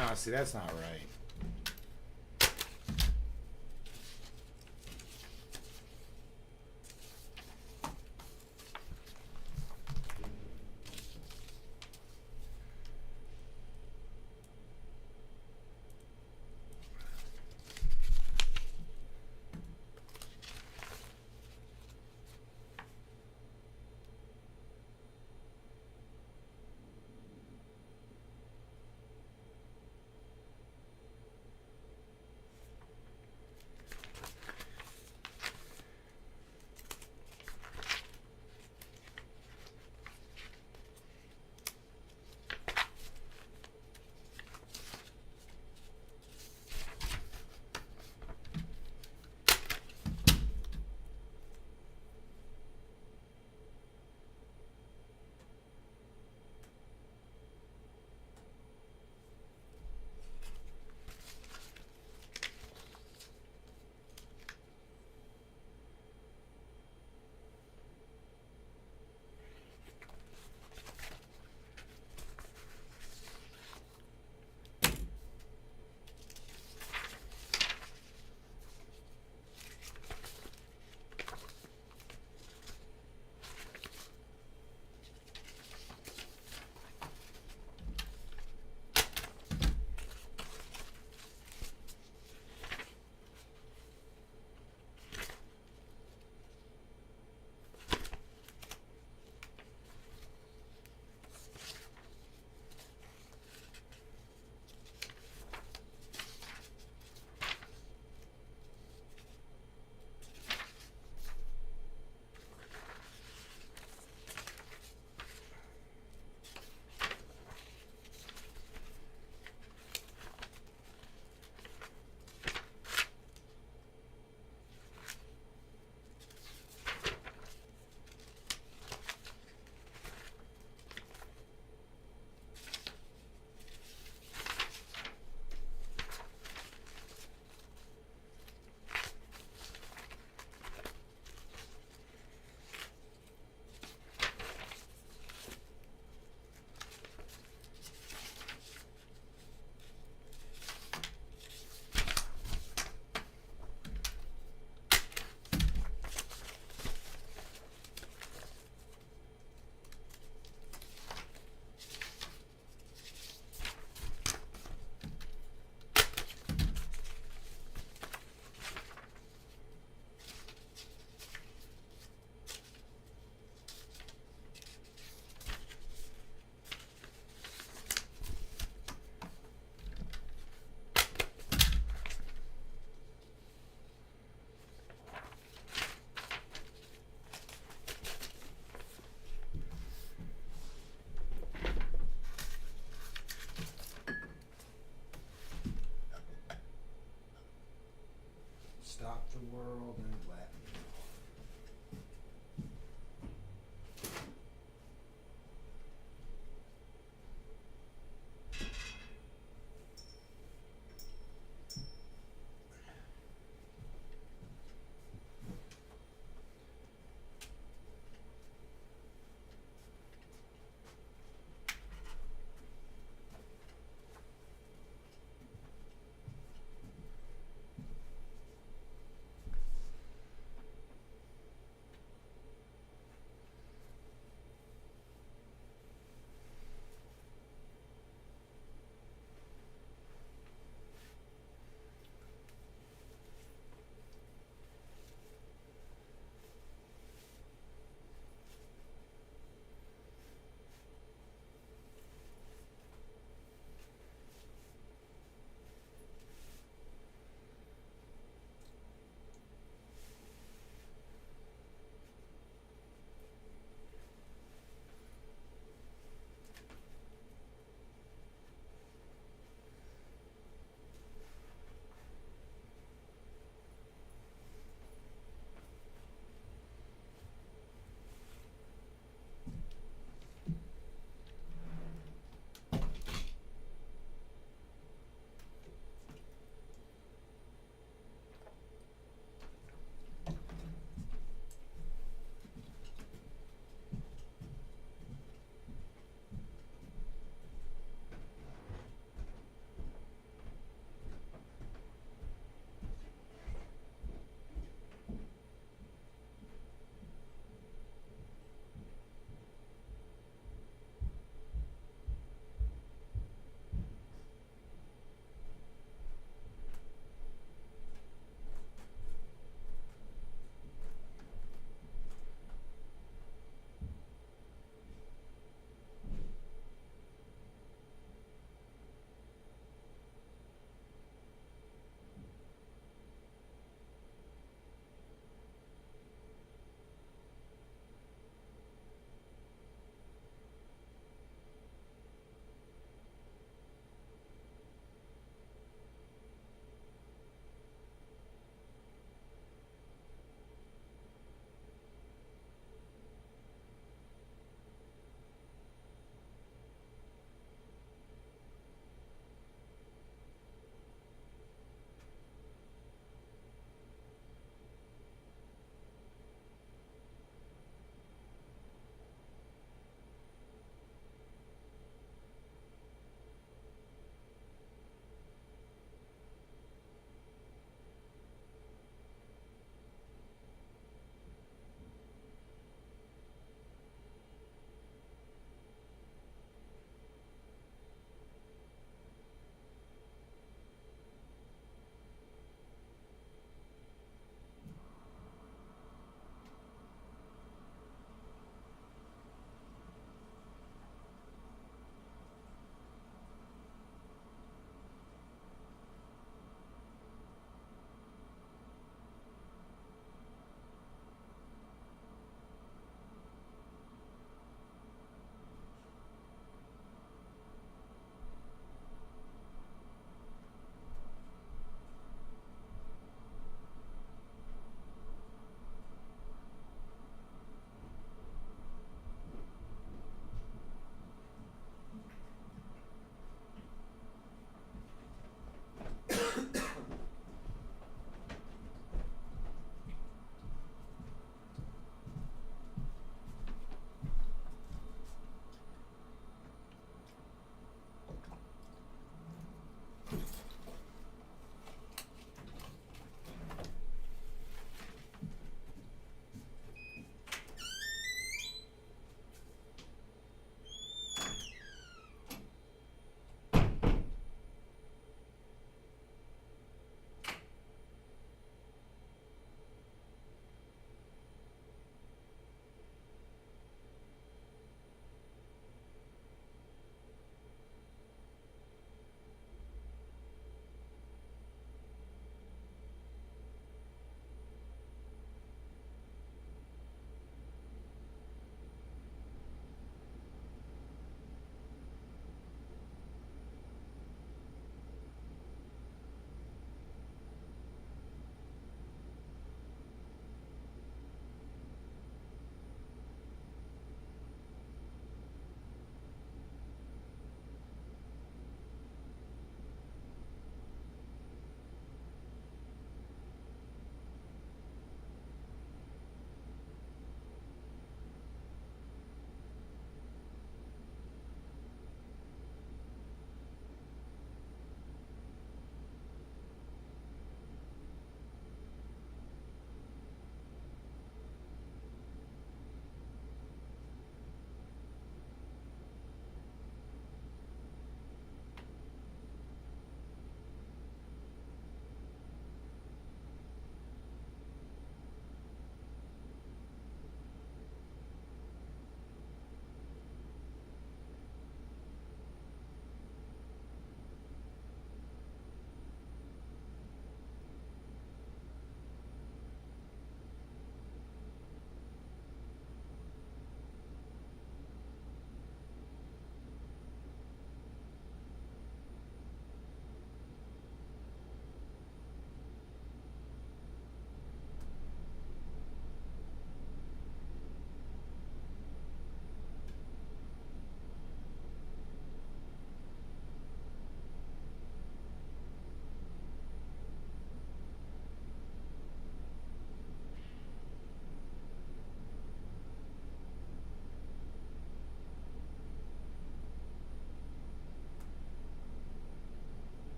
No, see, that's not right.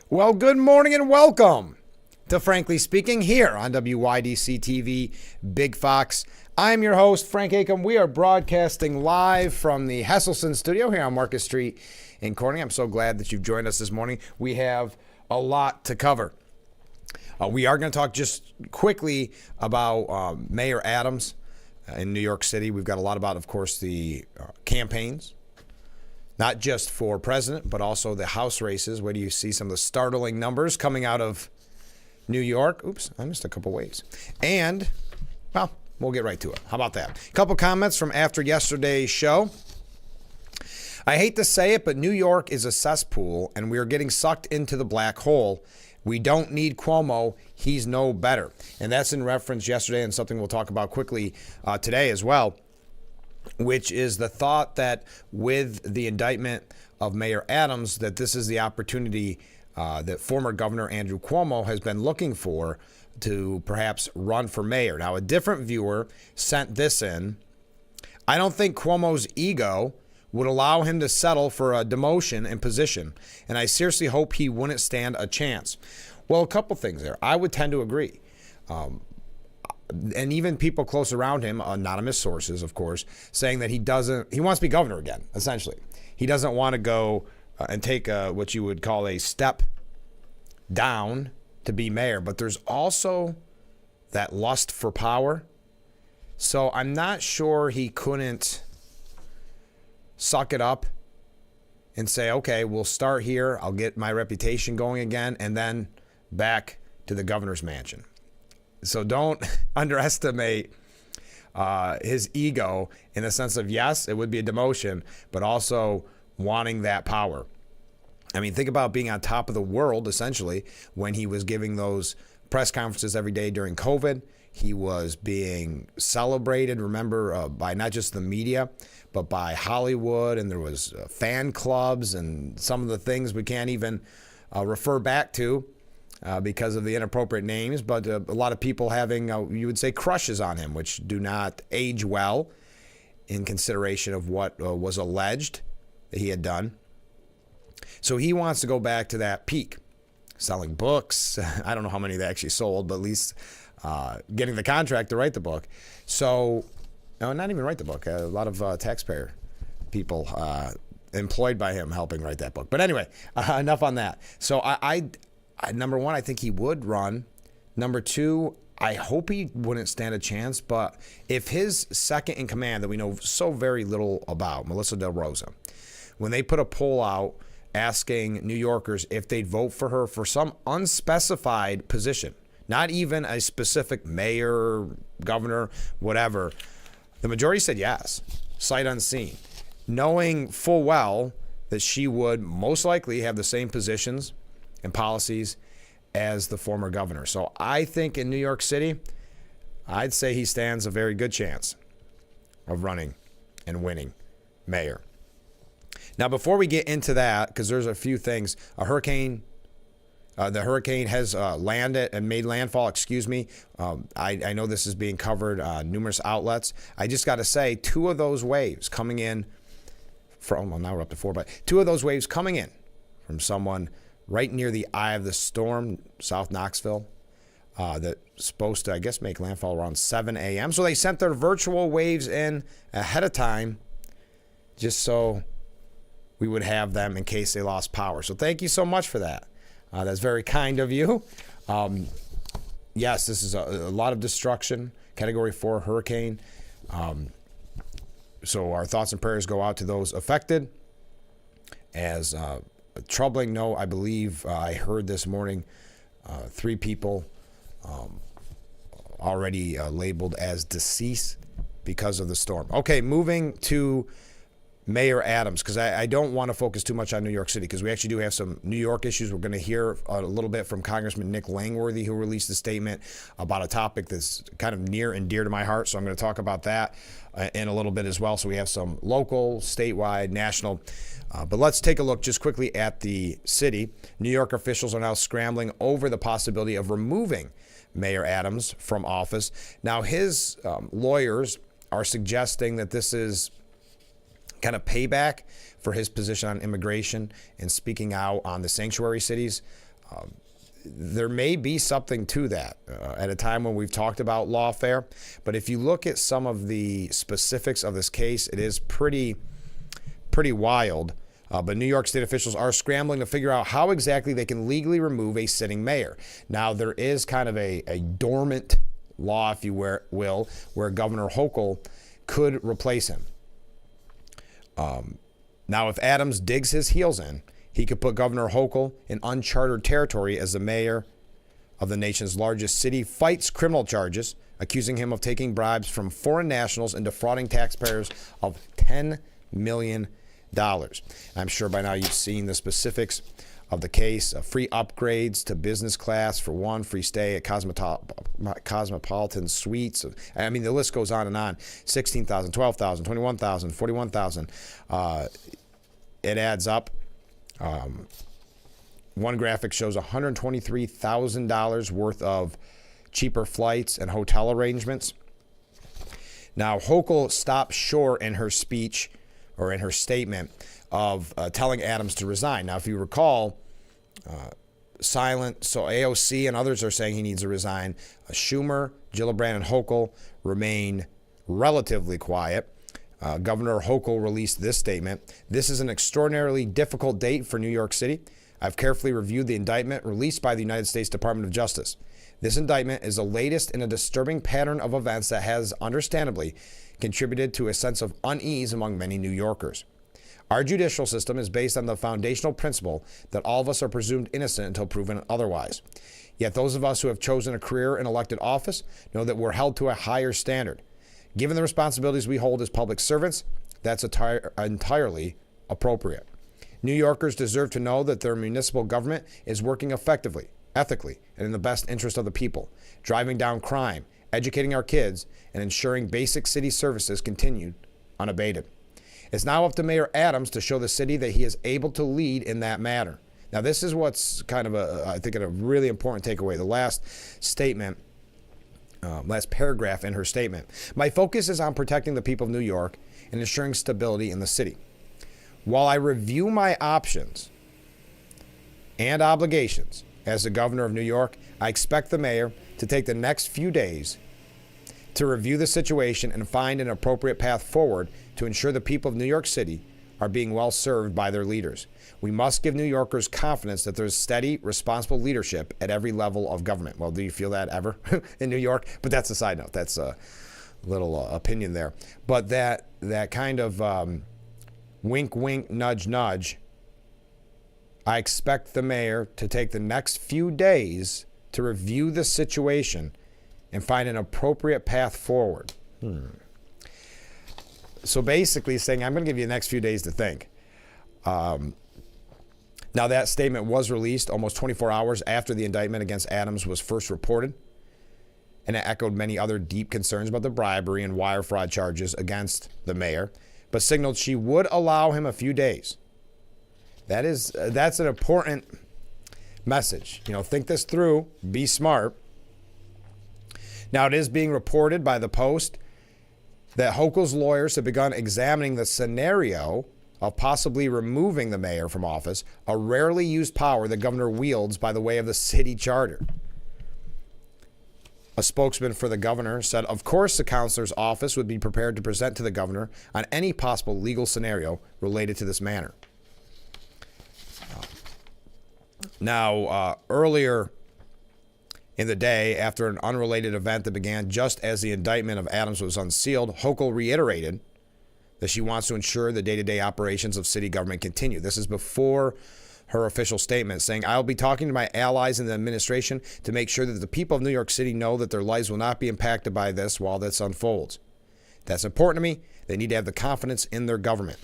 Well, good morning and welcome to Frankly Speaking here on WYDC TV, Big Fox. I'm your host, Frank Acom. We are broadcasting live from the Hesselson studio here on Market Street in Corning. I'm so glad that you've joined us this morning. We have a lot to cover. We are going to talk just quickly about Mayor Adams in New York City. We've got a lot about, of course, the campaigns. Not just for president, but also the House races. Where do you see some of the startling numbers coming out of New York? Oops, I missed a couple waves. And, well, we'll get right to it. How about that? A couple comments from after yesterday's show. I hate to say it, but New York is a cesspool, and we are getting sucked into the black hole. We don't need Cuomo. He's no better. And that's in reference yesterday and something we'll talk about quickly today as well, which is the thought that with the indictment of Mayor Adams, that this is the opportunity that former Governor Andrew Cuomo has been looking for to perhaps run for mayor. Now, a different viewer sent this in. I don't think Cuomo's ego would allow him to settle for a demotion in position, and I seriously hope he wouldn't stand a chance. Well, a couple things there. I would tend to agree. And even people close around him, anonymous sources, of course, saying that he wants to be governor again, essentially. He doesn't want to go and take what you would call a step down to be mayor. But there's also that lust for power. So I'm not sure he couldn't suck it up and say, okay, we'll start here. I'll get my reputation going again, and then back to the governor's mansion. So don't underestimate his ego in the sense of, yes, it would be a demotion, but also wanting that power. I mean, think about being on top of the world, essentially, when he was giving those press conferences every day during COVID. He was being celebrated, remember, by not just the media, but by Hollywood, and there was fan clubs and some of the things we can't even refer back to. Because of the inappropriate names, but a lot of people having, you would say, crushes on him, which do not age well in consideration of what was alleged that he had done. So he wants to go back to that peak, selling books. I don't know how many they actually sold, but at least getting the contract to write the book. So, no, not even write the book. A lot of taxpayer people employed by him helping write that book. But anyway, enough on that. So number one, I think he would run. Number two, I hope he wouldn't stand a chance. But if his second in command that we know so very little about, Melissa Del Rosa, when they put a poll out asking New Yorkers if they'd vote for her for some unspecified position, not even a specific mayor, governor, whatever, the majority said yes, sight unseen, knowing full well that she would most likely have the same positions and policies as the former governor. So I think in New York City, I'd say he stands a very good chance of running and winning mayor. Now, before we get into that, because there's a few things, the hurricane has landed and made landfall, I know this is being covered on numerous outlets. I just got to say, two of those waves coming in from, well, now we're up to four, but two of those waves coming in from someone right near the eye of the storm, South Knoxville, that's supposed to, I guess, make landfall around 7 a.m. So they sent their virtual waves in ahead of time just so we would have them in case they lost power. So thank you so much for that. That's very kind of you. Yes, this is a lot of destruction, Category 4 hurricane. So our thoughts and prayers go out to those affected. As a troubling note, I believe I heard this morning 3 people already labeled as deceased because of the storm. Okay, moving to Mayor Adams, because I don't want to focus too much on New York City, because we actually do have some New York issues. We're going to hear a little bit from Congressman Nick Langworthy, who released a statement about a topic that's kind of near and dear to my heart. So I'm going to talk about that in a little bit as well. So we have some local, statewide, national. But let's take a look just quickly at the city. New York officials are now scrambling over the possibility of removing Mayor Adams from office. Now, his lawyers are suggesting that this is kind of payback for his position on immigration and speaking out on the sanctuary cities. There may be something to that at a time when we've talked about lawfare. But if you look at some of the specifics of this case, it is pretty wild. But New York state officials are scrambling to figure out how exactly they can legally remove a sitting mayor. Now, there is kind of a dormant law, if you will, where Governor Hochul could replace him. Now, if Adams digs his heels in, he could put Governor Hochul in uncharted territory as the mayor of the nation's largest city fights criminal charges, accusing him of taking bribes from foreign nationals and defrauding taxpayers of $10 million. I'm sure by now you've seen the specifics of the case. Free upgrades to business class for one, free stay at Cosmopolitan Suites. I mean, the list goes on and on. $16,000, $12,000, $21,000, $41,000. It adds up. One graphic shows $123,000 worth of cheaper flights and hotel arrangements. Now, Hochul stopped short in her speech or in her statement of telling Adams to resign. Now, if you recall, so AOC and others are saying he needs to resign. Schumer, Gillibrand, and Hochul remain relatively quiet. Governor Hochul released this statement. This is an extraordinarily difficult date for New York City. I've carefully reviewed the indictment released by the United States Department of Justice. This indictment is the latest in a disturbing pattern of events that has, understandably, contributed to a sense of unease among many New Yorkers. Our judicial system is based on the foundational principle that all of us are presumed innocent until proven otherwise. Yet those of us who have chosen a career in elected office know that we're held to a higher standard. Given the responsibilities we hold as public servants, that's entirely appropriate. New Yorkers deserve to know that their municipal government is working effectively, ethically, and in the best interest of the people, driving down crime, educating our kids, and ensuring basic city services continue unabated. It's now up to Mayor Adams to show the city that he is able to lead in that matter. Now, this is what's kind of I think a really important takeaway. The last statement, last paragraph in her statement. My focus is on protecting the people of New York and ensuring stability in the city. While I review my options and obligations as the governor of New York, I expect the mayor to take the next few days to review the situation and find an appropriate path forward to ensure the people of New York City are being well served by their leaders. We must give New Yorkers confidence that there's steady, responsible leadership at every level of government. Well, do you feel that ever in New York? But that's a side note. That's a little opinion there. But that kind of wink, wink, nudge, nudge, I expect the mayor to take the next few days to review the situation and find an appropriate path forward. So basically saying, I'm going to give you the next few days to think. Now, that statement was released almost 24 hours after the indictment against Adams was first reported, and it echoed many other deep concerns about the bribery and wire fraud charges against the mayor, but signaled she would allow him a few days. That's an important message. Think this through, be smart. Now, it is being reported by the Post that Hochul's lawyers have begun examining the scenario of possibly removing the mayor from office, a rarely used power the governor wields by the way of the city charter. A spokesman for the governor said, of course, the councilor's office would be prepared to present to the governor on any possible legal scenario related to this matter. Now, earlier in the day, after an unrelated event that began just as the indictment of Adams was unsealed, Hochul reiterated that she wants to ensure the day-to-day operations of city government continue. This is before her official statement, saying, I'll be talking to my allies in the administration to make sure that the people of New York City know that their lives will not be impacted by this while this unfolds. That's important to me. They need to have the confidence in their government.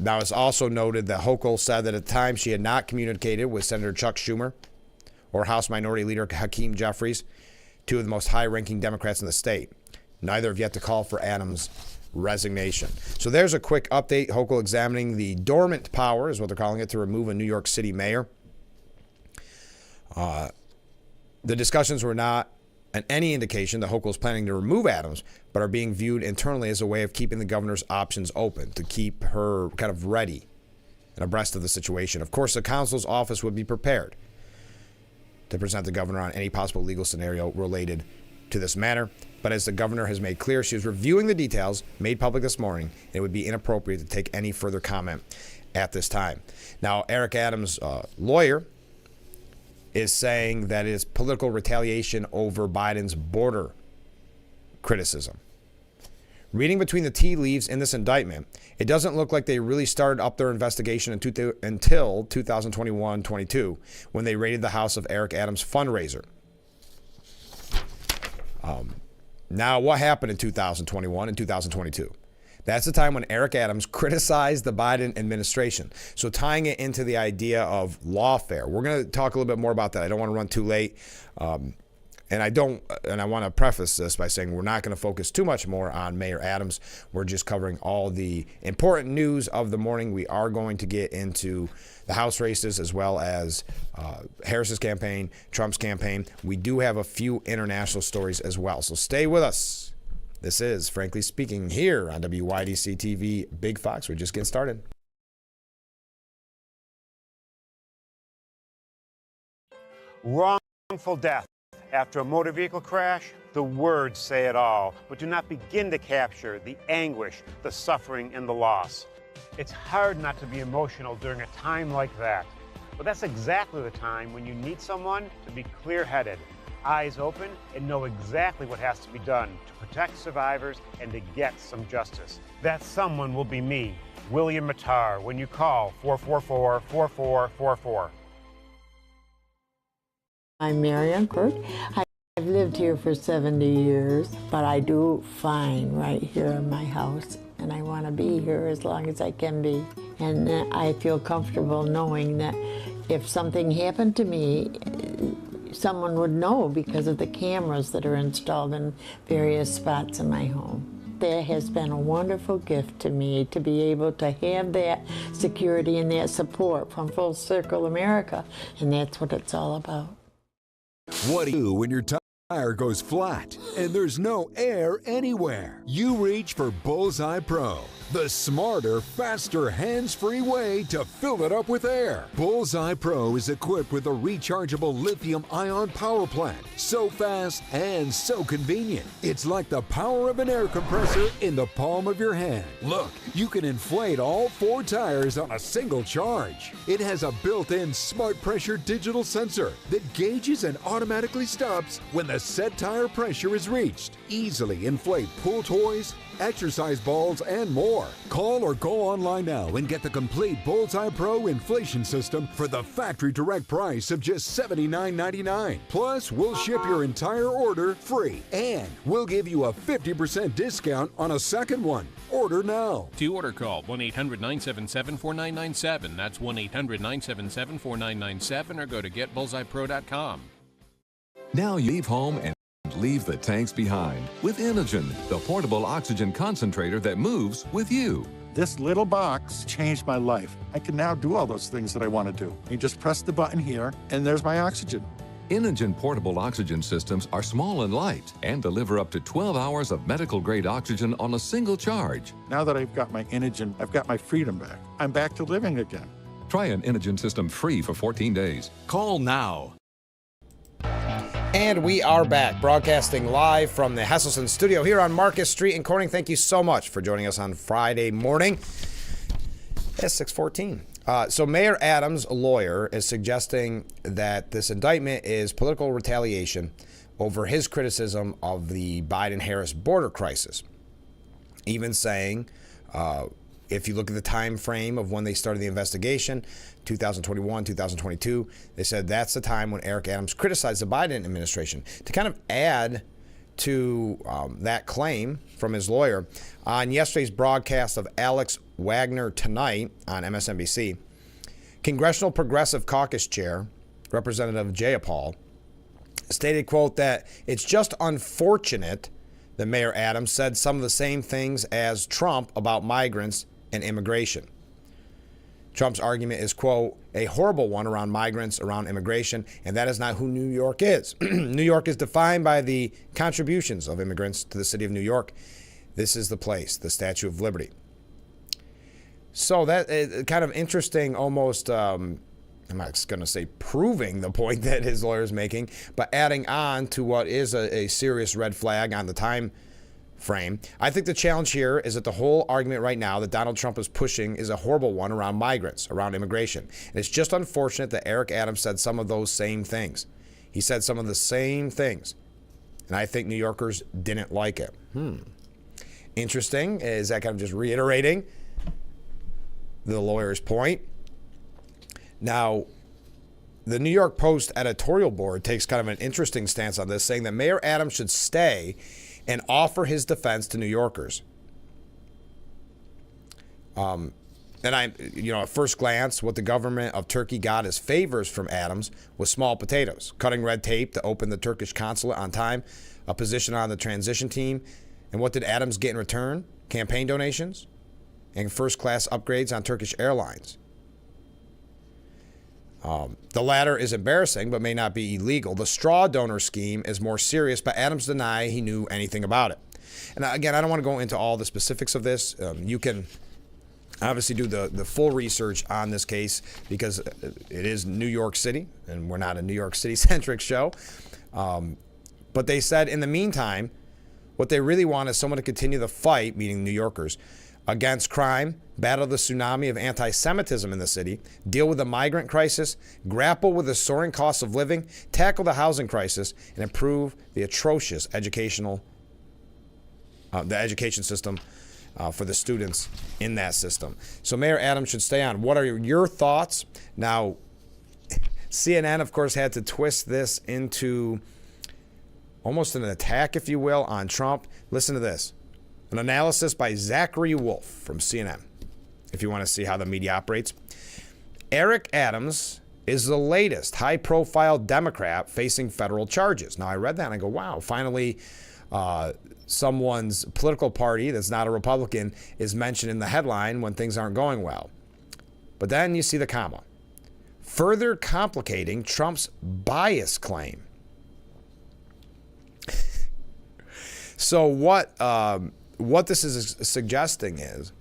Now, it's also noted that Hochul said that at the time she had not communicated with Senator Chuck Schumer or House Minority Leader Hakeem Jeffries, two of the most high-ranking Democrats in the state. Neither have yet to call for Adams' resignation. So there's a quick update. Hochul examining the dormant power, is what they're calling it, to remove a New York City mayor. The discussions were not any indication that Hochul is planning to remove Adams, but are being viewed internally as a way of keeping the governor's options open, to keep her kind of ready and abreast of the situation. Of course, the council's office would be prepared to present the governor on any possible legal scenario related to this matter. But as the governor has made clear, she was reviewing the details made public this morning, and it would be inappropriate to take any further comment at this time. Now, Eric Adams' lawyer is saying that it is political retaliation over Biden's border criticism. Reading between the tea leaves in this indictment, it doesn't look like they really started up their investigation until 2021-22, when they raided the house of Eric Adams' fundraiser. Now, what happened in 2021 and 2022? That's the time when Eric Adams criticized the Biden administration. So tying it into the idea of lawfare, we're going to talk a little bit more about that. I don't want to run too late. And I want to preface this by saying we're not going to focus too much more on Mayor Adams. We're just covering all the important news of the morning. We are going to get into the House races as well as Harris's campaign, Trump's campaign. We do have a few international stories as well. So stay with us. This is Frankly Speaking here on WYDC TV Big Fox. We're just getting started. Wrongful death. After a motor vehicle crash, the words say it all, but do not begin to capture the anguish, the suffering, and the loss. It's hard not to be emotional during a time like that. But that's exactly the time when you need someone to be clear-headed, eyes open, and know exactly what has to be done to protect survivors and to get some justice. That someone will be me, William Mattar, when you call 444-4444. I'm Marianne Kurt. I've lived here for 70 years, but I do fine right here in my house, and I want to be here as long as I can be. And I feel comfortable knowing that if something happened to me, someone would know because of the cameras that are installed in various spots in my home. That has been a wonderful gift to me, to be able to have that security and that support from Full Circle America, and that's what it's all about. What do you do when your tire goes flat and there's no air anywhere? You reach for Bullseye Pro, the smarter, faster, hands-free way to fill it up with air. Bullseye Pro is equipped with a rechargeable lithium-ion power plant. So fast and so convenient. It's like the power of an air compressor in the palm of your hand. Look, you can inflate all 4 tires on a single charge. It has a built-in smart pressure digital sensor that gauges and automatically stops when the set tire pressure is reached. Easily inflate pool toys, exercise balls, and more. Call or go online now and get the complete Bullseye Pro inflation system for the factory direct price of just $79.99. Plus, we'll ship your entire order free, and we'll give you a 50% discount on a second one. Order now. To order, call 1-800-977-4997. That's 1-800-977-4997, or go to getbullseyepro.com. Now you leave home and leave the tanks behind with Inogen, the portable oxygen concentrator that moves with you. This little box changed my life. I can now do all those things that I want to do. You just press the button here, and there's my oxygen. Inogen portable oxygen systems are small and light and deliver up to 12 hours of medical-grade oxygen on a single charge. Now that I've got my Inogen, I've got my freedom back. I'm back to living again. Try an Inogen system free for 14 days. Call now. And we are back, broadcasting live from the Hesselson studio here on Marcus Street in Corning. Thank you so much for joining us on Friday morning. It's 6:14. So Mayor Adams' lawyer is suggesting that this indictment is political retaliation over his criticism of the Biden-Harris border crisis. Even saying, if you look at the time frame of when they started the investigation, 2021, 2022, they said that's the time when Eric Adams criticized the Biden administration. To kind of add to that claim from his lawyer, on yesterday's broadcast of Alex Wagner Tonight on MSNBC, Congressional Progressive Caucus Chair, Representative Jayapal, stated, quote, that it's just unfortunate that Mayor Adams said some of the same things as Trump about migrants and immigration. Trump's argument is, quote, a horrible one around migrants, around immigration, and that is not who New York is. New York is defined by the contributions of immigrants to the city of New York. This is the place, the Statue of Liberty. So that is kind of interesting, almost, I'm not going to say proving the point that his lawyer is making, but adding on to what is a serious red flag on the time frame. I think the challenge here is that the whole argument right now that Donald Trump is pushing is a horrible one around migrants, around immigration. And it's just unfortunate that Eric Adams said some of those same things. He said some of the same things. And I think New Yorkers didn't like it. Interesting. Is that kind of just reiterating the lawyer's point? Now, the New York Post editorial board takes kind of an interesting stance on this, saying that Mayor Adams should stay and offer his defense to New Yorkers. And at first glance, what the government of Turkey got as favors from Adams was small potatoes, cutting red tape to open the Turkish consulate on time, a position on the transition team. And what did Adams get in return? Campaign donations and first-class upgrades on Turkish Airlines. The latter is embarrassing, but may not be illegal. The straw donor scheme is more serious, but Adams denied he knew anything about it. And again, I don't want to go into all the specifics of this. You can obviously do the full research on this case because it is New York City, and we're not a New York City-centric show. But they said in the meantime, what they really want is someone to continue the fight, meaning New Yorkers, against crime, battle the tsunami of anti-Semitism in the city, deal with the migrant crisis, grapple with the soaring cost of living, tackle the housing crisis, and improve the atrocious education system for the students in that system. So Mayor Adams should stay on. What are your thoughts? Now, CNN, of course, had to twist this into almost an attack, if you will, on Trump. Listen to this. An analysis by Zachary Wolf from CNN, if you want to see how the media operates. Eric Adams is the latest high-profile Democrat facing federal charges. Now, I read that and I go, wow, finally someone's political party that's not a Republican is mentioned in the headline when things aren't going well. But then you see the comma. Further complicating Trump's bias claim. So what this is suggesting is,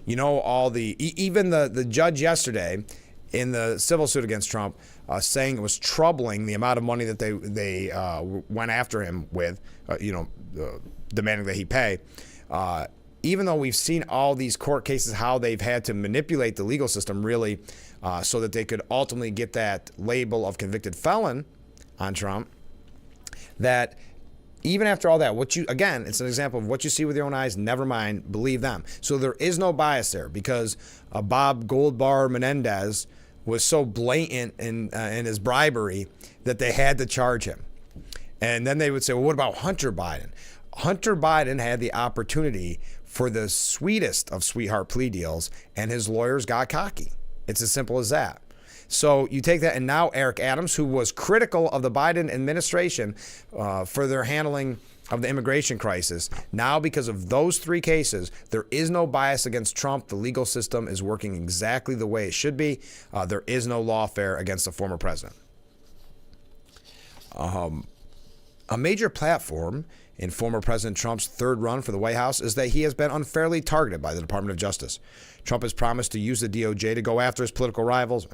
even the judge yesterday in the civil suit against Trump saying it was troubling the amount of money that they went after him with, demanding that he pay. Even though we've seen all these court cases, how they've had to manipulate the legal system really so that they could ultimately get that label of convicted felon on Trump, that even after all that, it's an example of what you see with your own eyes, never mind, believe them. So there is no bias there because Bob Goldbar Menendez was so blatant in his bribery that they had to charge him. And then they would say, well, what about Hunter Biden? Hunter Biden had the opportunity for the sweetest of sweetheart plea deals, and his lawyers got cocky. It's as simple as that. So you take that, and now Eric Adams, who was critical of the Biden administration for their handling of the immigration crisis, now because of those three cases, there is no bias against Trump. The legal system is working exactly the way it should be. There is no lawfare against the former president. A major platform in former President Trump's third run for the White House is that he has been unfairly targeted by the Department of Justice. Trump has promised to use the DOJ to go after his political rivals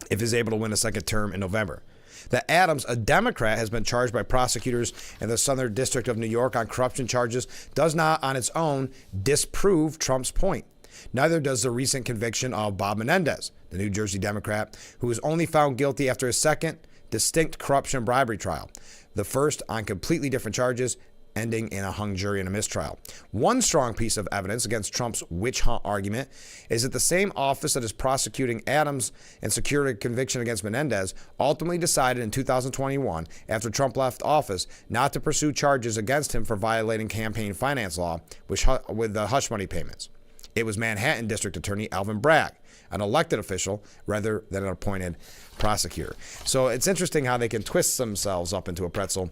if he's able to win a second term in November. That Adams, a Democrat, has been charged by prosecutors in the Southern District of New York on corruption charges does not on its own disprove Trump's point. Neither does the recent conviction of Bob Menendez, the New Jersey Democrat, who was only found guilty after a second distinct corruption and bribery trial, the first on completely different charges, ending in a hung jury and a mistrial. One strong piece of evidence against Trump's witch hunt argument is that the same office that is prosecuting Adams and secured a conviction against Menendez ultimately decided in 2021, after Trump left office, not to pursue charges against him for violating campaign finance law with the hush money payments. It was Manhattan District Attorney Alvin Bragg, an elected official rather than an appointed prosecutor. So it's interesting how they can twist themselves up into a pretzel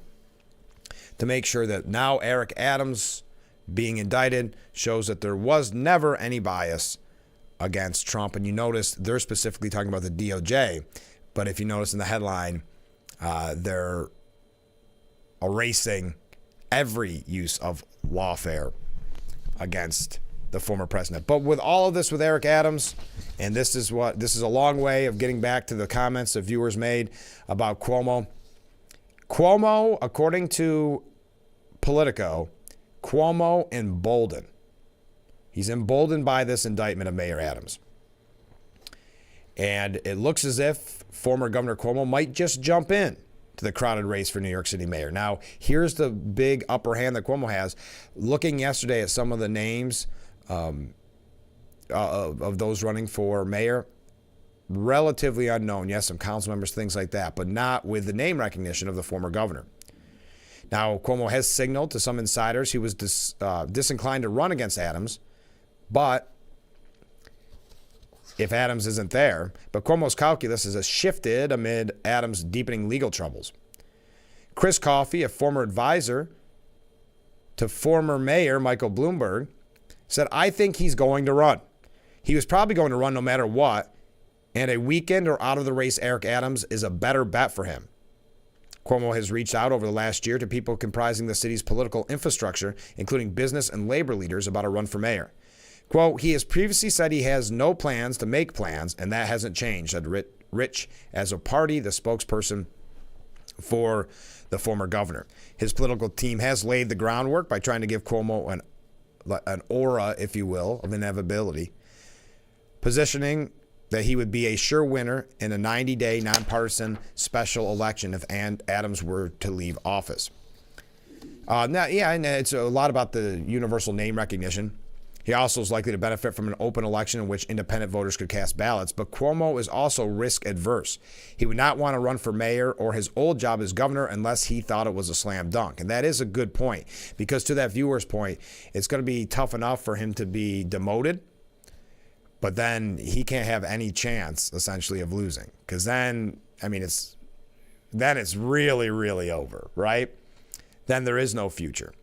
to make sure that now Eric Adams being indicted shows that there was never any bias against Trump. And you notice they're specifically talking about the DOJ, but if you notice in the headline, they're erasing every use of lawfare against the former president. But with all of this with Eric Adams, and this is a long way of getting back to the comments that viewers made about Cuomo. Cuomo, according to Politico, Cuomo emboldened. He's emboldened by this indictment of Mayor Adams. And it looks as if former Governor Cuomo might just jump in to the crowded race for New York City mayor. Now, here's the big upper hand that Cuomo has. Looking yesterday at some of the names of those running for mayor, relatively unknown. Yes, some council members, things like that, but not with the name recognition of the former governor. Now, Cuomo has signaled to some insiders he was disinclined to run against Adams, but if Adams isn't there, but Cuomo's calculus has shifted amid Adams' deepening legal troubles. Chris Coffey, a former advisor to former mayor Michael Bloomberg, said, "I think he's going to run. He was probably going to run no matter what, and a weakened or out of the race Eric Adams is a better bet for him." Cuomo has reached out over the last year to people comprising the city's political infrastructure, including business and labor leaders, about a run for mayor. Quote, "He has previously said he has no plans to make plans, and that hasn't changed," said Rich Azzopardi, the spokesperson for the former governor. His political team has laid the groundwork by trying to give Cuomo an aura, if you will, of inevitability, positioning that he would be a sure winner in a 90-day nonpartisan special election if Adams were to leave office. And it's a lot about the universal name recognition. He also is likely to benefit from an open election in which independent voters could cast ballots, but Cuomo is also risk adverse. He would not want to run for mayor or his old job as governor unless he thought it was a slam dunk. And that is a good point, because to that viewer's point, it's going to be tough enough for him to be demoted, but then he can't have any chance, essentially, of losing. Because then, it's really, really over, right? Then there is no future.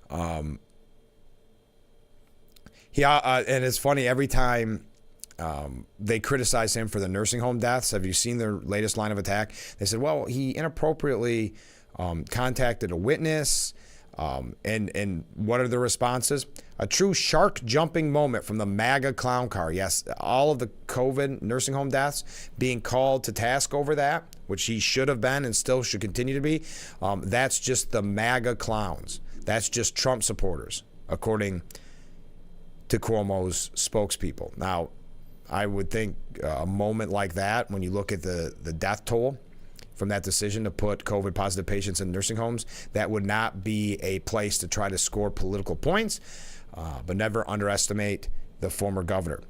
And it's funny, every time they criticize him for the nursing home deaths, have you seen their latest line of attack? They said, well, he inappropriately contacted a witness. And what are the responses? A true shark jumping moment from the MAGA clown car. Yes, all of the COVID nursing home deaths being called to task over that, which he should have been and still should continue to be. That's just the MAGA clowns. That's just Trump supporters, according to Cuomo's spokespeople. Now, I would think a moment like that, when you look at the death toll from that decision to put COVID positive patients in nursing homes, that would not be a place to try to score political points, but never underestimate the former governor.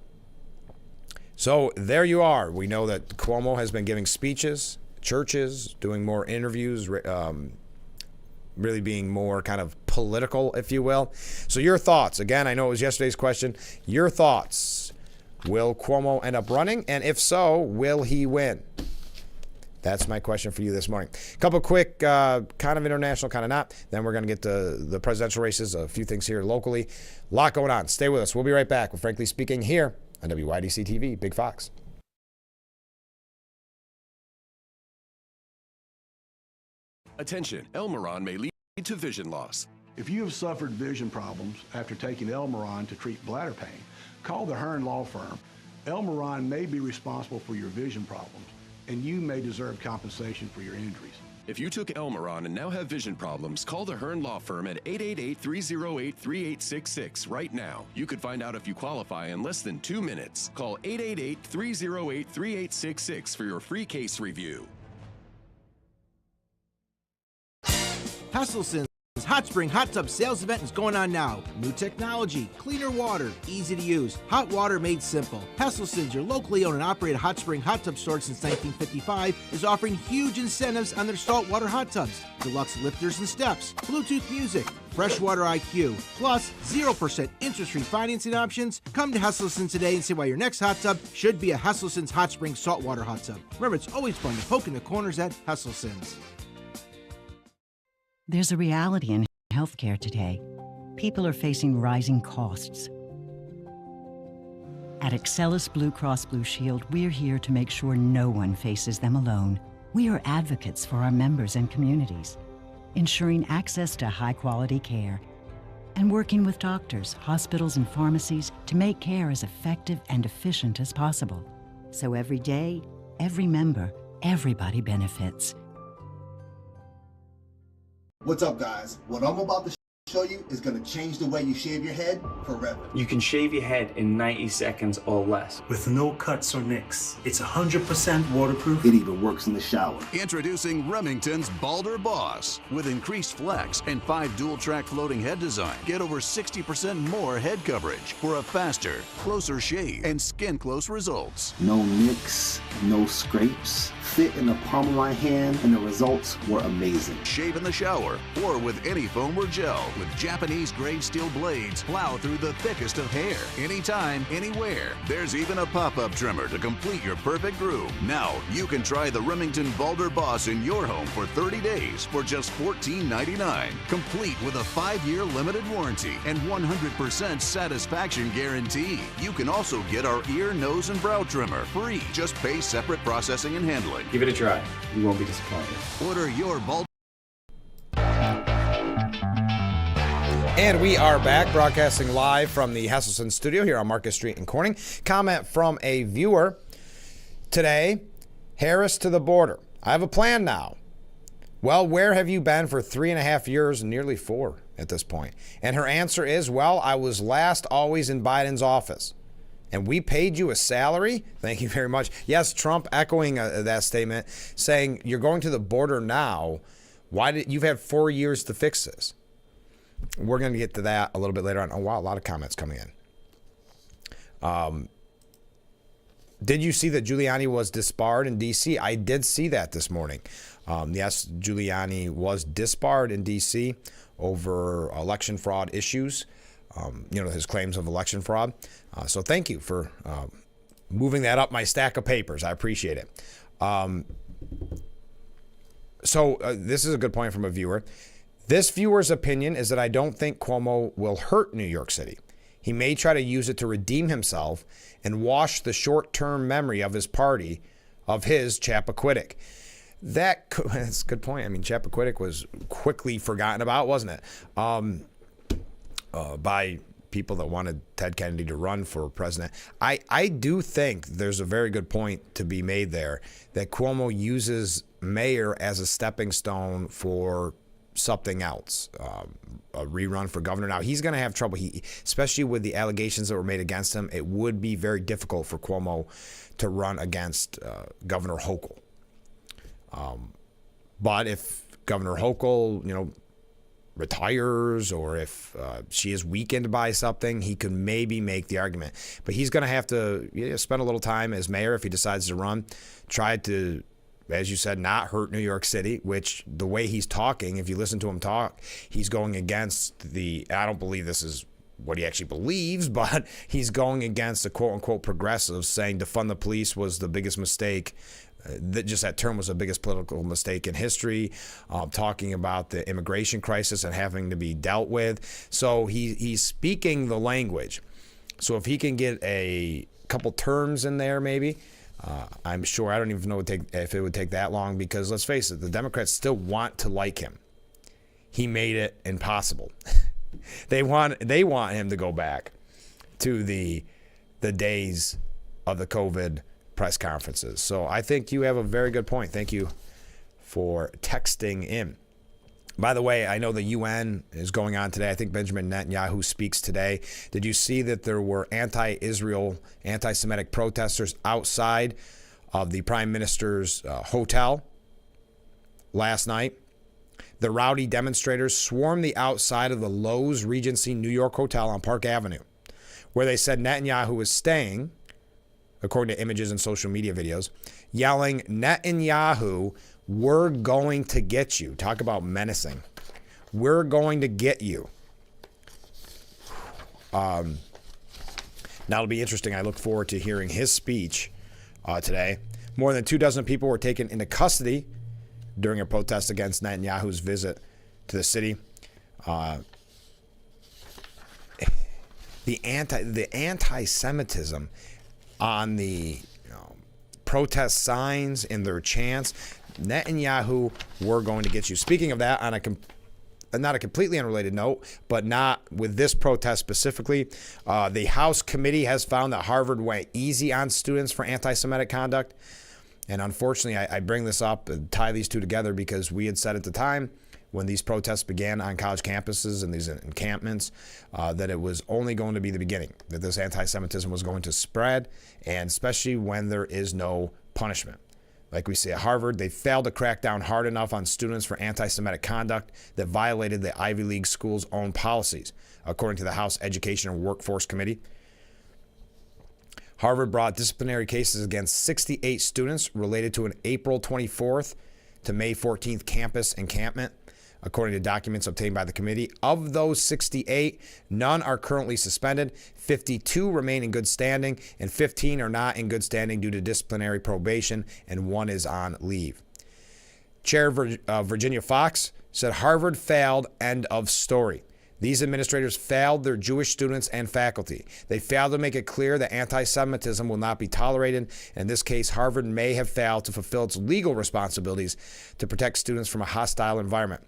So there you are. We know that Cuomo has been giving speeches, churches, doing more interviews, really being more kind of political, if you will. So your thoughts, again, I know it was yesterday's question, your thoughts. Will Cuomo end up running? And if so, will he win? That's my question for you this morning. A couple quick, kind of international, kind of not. Then we're going to get to the presidential races, a few things here locally. A lot going on. Stay with us. We'll be right back with Frankly Speaking here on WYDC TV, Big Fox. Attention, Elmeron may lead to vision loss. If you have suffered vision problems after taking Elmeron to treat bladder pain, call the Hearn Law Firm. Elmeron may be responsible for your vision problems, and you may deserve compensation for your injuries. If you took Elmeron and now have vision problems, call the Hearn Law Firm at 888-308-3866 right now. You could find out if you qualify in less than 2 minutes. Call 888-308-3866 for your free case review. Hustleton's Hot Spring Hot Tub Sales Event is going on now. New technology, cleaner water, easy to use, hot water made simple. Hustleton's, your locally owned and operated hot spring hot tub store since 1955, is offering huge incentives on their saltwater hot tubs. Deluxe lifters and steps, Bluetooth music, freshwater IQ, plus 0% interest-free financing options. Come to Hustleton's today and see why your next hot tub should be a Hustleton's Hot Spring Saltwater Hot Tub. Remember, it's always fun to poke in the corners at Hustleton's. There's a reality in healthcare today. People are facing rising costs. At Excellus Blue Cross Blue Shield, we're here to make sure no one faces them alone. We are advocates for our members and communities, ensuring access to high-quality care and working with doctors, hospitals, and pharmacies to make care as effective and efficient as possible. So every day, every member, everybody benefits. What's up, guys? What I'm about to show you is going to change the way you shave your head forever. You can shave your head in 90 seconds or less with no cuts or nicks. It's 100% waterproof. It even works in the shower. Introducing Remington's Balder Boss. With increased flex and 5 dual-track floating head design, get over 60% more head coverage for a faster, closer shave and skin-close results. No nicks, no scrapes. Fit in the palm of my hand, and the results were amazing. Shave in the shower or with any foam or gel. With Japanese-grade steel blades, plow through the thickest of hair. Anytime, anywhere. There's even a pop-up trimmer to complete your perfect groom. Now, you can try the Remington Balder Boss in your home for 30 days for just $14.99. Complete with a 5-year limited warranty and 100% satisfaction guarantee. You can also get our ear, nose, and brow trimmer free. Just pay separate processing and handling. Give it a try. You won't be disappointed. Order your Balder. And we are back, broadcasting live from the Hesselson studio here on Market Street in Corning. Comment from a viewer today: Harris to the border. I have a plan now. Well, where have you been for 3.5 years, nearly 4 at this point? And her answer is, well, I was last always in Biden's office. And we paid you a salary? Thank you very much. Yes, Trump echoing that statement, saying you're going to the border now. You've had 4 years to fix this? We're going to get to that a little bit later on. Oh, wow, a lot of comments coming in. Did you see that Giuliani was disbarred in D.C.? I did see that this morning. Yes, Giuliani was disbarred in D.C. over election fraud issues, his claims of election fraud. So thank you for moving that up my stack of papers. I appreciate it. This is a good point from a viewer. This viewer's opinion is that I don't think Cuomo will hurt New York City. He may try to use it to redeem himself and wash the short-term memory of his party, of his Chappaquiddick. That's a good point. I mean, Chappaquiddick was quickly forgotten about, wasn't it? By people that wanted Ted Kennedy to run for president. I do think there's a very good point to be made there, that Cuomo uses mayor as a stepping stone for something else, a rerun for governor. Now, he's going to have trouble, especially with the allegations that were made against him. It would be very difficult for Cuomo to run against Governor Hochul. But if Governor Hochul, retires, or if she is weakened by something, he could maybe make the argument. But he's going to have to spend a little time as mayor if he decides to run, try to, as you said, not hurt New York City, which the way he's talking, if you listen to him talk, he's going against I don't believe this is what he actually believes, but he's going against the quote-unquote progressives, saying defund the police was the biggest mistake. That term was the biggest political mistake in history, talking about the immigration crisis and having to be dealt with. So he's speaking the language. So if he can get a couple terms in there maybe, I'm sure, I don't even know if it would take that long, because let's face it, the Democrats still want to like him. He made it impossible. They want him to go back to the days of the COVID press conferences. So I think you have a very good point. Thank you for texting in. By the way, I know the UN is going on today. I think Benjamin Netanyahu speaks today. Did you see that there were anti-Israel, anti-Semitic protesters outside of the Prime Minister's hotel last night? The rowdy demonstrators swarmed the outside of the Lowe's Regency New York Hotel on Park Avenue, where they said Netanyahu was staying, according to images and social media videos, yelling, "Netanyahu, we're going to get you." Talk about menacing. We're going to get you. Now it'll be interesting. I look forward to hearing his speech today. More than 24 people were taken into custody during a protest against Netanyahu's visit to the city. The anti-Semitism on the protest signs in their chants. Netanyahu, we're going to get you. Speaking of that, on not a completely unrelated note, but not with this protest specifically, the House committee has found that Harvard went easy on students for anti-Semitic conduct. And unfortunately, I bring this up and tie these two together because we had said at the time when these protests began on college campuses and these encampments that it was only going to be the beginning, that this anti-Semitism was going to spread, and especially when there is no punishment. Like we see at Harvard, they failed to crack down hard enough on students for anti-Semitic conduct that violated the Ivy League school's own policies, according to the House Education and Workforce Committee. Harvard brought disciplinary cases against 68 students related to an April 24th to May 14th campus encampment, according to documents obtained by the committee. Of those 68, none are currently suspended, 52 remain in good standing, and 15 are not in good standing due to disciplinary probation, and one is on leave. Chair Virginia Fox said Harvard failed, end of story. These administrators failed their Jewish students and faculty. They failed to make it clear that anti-Semitism will not be tolerated. In this case, Harvard may have failed to fulfill its legal responsibilities to protect students from a hostile environment.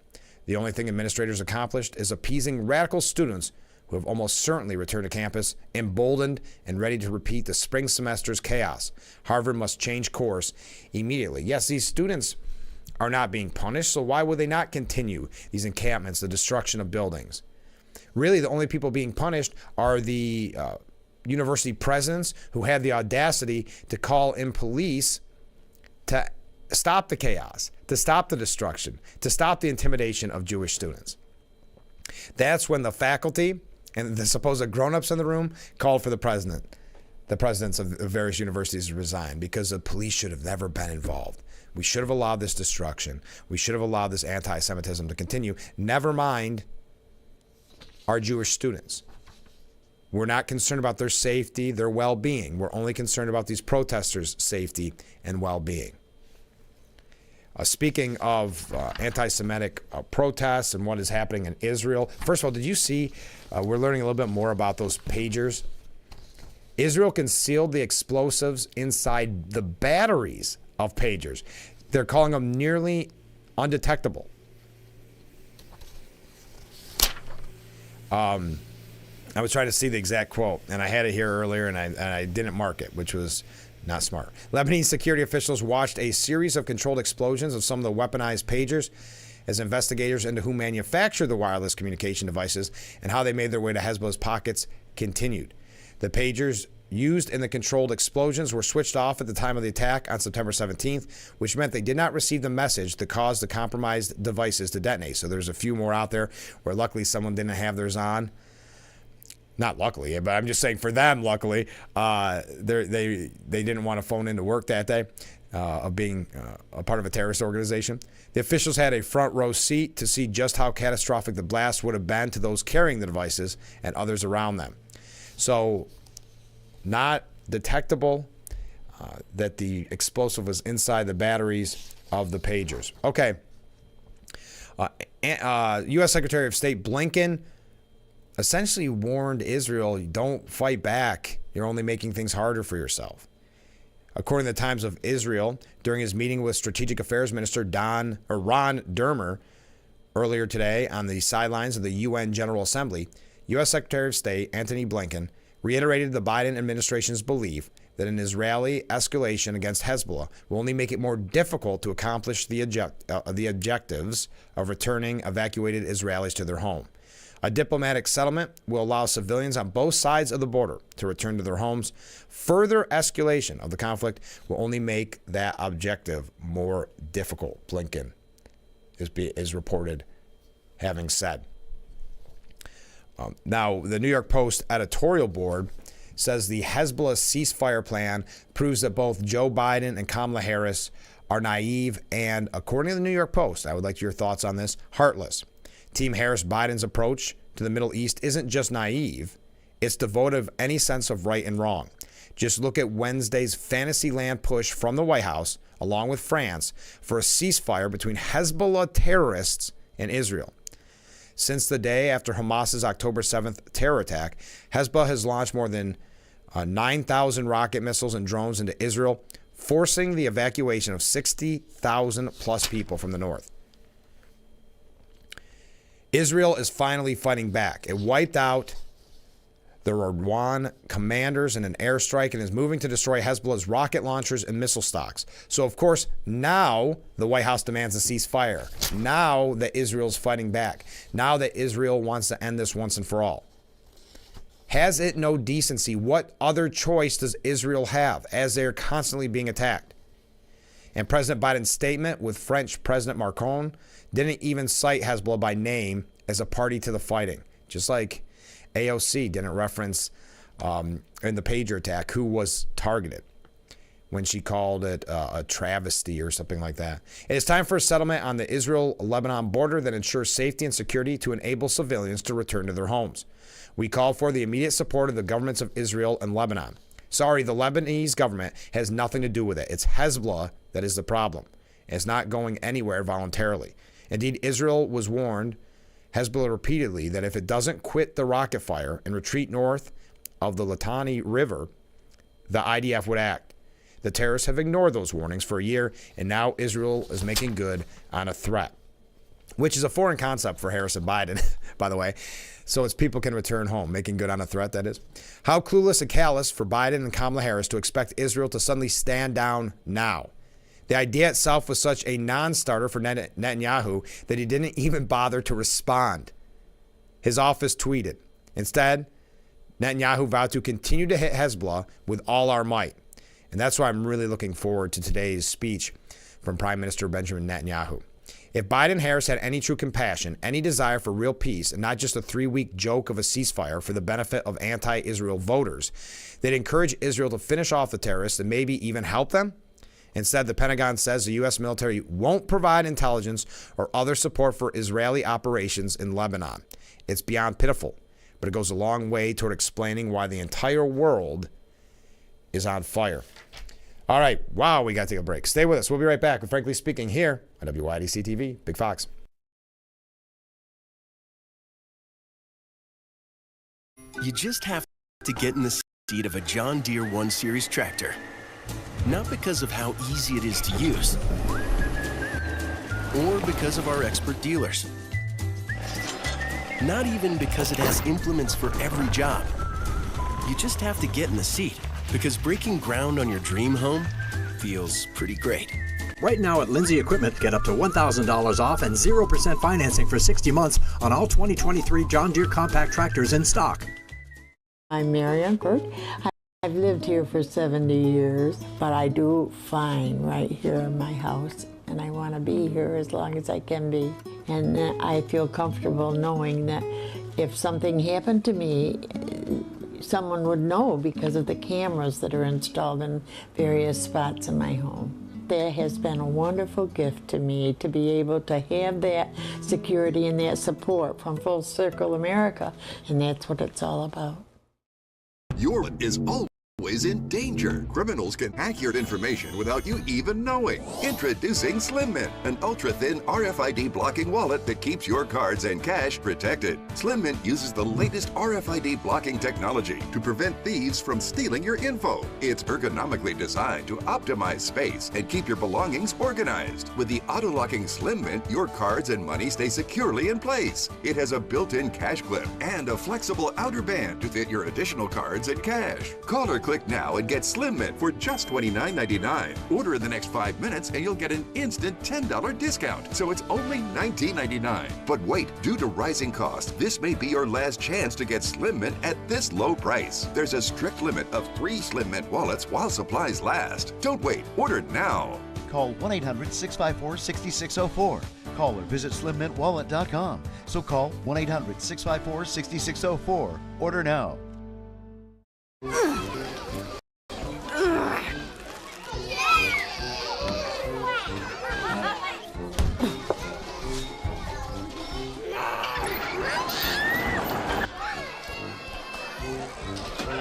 The only thing administrators accomplished is appeasing radical students who have almost certainly returned to campus, emboldened and ready to repeat the spring semester's chaos. Harvard must change course immediately. Yes, these students are not being punished, so why would they not continue these encampments, the destruction of buildings? Really, the only people being punished are the university presidents who had the audacity to call in police to stop the chaos, to stop the destruction, to stop the intimidation of Jewish students. That's when the faculty and the supposed grown-ups in the room called for the presidents of various universities to resign because the police should have never been involved. We should have allowed this destruction. We should have allowed this anti-Semitism to continue. Never mind our Jewish students. We're not concerned about their safety, their well-being. We're only concerned about these protesters' safety and well-being. Speaking of anti-Semitic protests and what is happening in Israel, first of all, did you see, we're learning a little bit more about those pagers. Israel concealed the explosives inside the batteries of pagers. They're calling them nearly undetectable. I was trying to see the exact quote, and I had it here earlier, and I didn't mark it, which was not smart. Lebanese security officials watched a series of controlled explosions of some of the weaponized pagers as investigators into who manufactured the wireless communication devices and how they made their way to Hezbollah's pockets continued. The pagers used in the controlled explosions were switched off at the time of the attack on September 17th, which meant they did not receive the message that caused the compromised devices to detonate. So there's a few more out there where luckily someone didn't have theirs on. Not luckily, but I'm just saying for them, luckily, they didn't want to phone into work that day of being a part of a terrorist organization. The officials had a front row seat to see just how catastrophic the blast would have been to those carrying the devices and others around them. So not detectable that the explosive was inside the batteries of the pagers. Okay. U.S. Secretary of State Blinken essentially warned Israel, don't fight back. You're only making things harder for yourself. According to the Times of Israel, during his meeting with Strategic Affairs Minister Ron Dermer earlier today on the sidelines of the UN General Assembly, U.S. Secretary of State Antony Blinken reiterated the Biden administration's belief that an Israeli escalation against Hezbollah will only make it more difficult to accomplish the objectives of returning evacuated Israelis to their home. A diplomatic settlement will allow civilians on both sides of the border to return to their homes. Further escalation of the conflict will only make that objective more difficult, Blinken is reported having said. Now, the New York Post editorial board says the Hezbollah ceasefire plan proves that both Joe Biden and Kamala Harris are naive and, according to the New York Post, I would like your thoughts on this, heartless. Team Harris-Biden's approach to the Middle East isn't just naive, it's devoid of any sense of right and wrong. Just look at Wednesday's Fantasyland push from the White House, along with France, for a ceasefire between Hezbollah terrorists and Israel. Since the day after Hamas's October 7th terror attack, Hezbollah has launched more than 9,000 rocket missiles and drones into Israel, forcing the evacuation of 60,000 plus people from the north. Israel is finally fighting back. It wiped out the Radwan commanders in an airstrike and is moving to destroy Hezbollah's rocket launchers and missile stocks. So, of course, now the White House demands a ceasefire. Now that Israel's fighting back. Now that Israel wants to end this once and for all. Has it no decency? What other choice does Israel have as they're constantly being attacked? And President Biden's statement with French President Macron didn't even cite Hezbollah by name as a party to the fighting. Just like AOC didn't reference in the pager attack who was targeted when she called it a travesty or something like that. It is time for a settlement on the Israel-Lebanon border that ensures safety and security to enable civilians to return to their homes. We call for the immediate support of the governments of Israel and Lebanon. Sorry, the Lebanese government has nothing to do with it. It's Hezbollah that is the problem. It's not going anywhere voluntarily. Indeed, Israel was warned, Hezbollah repeatedly, that if it doesn't quit the rocket fire and retreat north of the Litani River, the IDF would act. The terrorists have ignored those warnings for a year, and now Israel is making good on a threat, which is a foreign concept for Harris and Biden, by the way. So its people can return home, making good on a threat, that is. How clueless and callous for Biden and Kamala Harris to expect Israel to suddenly stand down now. The idea itself was such a non-starter for Netanyahu that he didn't even bother to respond. His office tweeted. Instead, Netanyahu vowed to continue to hit Hezbollah with all our might. And that's why I'm really looking forward to today's speech from Prime Minister Benjamin Netanyahu. If Biden and Harris had any true compassion, any desire for real peace, and not just a 3-week joke of a ceasefire for the benefit of anti-Israel voters, they'd encourage Israel to finish off the terrorists and maybe even help them. Instead, the Pentagon says the U.S. military won't provide intelligence or other support for Israeli operations in Lebanon. It's beyond pitiful, but it goes a long way toward explaining why the entire world is on fire. All right. Wow, we got to take a break. Stay with us. We'll be right back with Frankly Speaking here on WYDC TV. Big Fox. You just have to get in the seat of a John Deere 1 Series tractor. Not because of how easy it is to use, or because of our expert dealers. Not even because it has implements for every job. You just have to get in the seat, because breaking ground on your dream home feels pretty great. Right now at Lindsay Equipment, get up to $1,000 off and 0% financing for 60 months on all 2023 John Deere compact tractors in stock. I'm Mary Kurt. I've lived here for 70 years, but I do fine right here in my house, and I want to be here as long as I can be. And I feel comfortable knowing that if something happened to me, someone would know because of the cameras that are installed in various spots in my home. That has been a wonderful gift to me to be able to have that security and that support from Full Circle America, and that's what it's all about. Your is always is in danger. Criminals can hack your information without you even knowing. Introducing Slim Mint, an ultra-thin RFID blocking wallet that keeps your cards and cash protected. Slim Mint uses the latest RFID blocking technology to prevent thieves from stealing your info. It's ergonomically designed to optimize space and keep your belongings organized. With the auto-locking Slim Mint, your cards and money stay securely in place. It has a built-in cash clip and a flexible outer band to fit your additional cards and cash. Call or click now and get Slim Mint for just $29.99. Order in the next 5 minutes and you'll get an instant $10 discount, so it's only $19.99. But wait, due to rising costs, this may be your last chance to get Slim Mint at this low price. There's a strict limit of 3 Slim Mint wallets while supplies last. Don't wait, order now. Call 1-800-654-6604. Call or visit slimmintwallet.com. So call 1-800-654-6604. Order now.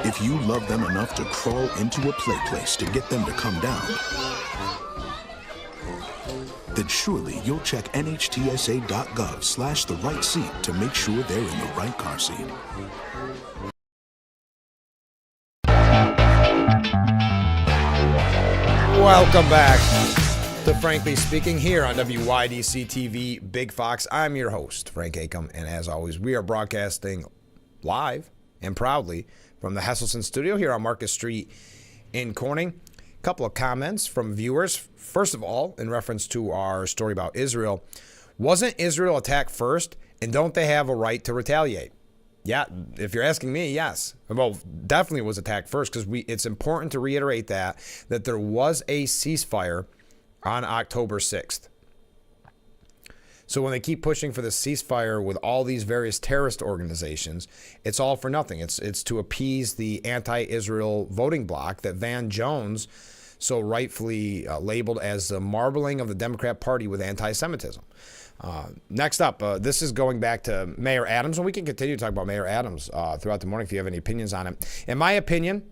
If you love them enough to crawl into a play place to get them to come down, then surely you'll check nhtsa.gov/the right seat to make sure they're in the right car seat. Welcome back to Frankly Speaking here on WYDC TV Big Fox. I'm your host, Frank Acom, and as always, we are broadcasting live and proudly from the Hesselson studio here on Market Street in Corning. A couple of comments from viewers. First of all, in reference to our story about Israel, wasn't Israel attacked first, and don't they have a right to retaliate? Yeah, if you're asking me, yes. Well, definitely was attacked first, because it's important to reiterate that there was a ceasefire on October 6th. So when they keep pushing for the ceasefire with all these various terrorist organizations, it's all for nothing. It's to appease the anti-Israel voting bloc that Van Jones so rightfully labeled as the marbling of the Democrat Party with anti-Semitism. Next up, this is going back to Mayor Adams, and we can continue to talk about Mayor Adams throughout the morning if you have any opinions on it. In my opinion,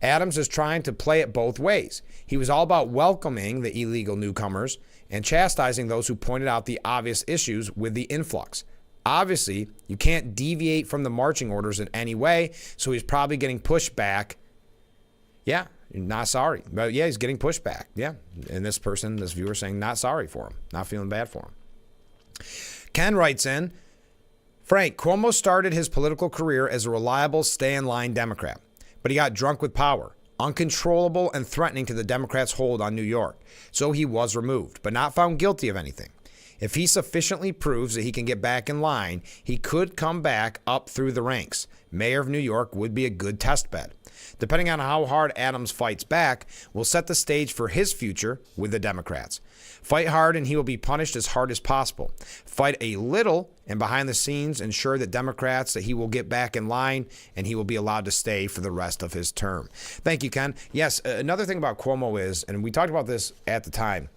Adams is trying to play it both ways. He was all about welcoming the illegal newcomers and chastising those who pointed out the obvious issues with the influx. Obviously, you can't deviate from the marching orders in any way, so he's probably getting pushed back. Yeah, not sorry. But yeah, he's getting pushed back. Yeah, and this viewer saying not sorry for him, not feeling bad for him. Ken writes in, Frank, Cuomo started his political career as a reliable stay-in-line Democrat, but he got drunk with power, uncontrollable and threatening to the Democrats' hold on New York. So he was removed, but not found guilty of anything. If he sufficiently proves that he can get back in line, he could come back up through the ranks. Mayor of New York would be a good test bed. Depending on how hard Adams fights back, will set the stage for his future with the Democrats. Fight hard and he will be punished as hard as possible. Fight a little and behind the scenes ensure that Democrats that he will get back in line and he will be allowed to stay for the rest of his term. Thank you, Ken. Yes, another thing about Cuomo is, and we talked about this at the time,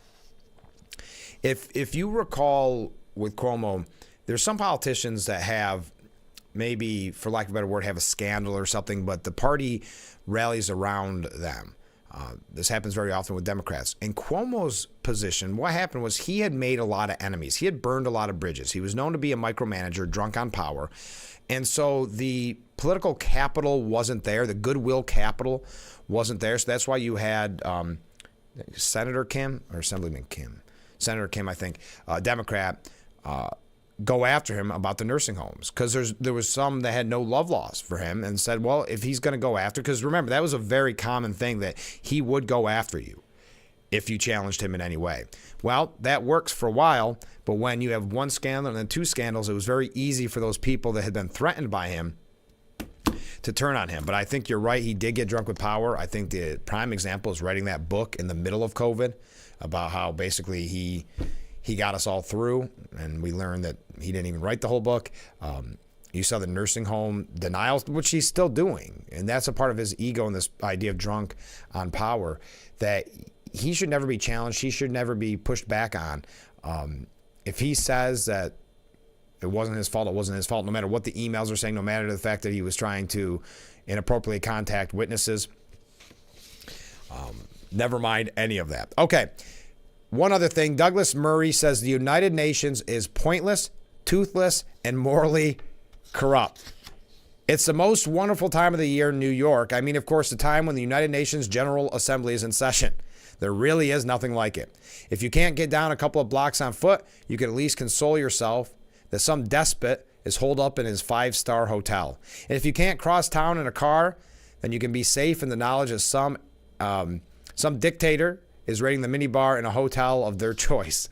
if you recall with Cuomo, there's some politicians that have maybe, for lack of a better word, have a scandal or something, but the party rallies around them. This happens very often with Democrats. In Cuomo's position, what happened was he had made a lot of enemies. He had burned a lot of bridges. He was known to be a micromanager, drunk on power. And so the political capital wasn't there. The goodwill capital wasn't there. So that's why you had Senator Kim, or Assemblyman Kim, Senator Kim, I think, Democrat, go after him about the nursing homes, because there was some that had no love lost for him and said, well, if he's going to go after, because remember, that was a very common thing, that he would go after you if you challenged him in any way. Well, that works for a while, but when you have one scandal and then two scandals, it was very easy for those people that had been threatened by him to turn on him. But I think you're right, he did get drunk with power. I think the prime example is writing that book in the middle of COVID about how basically he got us all through, and we learned that he didn't even write the whole book. You saw the nursing home denials, which he's still doing, and that's a part of his ego and this idea of drunk on power, that he should never be challenged. He should never be pushed back on. If he says that it wasn't his fault, it wasn't his fault, no matter what the emails are saying, no matter the fact that he was trying to inappropriately contact witnesses. Never mind any of that. Okay. One other thing. Douglas Murray says the United Nations is pointless, toothless, and morally corrupt. It's the most wonderful time of the year in New York. I mean, of course, the time when the United Nations General Assembly is in session. There really is nothing like it. If you can't get down a couple of blocks on foot, you can at least console yourself that some despot is holed up in his 5-star hotel. And if you can't cross town in a car, then you can be safe in the knowledge that some dictator is raiding the minibar in a hotel of their choice.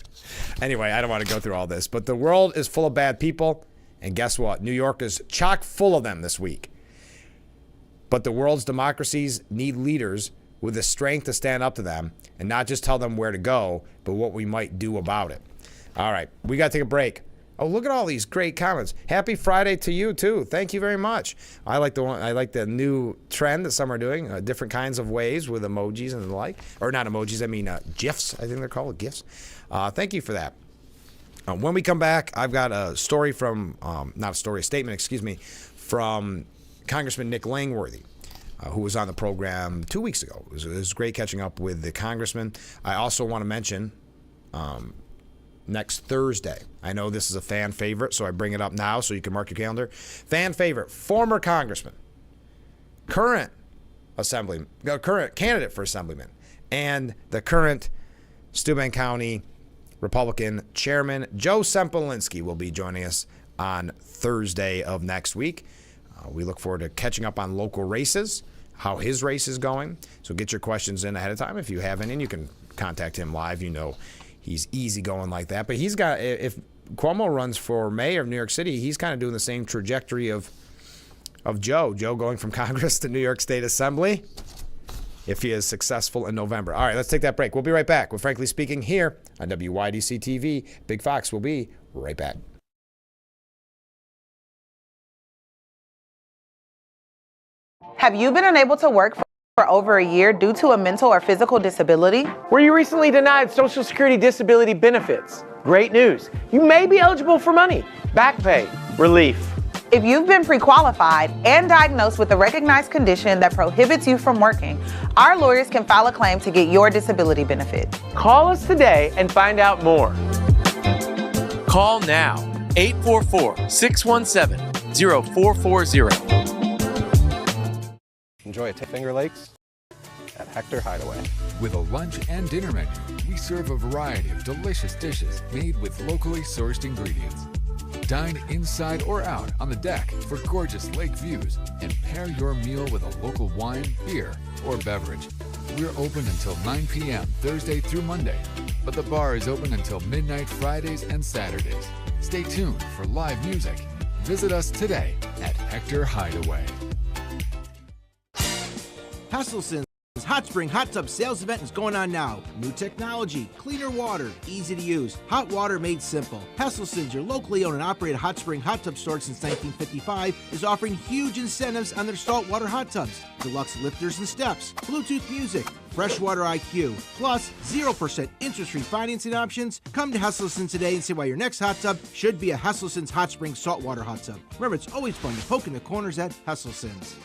Anyway, I don't want to go through all this, but the world is full of bad people, and guess what? New York is chock full of them this week. But the world's democracies need leaders with the strength to stand up to them and not just tell them where to go, but what we might do about it. All right, we got to take a break. Oh, look at all these great comments. Happy Friday to you, too. Thank you very much. I like the new trend that some are doing, different kinds of ways with emojis and the like. Or not emojis, I mean GIFs, I think they're called, GIFs. Thank you for that. When we come back, I've got a story from, a statement, from Congressman Nick Langworthy, who was on the program 2 weeks ago. It was great catching up with the congressman. I also want to mention next Thursday. I know this is a fan favorite, so I bring it up now so you can mark your calendar. Fan favorite, former congressman, current candidate for assemblyman, and the current Steuben County Republican chairman, Joe Sempolinski, will be joining us on Thursday of next week. We look forward to catching up on local races, how his race is going. So get your questions in ahead of time if you have any, and you can contact him live. You know he's easy going like that. But he's got, if Cuomo runs for mayor of New York City, he's kind of doing the same trajectory of Joe. Joe going from Congress to New York State Assembly, if he is successful in November. All right, let's take that break. We'll be right back with Frankly Speaking here on WYDC TV. Big Fox will be right back. Have you been unable to work for over a year due to a mental or physical disability? Were you recently denied Social Security disability benefits? Great news. You may be eligible for money, back pay, relief. If you've been pre-qualified and diagnosed with a recognized condition that prohibits you from working, our lawyers can file a claim to get your disability benefit. Call us today and find out more. Call now, 844-617-0440. Enjoy Finger Lakes at Hector Hideaway. With a lunch and dinner menu, we serve a variety of delicious dishes made with locally sourced ingredients. Dine inside or out on the deck for gorgeous lake views and pair your meal with a local wine, beer, or beverage. We're open until 9 p.m. Thursday through Monday, but the bar is open until midnight Fridays and Saturdays. Stay tuned for live music. Visit us today at Hector Hideaway. Hesselson's Hot Spring Hot Tub Sales Event is going on now. New technology, cleaner water, easy to use, hot water made simple. Hesselson's, your locally owned and operated hot spring hot tub store since 1955, is offering huge incentives on their saltwater hot tubs. Deluxe lifters and steps, Bluetooth music, freshwater IQ, plus 0% interest-free financing options. Come to Hesselson's today and see why your next hot tub should be a Hesselson's Hot Spring saltwater hot tub. Remember, it's always fun to poke in the corners at Hesselson's.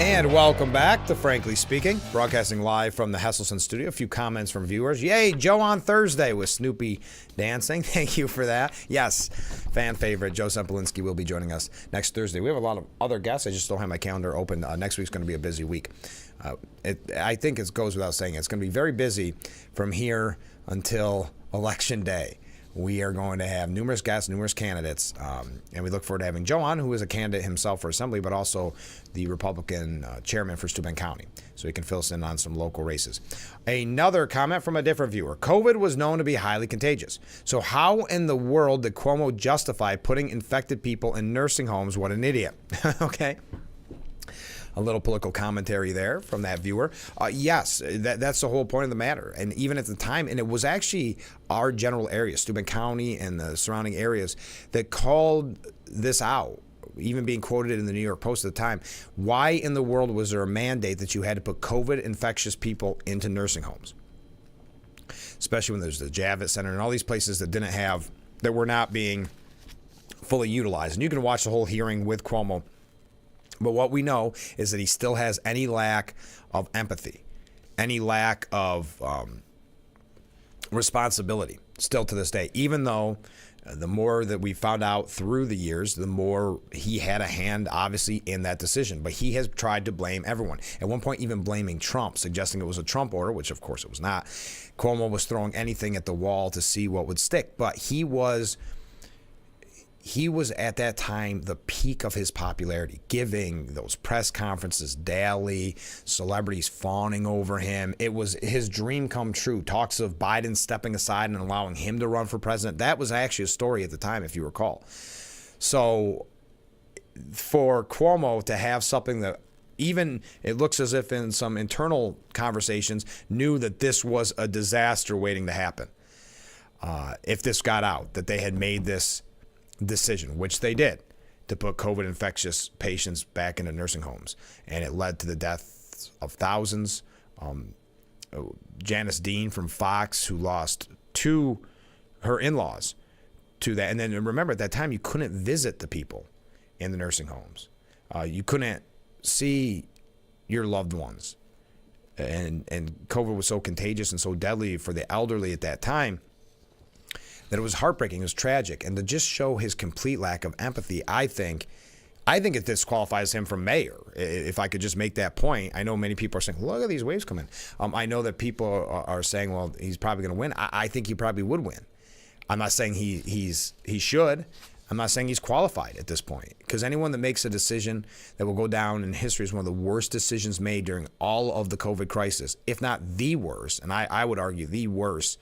And welcome back to Frankly Speaking, broadcasting live from the Hesselson studio. A few comments from viewers. Yay, Joe on Thursday with Snoopy dancing. Thank you for that. Yes, fan favorite Joe Sempolinski will be joining us next Thursday. We have a lot of other guests. I just don't have my calendar open. Next week's going to be a busy week. I think it goes without saying. It's going to be very busy from here until Election Day. We are going to have numerous guests, numerous candidates, and we look forward to having Joe on, who is a candidate himself for Assembly, but also the Republican chairman for Steuben County, so he can fill us in on some local races. Another comment from a different viewer. COVID was known to be highly contagious. So how in the world did Cuomo justify putting infected people in nursing homes? What an idiot. Okay. A little political commentary there from that viewer. Yes, that's the whole point of the matter. And even at the time, and it was actually our general area, Steuben County and the surrounding areas, that called this out, even being quoted in the New York Post at the time. Why in the world was there a mandate that you had to put COVID infectious people into nursing homes? Especially when there's the Javits Center and all these places that were not being fully utilized. And you can watch the whole hearing with Cuomo But what we know is that he still has any lack of empathy, any lack of responsibility still to this day, even though the more that we found out through the years, the more he had a hand, obviously, in that decision. But he has tried to blame everyone. At one point, even blaming Trump, suggesting it was a Trump order, which, of course, it was not. Cuomo was throwing anything at the wall to see what would stick. But he was at that time the peak of his popularity, giving those press conferences daily, celebrities fawning over him. It was his dream come true. Talks of Biden stepping aside and allowing him to run for president. That was actually a story at the time, if you recall. So for Cuomo to have something that even it looks as if in some internal conversations knew that this was a disaster waiting to happen. If this got out, that they had made this decision, which they did, to put COVID infectious patients back into nursing homes. And it led to the deaths of thousands. Janice Dean from Fox, who lost her in-laws to that. And then remember, at that time, you couldn't visit the people in the nursing homes. You couldn't see your loved ones. And COVID was so contagious and so deadly for the elderly at that time that it was heartbreaking. It was tragic. And to just show his complete lack of empathy, I think it disqualifies him from mayor. If I could just make that point. I know many people are saying, look at these waves coming. I know that people are saying, well, he's probably going to win. I think he probably would win. I'm not saying he should. I'm not saying he's qualified at this point, because anyone that makes a decision that will go down in history as one of the worst decisions made during all of the COVID crisis, if not the worst, and I would argue the worst,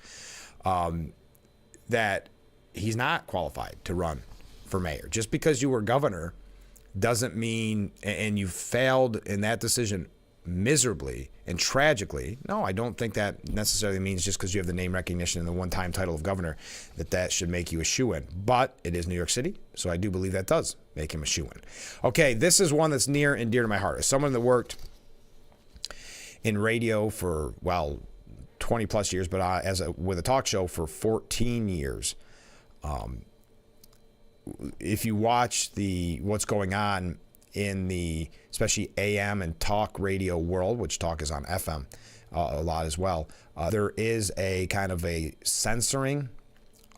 that he's not qualified to run for mayor. Just because you were governor doesn't mean, and you failed in that decision miserably and tragically. No, I don't think that necessarily means just because you have the name recognition and the one-time title of governor that should make you a shoo-in. But it is New York City, so I do believe that does make him a shoo-in. Okay, this is one that's near and dear to my heart. As someone that worked in radio for, 20 plus years, but with a talk show for 14 years. If you watch what's going on in the especially AM and talk radio world, which talk is on FM a lot as well, there is a kind of a censoring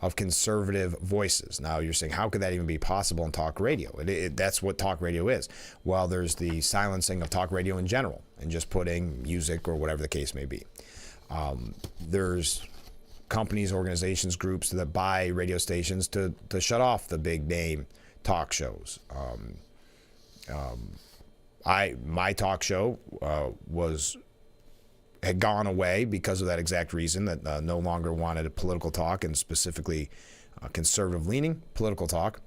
of conservative voices. Now you're saying, how could that even be possible in talk radio? That's what talk radio is. Well, there's the silencing of talk radio in general and just putting music or whatever the case may be. There's companies, organizations, groups that buy radio stations to shut off the big name talk shows. My talk show had gone away because of that exact reason, that no longer wanted a political talk, and specifically conservative-leaning political talk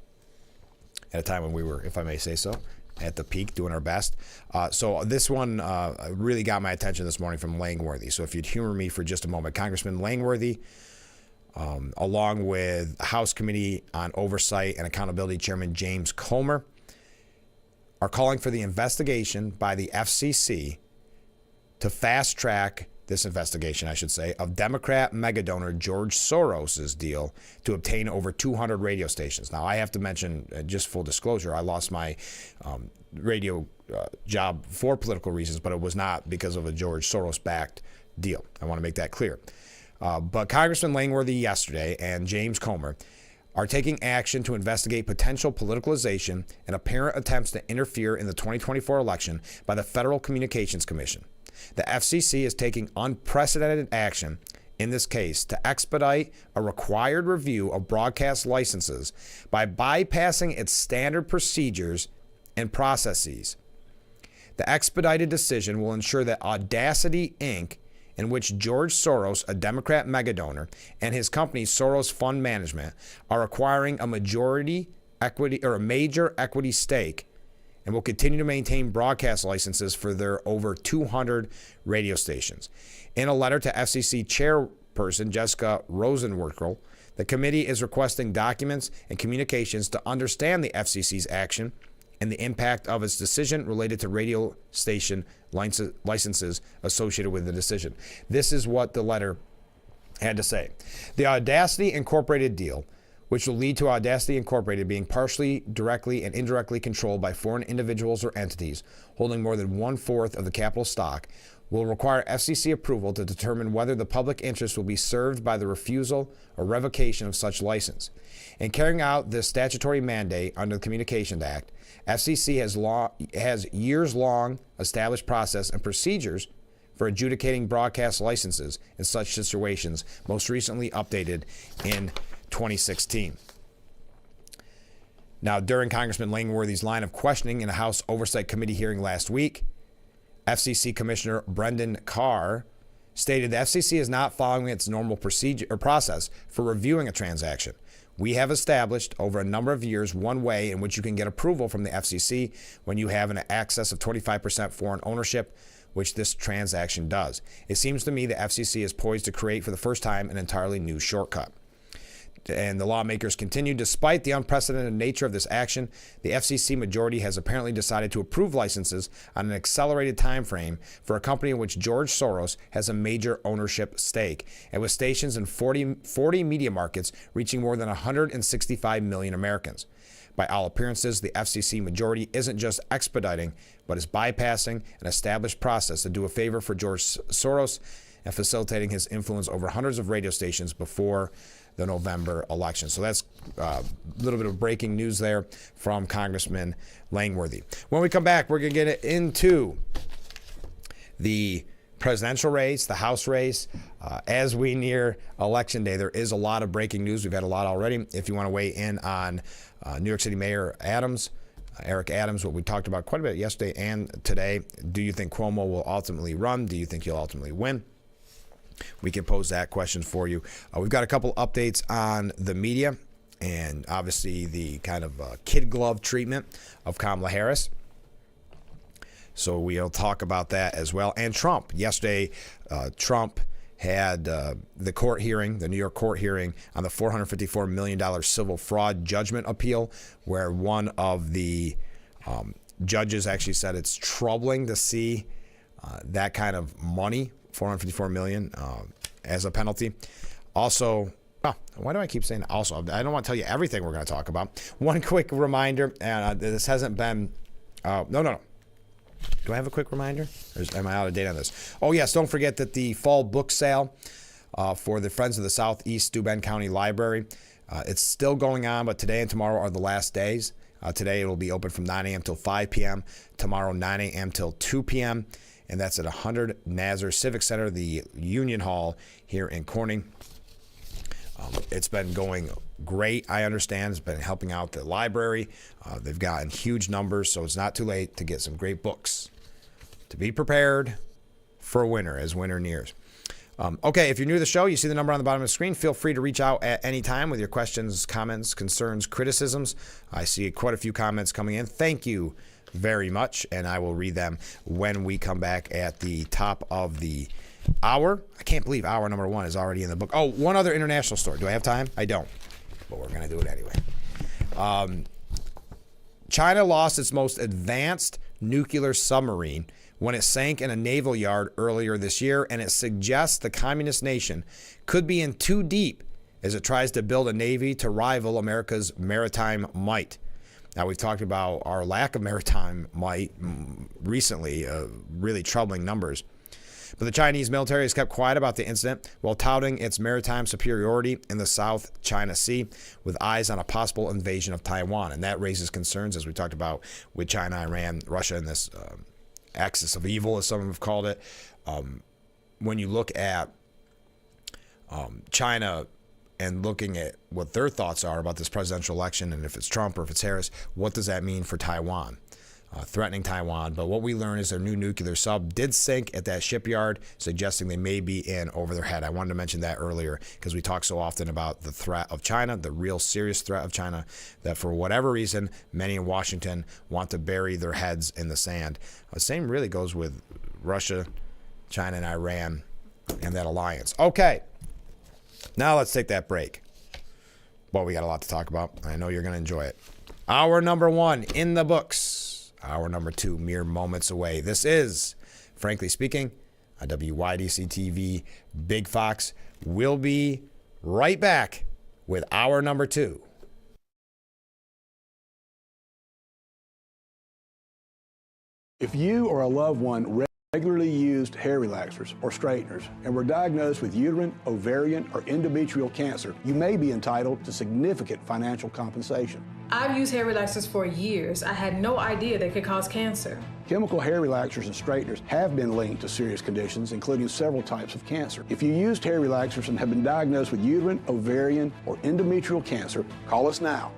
at a time when we were, if I may say so, at the peak, doing our best. So this one really got my attention this morning from Langworthy. So if you'd humor me for just a moment, Congressman Langworthy, along with House Committee on Oversight and Accountability Chairman James Comer, are calling for the investigation by the FCC to fast track this investigation, I should say, of Democrat megadonor George Soros's deal to obtain over 200 radio stations. Now, I have to mention, just full disclosure, I lost my radio job for political reasons, but it was not because of a George Soros-backed deal. I want to make that clear. But Congressman Langworthy yesterday and James Comer are taking action to investigate potential politicalization and apparent attempts to interfere in the 2024 election by the Federal Communications Commission. The FCC is taking unprecedented action in this case to expedite a required review of broadcast licenses by bypassing its standard procedures and processes. The expedited decision will ensure that Audacity, Inc., in which George Soros, a Democrat megadonor, and his company Soros Fund Management are acquiring a majority equity or a major equity stake, and will continue to maintain broadcast licenses for their over 200 radio stations. In a letter to FCC Chairperson Jessica Rosenworcel, the committee is requesting documents and communications to understand the FCC's action and the impact of its decision related to radio station licenses associated with the decision. This is what the letter had to say. The Audacity Incorporated deal which will lead to Audacity Incorporated being partially, directly, and indirectly controlled by foreign individuals or entities holding more than 1/4 of the capital stock, will require FCC approval to determine whether the public interest will be served by the refusal or revocation of such license. In carrying out this statutory mandate under the Communications Act, FCC has years-long established process and procedures for adjudicating broadcast licenses in such situations, most recently updated in 2016. Now, during Congressman Langworthy's line of questioning in a House Oversight Committee hearing last week, FCC Commissioner Brendan Carr stated the FCC is not following its normal procedure or process for reviewing a transaction. We have established over a number of years one way in which you can get approval from the FCC when you have an excess of 25% foreign ownership, which this transaction does. It seems to me the FCC is poised to create for the first time an entirely new shortcut. And the lawmakers continue, despite the unprecedented nature of this action, the FCC majority has apparently decided to approve licenses on an accelerated time frame for a company in which George Soros has a major ownership stake, and with stations in 40 media markets reaching more than 165 million Americans. By all appearances, the FCC majority isn't just expediting, but is bypassing an established process to do a favor for George Soros and facilitating his influence over hundreds of radio stations before the November election. So that's a little bit of breaking news there from Congressman Langworthy. When we come back, we're going to get into the presidential race, the House race. As we near Election Day, there is a lot of breaking news. We've had a lot already. If you want to weigh in on New York City Mayor Adams, Eric Adams, what we talked about quite a bit yesterday and today. Do you think Cuomo will ultimately run? Do you think he'll ultimately win? We can pose that question for you. We've got a couple updates on the media and obviously the kind of kid glove treatment of Kamala Harris. So we'll talk about that as well. And Trump. Yesterday, Trump had the court hearing, the New York court hearing on the $454 million civil fraud judgment appeal, where one of the judges actually said it's troubling to see that kind of money, $454 million as a penalty. Also, why do I keep saying also? I don't want to tell you everything we're going to talk about. One quick reminder, and this hasn't been, no. Do I have a quick reminder? Or am I out of date on this? Oh, yes, don't forget that the fall book sale for the Friends of the Southeast Steuben County Library, it's still going on, but today and tomorrow are the last days. Today it will be open from 9 a.m. till 5 p.m. Tomorrow, 9 a.m. till 2 p.m., and that's at 100 Nazar Civic Center, the Union Hall here in Corning. It's been going great, I understand. It's been helping out the library. They've gotten huge numbers, so it's not too late to get some great books. To be prepared for winter as winter nears. Okay, if you're new to the show, you see the number on the bottom of the screen. Feel free to reach out at any time with your questions, comments, concerns, criticisms. I see quite a few comments coming in. Thank you very much, and I will read them when we come back at the top of the hour. I can't believe hour number 1 is already in the book. Oh, one other international story. Do I have time? I don't, but we're going to do it anyway. China lost its most advanced nuclear submarine when it sank in a naval yard earlier this year, and it suggests the communist nation could be in too deep as it tries to build a navy to rival America's maritime might. Now, we've talked about our lack of maritime might recently, really troubling numbers. But the Chinese military has kept quiet about the incident while touting its maritime superiority in the South China Sea with eyes on a possible invasion of Taiwan. And that raises concerns, as we talked about, with China, Iran, Russia, and this axis of evil, as some have called it. When you look at China and looking at what their thoughts are about this presidential election, and if it's Trump or if it's Harris, what does that mean for Taiwan? Threatening Taiwan. But what we learned is their new nuclear sub did sink at that shipyard, suggesting they may be in over their head. I wanted to mention that earlier because we talk so often about the threat of China, the real serious threat of China, that for whatever reason, many in Washington want to bury their heads in the sand. The same really goes with Russia, China, and Iran and that alliance. Okay, now let's take that break. Well, we got a lot to talk about. I know you're going to enjoy it. Hour number 1 in the books. Hour number 2, mere moments away. This is, Frankly Speaking, on WYDC TV. Big Fox will be right back with with our number 2. If you or a loved one regularly used hair relaxers or straighteners and were diagnosed with uterine, ovarian, or endometrial cancer, you may be entitled to significant financial compensation. I've used hair relaxers for years. I had no idea they could cause cancer. Chemical hair relaxers and straighteners have been linked to serious conditions, including several types of cancer. If you used hair relaxers and have been diagnosed with uterine, ovarian, or endometrial cancer, call us now.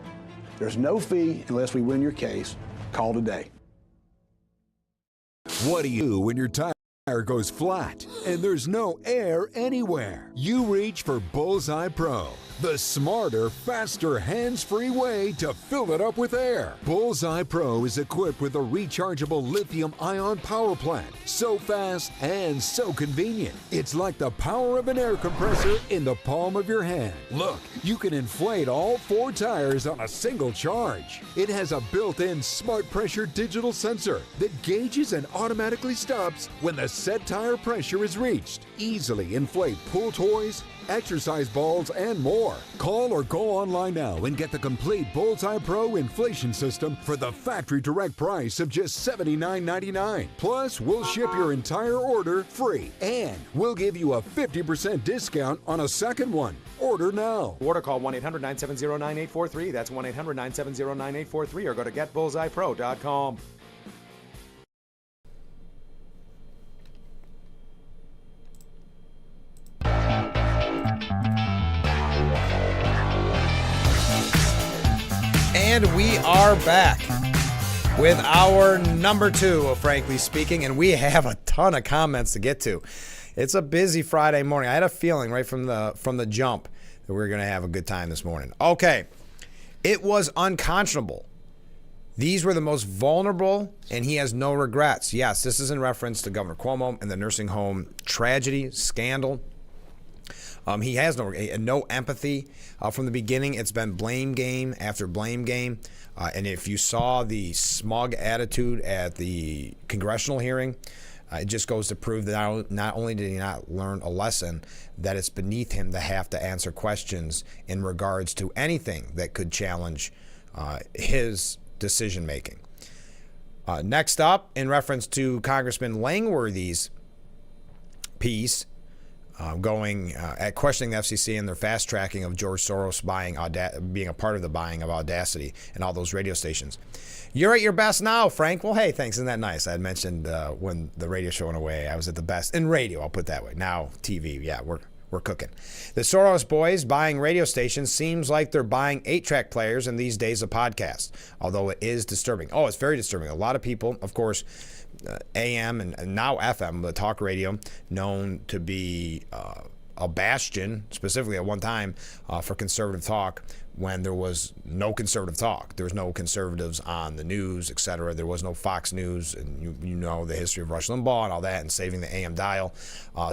There's no fee unless we win your case. Call today. What do you do when your tire goes flat and there's no air anywhere? You reach for Bullseye Pro, the smarter, faster, hands-free way to fill it up with air. Bullseye Pro is equipped with a rechargeable lithium-ion power plant. So fast and so convenient. It's like the power of an air compressor in the palm of your hand. Look, you can inflate all 4 tires on a single charge. It has a built-in smart pressure digital sensor that gauges and automatically stops when the set tire pressure is reached. Easily inflate pool toys, exercise balls, and more. Call or go online now and get the complete Bullseye Pro inflation system for the factory direct price of just $79.99. Plus, we'll ship your entire order free, and we'll give you a 50% discount on a second one. Order now. Order call 1-800-970-9843. That's 1-800-970-9843, or go to getbullseyepro.com. And we are back with our number 2 of Frankly Speaking, and we have a ton of comments to get to. It's a busy Friday morning. I had a feeling right from the jump that we were going to have a good time this morning. Okay, it was unconscionable. These were the most vulnerable, and he has no regrets. Yes, this is in reference to Governor Cuomo and the nursing home tragedy, scandal. He has no empathy. From the beginning, it's been blame game after blame game. And if you saw the smug attitude at the congressional hearing, it just goes to prove that not only did he not learn a lesson, that it's beneath him to have to answer questions in regards to anything that could challenge his decision making. Next up, in reference to Congressman Langworthy's piece, going at questioning the FCC and their fast tracking of George Soros being a part of the buying of Audacity and all those radio stations. You're at your best now, Frank. Well, hey, thanks. Isn't that nice? I had mentioned when the radio show went away, I was at the best in radio. I'll put it that way. Now TV, yeah, we're cooking. The Soros boys buying radio stations seems like they're buying 8-track players in these days of podcasts, although it is disturbing. Oh, it's very disturbing. A lot of people, of course, AM and now FM, the talk radio, known to be a bastion, specifically at one time, for conservative talk when there was no conservative talk. There was no conservatives on the news, etc. There was no Fox News, and you know the history of Rush Limbaugh and all that, and saving the AM dial.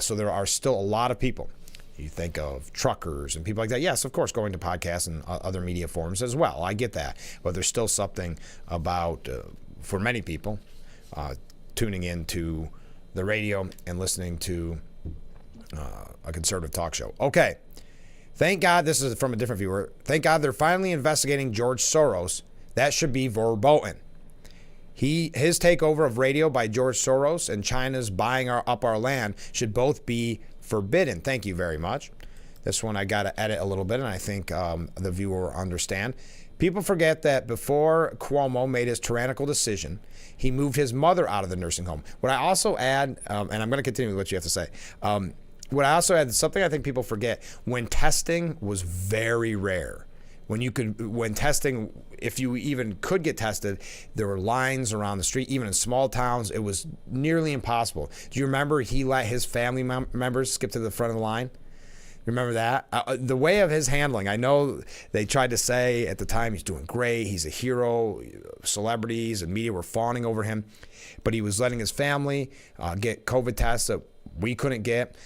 So there are still a lot of people. You think of truckers and people like that. Yes, of course, going to podcasts and other media forums as well. I get that. But there's still something about, for many people, tuning into the radio and listening to a conservative talk show. Okay. Thank God, this is from a different viewer. Thank God they're finally investigating George Soros. That should be verboten. His takeover of radio by George Soros and China's buying up our land should both be forbidden. Thank you very much. This one I got to edit a little bit, and I think the viewer will understand. People forget that before Cuomo made his tyrannical decision, he moved his mother out of the nursing home. What I also add, and I'm going to continue with what you have to say, what I also add, something I think people forget, when testing was very rare. When testing, if you even could get tested, there were lines around the street. Even in small towns, it was nearly impossible. Do you remember he let his family members skip to the front of the line? Remember that? The way of his handling, I know they tried to say at the time he's doing great, he's a hero, celebrities and media were fawning over him, but he was letting his family get COVID tests that we couldn't get.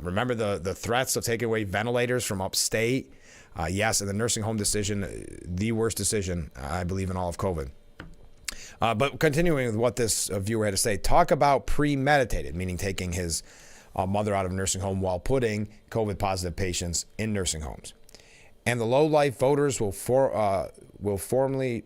Remember the threats of taking away ventilators from upstate? Yes, and the nursing home decision, the worst decision, I believe, in all of COVID. But continuing with what this viewer had to say, talk about premeditated, meaning taking his mother out of a nursing home while putting COVID-positive patients in nursing homes. And the low-life voters will formally,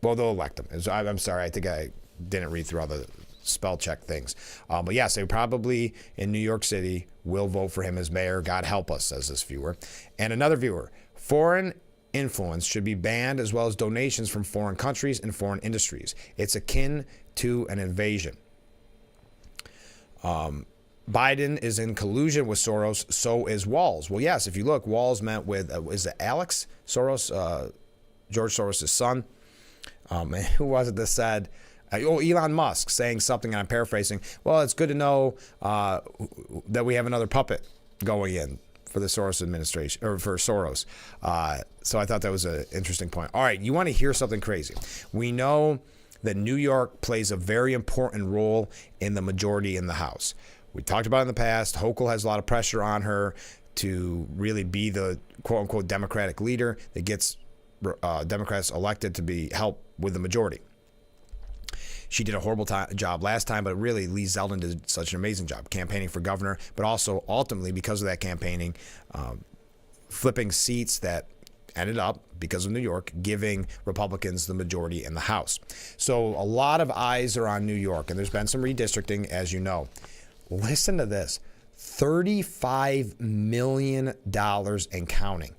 they'll elect him. I'm sorry, I think I didn't read through all the spell check things. But yes, they probably in New York City will vote for him as mayor. God help us, says this viewer. And another viewer, foreign influence should be banned, as well as donations from foreign countries and foreign industries. It's akin to an invasion. Biden is in collusion with Soros, so is Walls. Well, yes, if you look, Walls met with, is it Alex Soros, George Soros' son? Who was it that said, Elon Musk saying something, and I'm paraphrasing, well, it's good to know that we have another puppet going in for the Soros administration, or for Soros. So I thought that was an interesting point. All right, you want to hear something crazy. We know that New York plays a very important role in the majority in the House. We talked about it in the past. Hochul has a lot of pressure on her to really be the quote-unquote Democratic leader that gets Democrats elected to be help with the majority. She did a horrible job last time, but really Lee Zeldin did such an amazing job campaigning for governor, but also ultimately because of that campaigning, flipping seats that ended up, because of New York, giving Republicans the majority in the House. So a lot of eyes are on New York, and there's been some redistricting, as you know. Listen to this, $35 million and counting.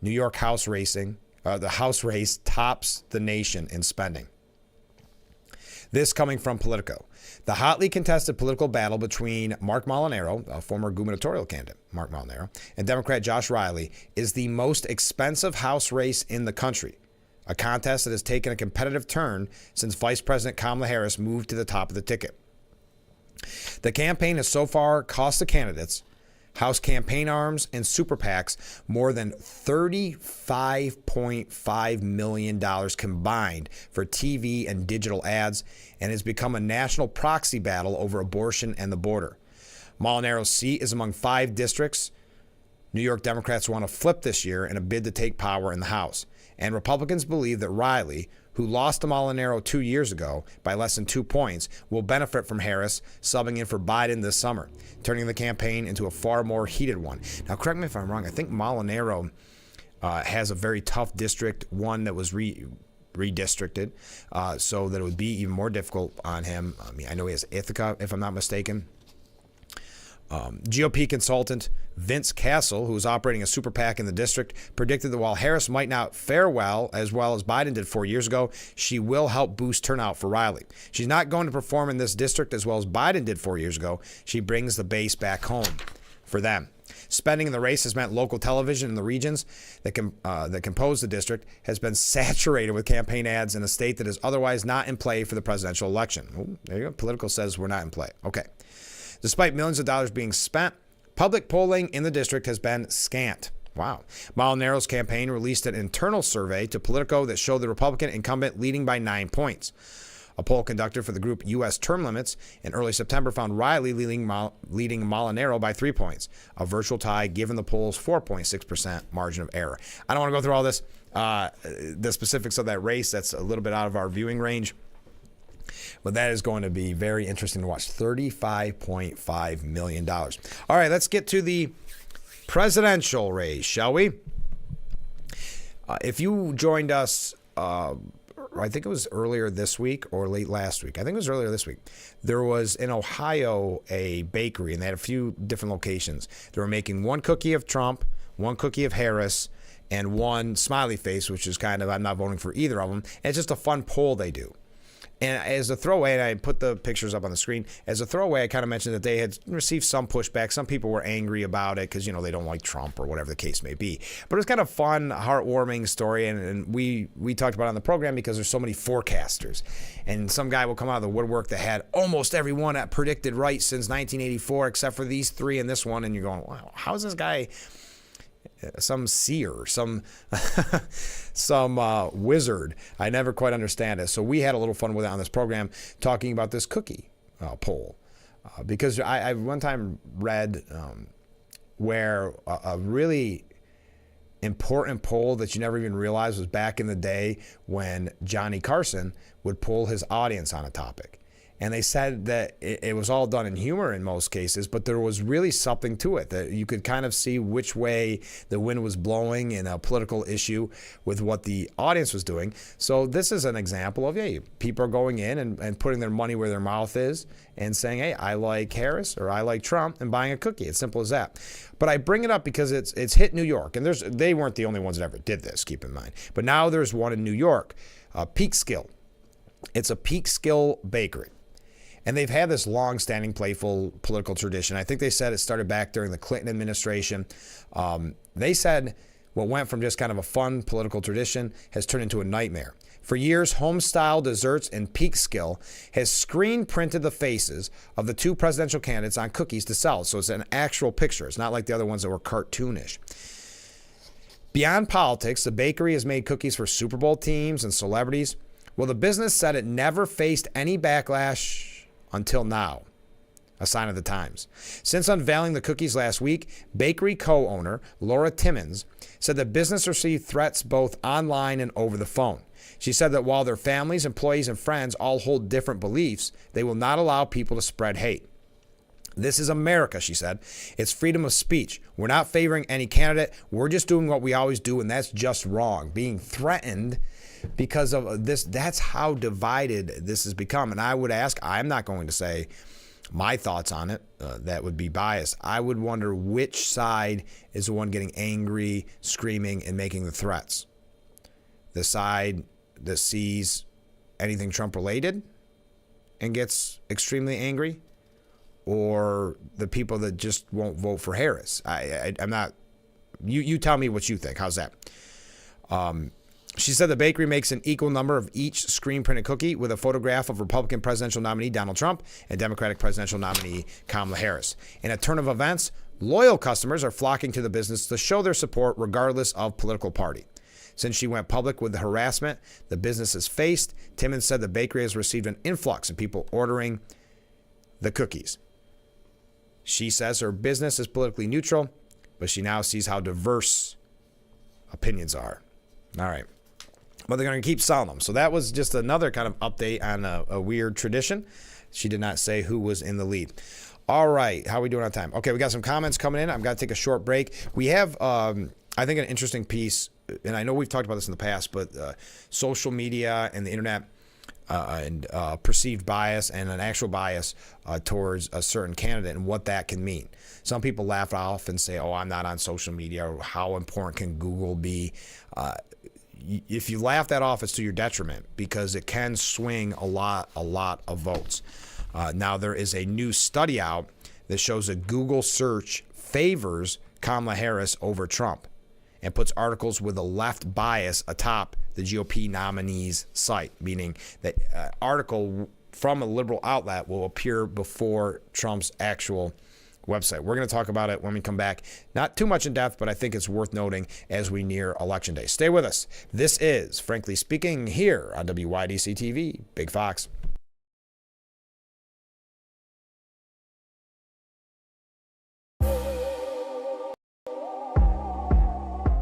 New York House racing, the House race tops the nation in spending. This coming from Politico. The hotly contested political battle between Mark Molinaro, a former gubernatorial candidate, Mark Molinaro, and Democrat Josh Riley is the most expensive House race in the country, a contest that has taken a competitive turn since Vice President Kamala Harris moved to the top of the ticket. The campaign has so far cost the candidates, House campaign arms, and super PACs more than $35.5 million combined for TV and digital ads, and has become a national proxy battle over abortion and the border. Molinaro's seat is among 5 districts New York Democrats want to flip this year in a bid to take power in the House. And Republicans believe that Riley, who lost to Molinaro 2 years ago by less than 2 points, will benefit from Harris subbing in for Biden this summer, turning the campaign into a far more heated one. Now, correct me if I'm wrong. I think Molinaro has a very tough district, one that was redistricted, so that it would be even more difficult on him. I mean, I know he has Ithaca, if I'm not mistaken. GOP consultant Vince Castle, who is operating a super PAC in the district, predicted that while Harris might not fare well as Biden did 4 years ago, she will help boost turnout for Riley. She's not going to perform in this district as well as Biden did 4 years ago. She brings the base back home for them. Spending in the race has meant local television in the regions that compose the district has been saturated with campaign ads in a state that is otherwise not in play for the presidential election. Ooh, there you go. Political says we're not in play. Okay. Despite millions of dollars being spent, public polling in the district has been scant. Wow. Molinaro's campaign released an internal survey to Politico that showed the Republican incumbent leading by 9 points. A poll conducted for the group U.S. Term Limits in early September found Riley leading Molinaro by 3 points, a virtual tie given the poll's 4.6% margin of error. I don't want to go through all this, the specifics of that race. That's a little bit out of our viewing range. But that is going to be very interesting to watch. $35.5 million. All right, let's get to the presidential race, shall we? If you joined us, I think it was earlier this week or late last week. I think it was earlier this week. There was in Ohio a bakery, and they had a few different locations. They were making one cookie of Trump, one cookie of Harris, and one smiley face, which is kind of, I'm not voting for either of them. And it's just a fun poll they do. And as a throwaway, and I put the pictures up on the screen, as a throwaway, I kind of mentioned that they had received some pushback. Some people were angry about it because, they don't like Trump or whatever the case may be. But it was kind of fun, heartwarming story, and we talked about it on the program because there's so many forecasters. And some guy will come out of the woodwork that had almost everyone predicted right since 1984 except for these 3 and this one, and you're going, wow, how is this guy some seer, some wizard? I never quite understand it. So we had a little fun with it on this program, talking about this cookie poll, because I one time read where a really important poll that you never even realized was back in the day when Johnny Carson would poll his audience on a topic. And they said that it was all done in humor in most cases, but there was really something to it, that you could kind of see which way the wind was blowing in a political issue with what the audience was doing. So this is an example of, hey, people are going in and putting their money where their mouth is and saying, hey, I like Harris or I like Trump, and buying a cookie. It's simple as that. But I bring it up because it's hit New York, and they weren't the only ones that ever did this, keep in mind. But now there's one in New York, Peekskill. It's a Peekskill bakery. And they've had this long-standing, playful political tradition. I think they said it started back during the Clinton administration. They said what went from just kind of a fun political tradition has turned into a nightmare. For years, Homestyle Desserts and Peekskill has screen printed the faces of the two presidential candidates on cookies to sell. So it's an actual picture. It's not like the other ones that were cartoonish. Beyond politics, the bakery has made cookies for Super Bowl teams and celebrities. Well, the business said it never faced any backlash until now, a sign of the times. Since unveiling the cookies last week, bakery co-owner Laura Timmons said the business received threats both online and over the phone. She said that while their families, employees, and friends all hold different beliefs, they will not allow people to spread hate. This is America, she said. It's freedom of speech. We're not favoring any candidate. We're just doing what we always do, and that's just wrong. Being threatened because of this, that's how divided this has become. And I would ask, I'm not going to say my thoughts on it. That would be biased. I would wonder which side is the one getting angry, screaming, and making the threats. The side that sees anything Trump related and gets extremely angry, or the people that just won't vote for Harris. I'm not, you tell me what you think. How's that? She said the bakery makes an equal number of each screen-printed cookie with a photograph of Republican presidential nominee Donald Trump and Democratic presidential nominee Kamala Harris. In a turn of events, loyal customers are flocking to the business to show their support regardless of political party. Since she went public with the harassment the business has faced, Timmons said the bakery has received an influx of people ordering the cookies. She says her business is politically neutral, but she now sees how diverse opinions are. All right. But they're going to keep selling them. So that was just another kind of update on a weird tradition. She did not say who was in the lead. All right. How are we doing on time? Okay, we got some comments coming in. I've got to take a short break. We have, I think, an interesting piece, and I know we've talked about this in the past, but social media and the internet and perceived bias and an actual bias towards a certain candidate and what that can mean. Some people laugh off and say, oh, I'm not on social media, or how important can Google be? If you laugh that off, it's to your detriment, because it can swing a lot of votes. Now, there is a new study out that shows that Google search favors Kamala Harris over Trump and puts articles with a left bias atop the GOP nominee's site, meaning that article from a liberal outlet will appear before Trump's actual website. We're going to talk about it when we come back. Not too much in depth, but I think it's worth noting as we near Election Day. Stay with us. This is Frankly Speaking here on WYDC TV, Big Fox.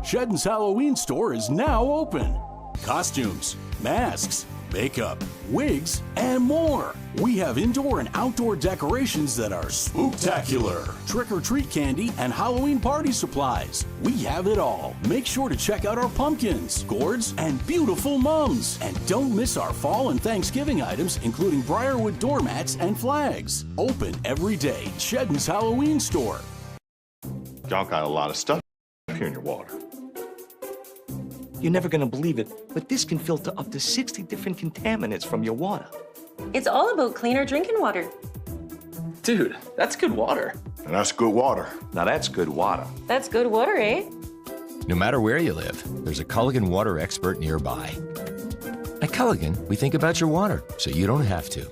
Shedden's Halloween store is now open. Costumes, masks, makeup, wigs, and more. We have indoor and outdoor decorations that are spooktacular. Trick-or-treat candy and Halloween party supplies. We have it all. Make sure to check out our pumpkins, gourds, and beautiful mums. And don't miss our fall and Thanksgiving items, including briarwood doormats and flags. Open every day. Shedden's Halloween store. Y'all got a lot of stuff here in your water. You're never gonna believe it, but this can filter up to 60 different contaminants from your water. It's all about cleaner drinking water. Dude, that's good water. And that's good water. Now that's good water. That's good water, eh? No matter where you live, there's a Culligan water expert nearby. At Culligan, we think about your water, so you don't have to.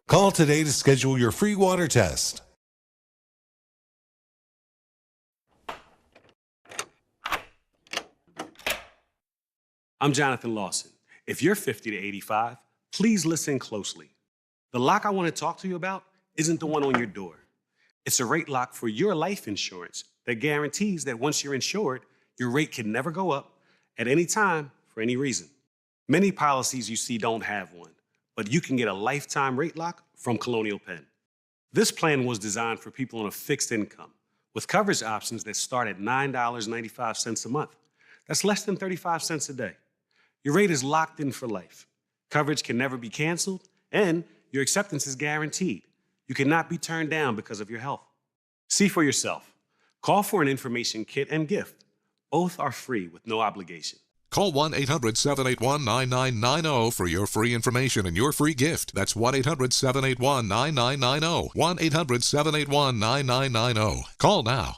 Call today to schedule your free water test. I'm Jonathan Lawson. If you're 50 to 85, please listen closely. The lock I want to talk to you about isn't the one on your door. It's a rate lock for your life insurance that guarantees that once you're insured, your rate can never go up at any time for any reason. Many policies you see don't have one, but you can get a lifetime rate lock from Colonial Penn. This plan was designed for people on a fixed income with coverage options that start at $9.95 a month. That's less than 35 cents a day. Your rate is locked in for life. Coverage can never be canceled, and your acceptance is guaranteed. You cannot be turned down because of your health. See for yourself. Call for an information kit and gift. Both are free with no obligation. Call 1-800-781-9990 for your free information and your free gift. That's 1-800-781-9990. 1-800-781-9990. Call now.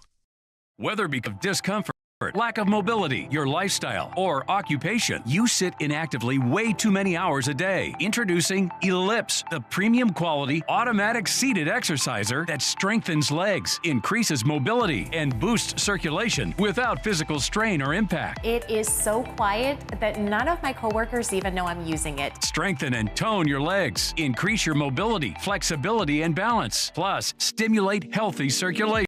Whether because of discomfort, lack of mobility, your lifestyle, or occupation, you sit inactively way too many hours a day. Introducing Ellipse, the premium quality automatic seated exerciser that strengthens legs, increases mobility, and boosts circulation without physical strain or impact. It is so quiet that none of my coworkers even know I'm using it. Strengthen and tone your legs, increase your mobility, flexibility, and balance. Plus, stimulate healthy circulation.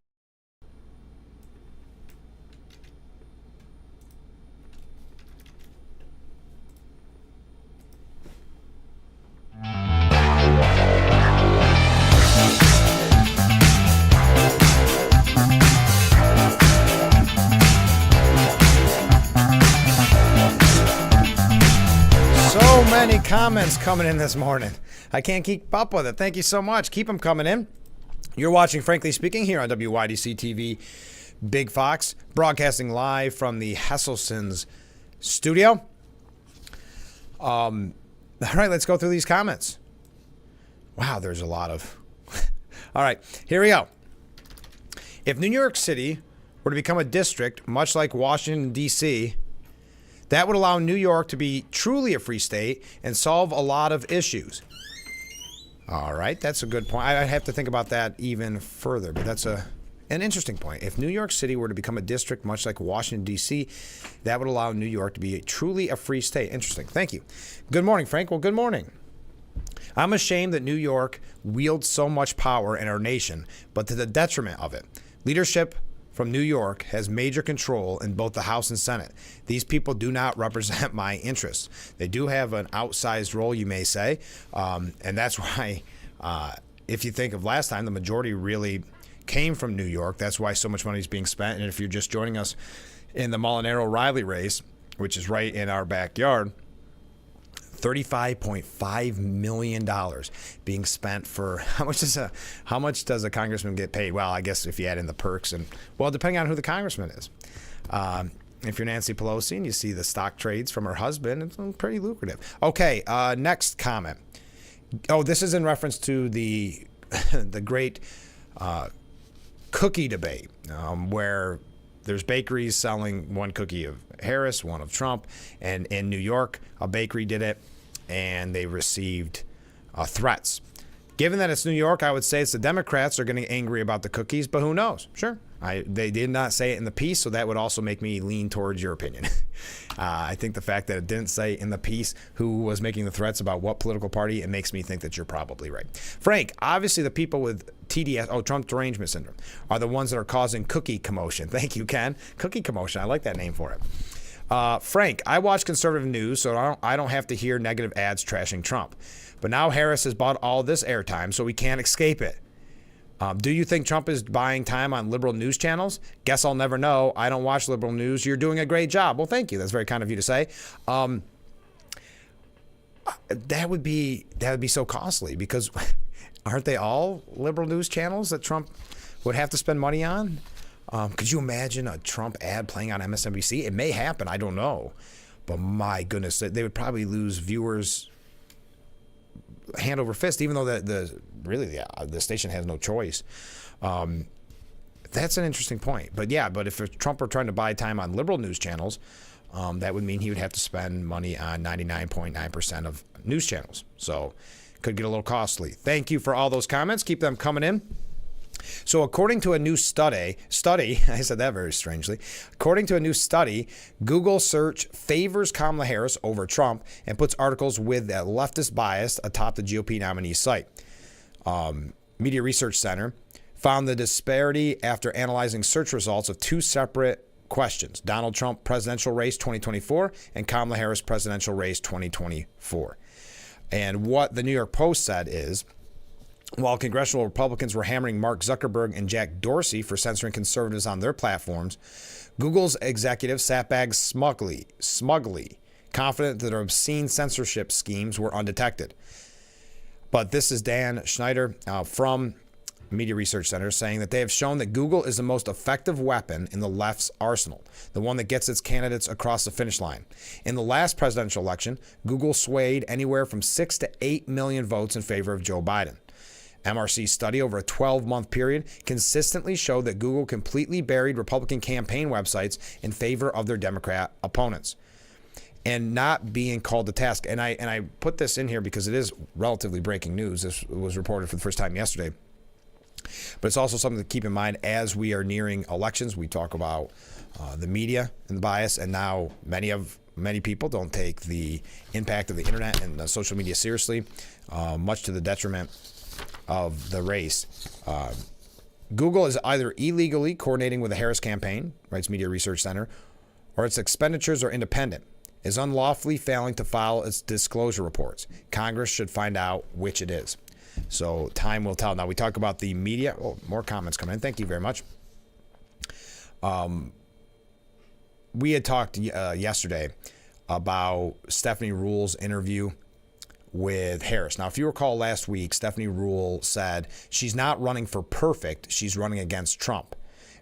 So many comments coming in this morning. I can't keep up with it. Thank you so much. Keep them coming in. You're watching Frankly Speaking here on WYDC TV, Big Fox, broadcasting live from the Hesselson's studio. All right, let's go through these comments. Wow, there's a lot of... All right, here we go. If New York City were to become a district, much like Washington, D.C., that would allow New York to be truly a free state and solve a lot of issues. All right, that's a good point. I have to think about that even further, but that's an interesting point. If New York City were to become a district, much like Washington, D.C., that would allow New York to be truly a free state. Interesting. Thank you. Good morning, Frank. Well, good morning. I'm ashamed that New York wields so much power in our nation, but to the detriment of it. Leadership from New York has major control in both the House and Senate. These people do not represent my interests. They do have an outsized role, you may say, and that's why, if you think of last time, the majority really came from New York. That's why so much money is being spent. And if you're just joining us in the Molinaro-Riley race, which is right in our backyard, $35.5 million being spent for how much does a congressman get paid? Well, I guess if you add in the perks and, well, depending on who the congressman is. If you're Nancy Pelosi and you see the stock trades from her husband, it's pretty lucrative. Okay, next comment. Oh, this is in reference to the the great cookie debate, where there's bakeries selling one cookie of Harris, one of Trump, and in New York, a bakery did it, and they received threats. Given that it's New York, I would say it's the Democrats are getting angry about the cookies, but who knows? Sure. They did not say it in the piece, so that would also make me lean towards your opinion. I think the fact that it didn't say in the piece who was making the threats about what political party, it makes me think that you're probably right. Frank, obviously the people with TDS, Trump derangement syndrome, are the ones that are causing cookie commotion. Thank you, Ken. Cookie commotion. I like that name for it. Frank, I watch conservative news, so I don't have to hear negative ads trashing Trump. But now Harris has bought all this airtime, so we can't escape it. Do you think Trump is buying time on liberal news channels? Guess I'll never know. I don't watch liberal news. You're doing a great job. Well, thank you. That's very kind of you to say. That would be so costly, because aren't they all liberal news channels that Trump would have to spend money on? Could you imagine a Trump ad playing on MSNBC? It may happen. I don't know. But my goodness, they would probably lose viewers hand over fist, even though the station has no choice. That's an interesting point. But yeah, but if Trump were trying to buy time on liberal news channels, that would mean he would have to spend money on 99.9% of news channels. So it could get a little costly. Thank you for all those comments. Keep them coming in. So according to a new study, I said that very strangely. According to a new study, Google search favors Kamala Harris over Trump and puts articles with a leftist bias atop the GOP nominee site. Media Research Center found the disparity after analyzing search results of two separate questions: Donald Trump presidential race 2024 and Kamala Harris presidential race 2024. And what the New York Post said is, while congressional Republicans were hammering Mark Zuckerberg and Jack Dorsey for censoring conservatives on their platforms, Google's executives sat back smugly, confident that their obscene censorship schemes were undetected. But this is Dan Schneider from Media Research Center saying that they have shown that Google is the most effective weapon in the left's arsenal, the one that gets its candidates across the finish line. In the last presidential election, Google swayed anywhere from 6 to 8 million votes in favor of Joe Biden. MRC's study over a 12-month period consistently showed that Google completely buried Republican campaign websites in favor of their Democrat opponents and not being called to task. And I put this in here because it is relatively breaking news. This was reported for the first time yesterday. But it's also something to keep in mind as we are nearing elections. We talk about the media and the bias, and now many people don't take the impact of the internet and social media seriously, much to the detriment of the race. Google is either illegally coordinating with the Harris campaign, writes Media Research Center, or its expenditures are independent, is unlawfully failing to file its disclosure reports. Congress should find out which it is. So time will tell. Now we talk about the media. Oh, more comments coming in. Thank you very much. We had talked yesterday about Stephanie Ruhle's interview with Harris. Now, if you recall last week, Stephanie Ruhle said she's not running for perfect. She's running against Trump,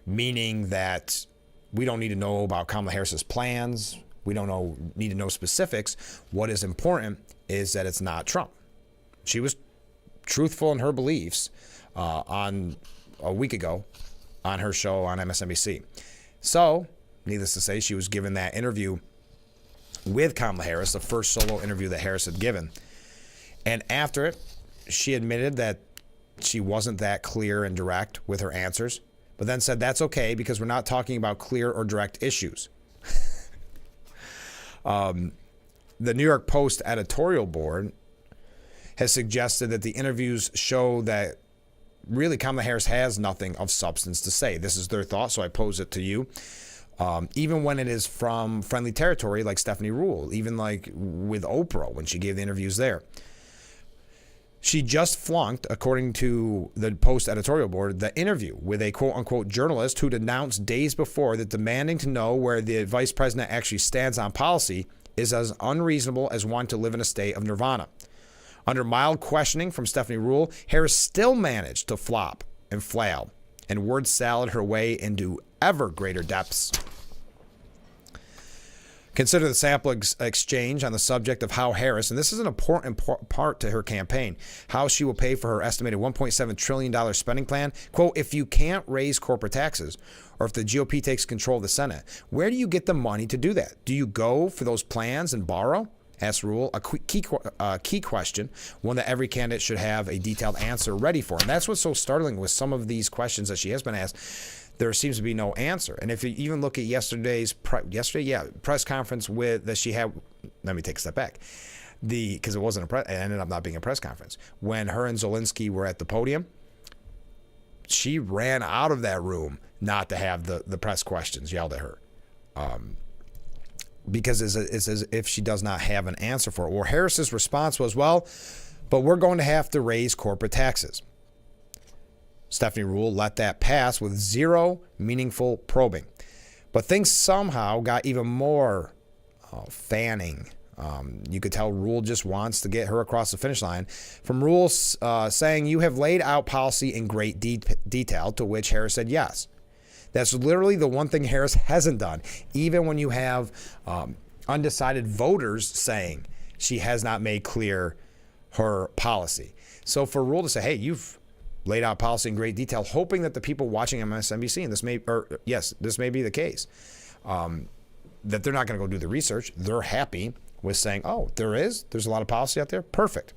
meaning that we don't need to know about Kamala Harris's plans. We don't need to know specifics. What is important is that it's not Trump. She was truthful in her beliefs on a week ago on her show on MSNBC. So, needless to say, she was given that interview with Kamala Harris, the first solo interview that Harris had given. And after it, she admitted that she wasn't that clear and direct with her answers, but then said that's okay because we're not talking about clear or direct issues. The New York Post editorial board has suggested that the interviews show that really Kamala Harris has nothing of substance to say. This is their thought, so I pose it to you. Even when it is from friendly territory like Stephanie Ruhle, even like with Oprah when she gave the interviews there. She just flunked, according to the Post editorial board, the interview with a quote-unquote journalist who'd announced days before that demanding to know where the vice president actually stands on policy is as unreasonable as one to live in a state of nirvana. Under mild questioning from Stephanie Ruhle, Harris still managed to flop and flail and word salad her way into ever greater depths. Consider the sample exchange on the subject of how Harris, and this is an important part to her campaign, how she will pay for her estimated $1.7 trillion spending plan. Quote, if you can't raise corporate taxes, or if the GOP takes control of the Senate, where do you get the money to do that? Do you go for those plans and borrow? Asked Ruhle, a key question, one that every candidate should have a detailed answer ready for. And that's what's so startling with some of these questions that she has been asked. There seems to be no answer. And if you even look at yesterday's press conference that she had, let me take a step back. Because it wasn't it ended up not being a press conference. When her and Zelensky were at the podium, she ran out of that room not to have the press questions yelled at her. Because it's as if she does not have an answer for it. Or Harris's response was, well, but we're going to have to raise corporate taxes. Stephanie Ruhle let that pass with zero meaningful probing. But things somehow got even more fanning. You could tell Ruhle just wants to get her across the finish line. From Ruhle saying, you have laid out policy in great detail, to which Harris said yes. That's literally the one thing Harris hasn't done, even when you have undecided voters saying she has not made clear her policy. So for Ruhle to say, hey, you've laid out policy in great detail, hoping that the people watching MSNBC, and this may be the case, that they're not going to go do the research. They're happy with saying, oh, there's a lot of policy out there. Perfect.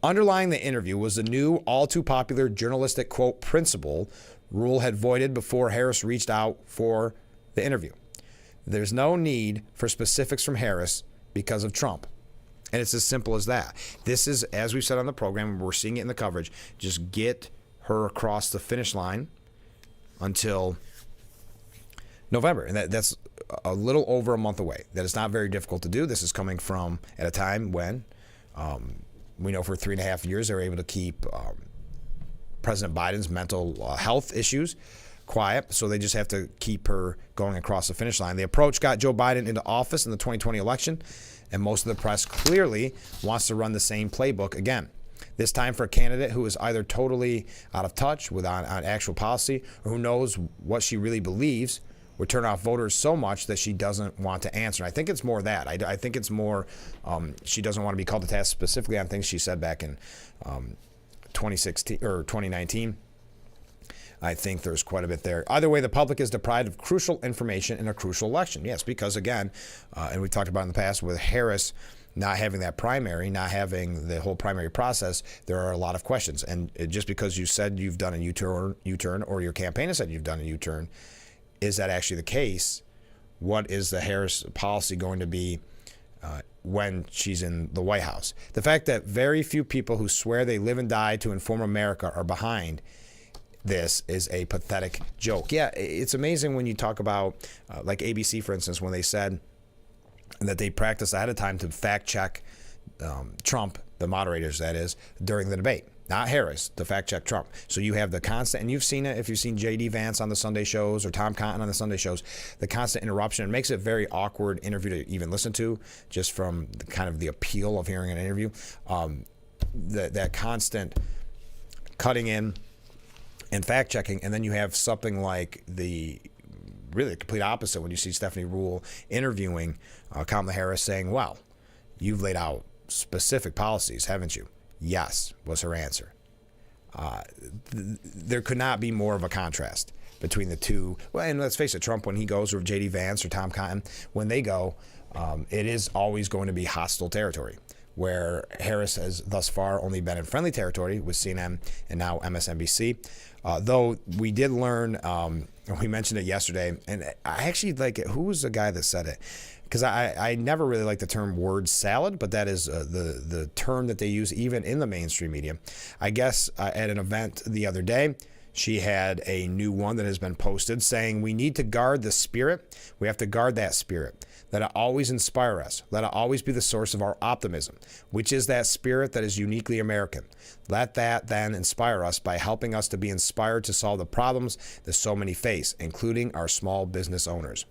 Underlying the interview was the new, all too popular journalistic quote principle Ruhle had voided before Harris reached out for the interview. There's no need for specifics from Harris because of Trump. And it's as simple as that. This is, as we've said on the program, we're seeing it in the coverage, just get her across the finish line until November, and that's a little over a month away. That is not very difficult to do. This is coming from at a time when we know for 3.5 years they were able to keep President Biden's mental health issues quiet, so they just have to keep her going across the finish line. The approach got Joe Biden into office in the 2020 election, and most of the press clearly wants to run the same playbook again. This time for a candidate who is either totally out of touch with on actual policy or who knows what she really believes would turn off voters so much that she doesn't want to answer. I think it's more that. I think it's more she doesn't want to be called to task specifically on things she said back in 2016 or 2019. I think there's quite a bit there. Either way, the public is deprived of crucial information in a crucial election. Yes, because again, and we talked about in the past with Harris not having that primary, not having the whole primary process, there are a lot of questions. And just because you said you've done a U-turn or your campaign has said you've done a U-turn, is that actually the case? What is the Harris policy going to be when she's in the White House? The fact that very few people who swear they live and die to inform America are behind this is a pathetic joke. Yeah, it's amazing when you talk about, like ABC, for instance, when they said that they practiced ahead of time to fact check Trump, the moderators, that is, during the debate. Not Harris, to fact check Trump. So you have the constant, and you've seen it if you've seen J.D. Vance on the Sunday shows or Tom Cotton on the Sunday shows, the constant interruption. It makes it a very awkward interview to even listen to, just from the kind of the appeal of hearing an interview. That constant cutting in and fact checking, and then you have something like the complete opposite when you see Stephanie Ruhle interviewing Kamala Harris saying, well, you've laid out specific policies, haven't you? Yes, was her answer. There could not be more of a contrast between the two. Well, and let's face it, Trump, when he goes, or J.D. Vance or Tom Cotton, when they go, it is always going to be hostile territory, where Harris has thus far only been in friendly territory with CNN and now MSNBC. Though we did learn, we mentioned it yesterday, and I actually like it. Who was the guy that said it? Because I never really like the term word salad, but that is the term that they use even in the mainstream media. I guess at an event the other day, she had a new one that has been posted saying we need to guard the spirit. We have to guard that spirit. Let it always inspire us. Let it always be the source of our optimism, which is that spirit that is uniquely American. Let that then inspire us by helping us to be inspired to solve the problems that so many face, including our small business owners.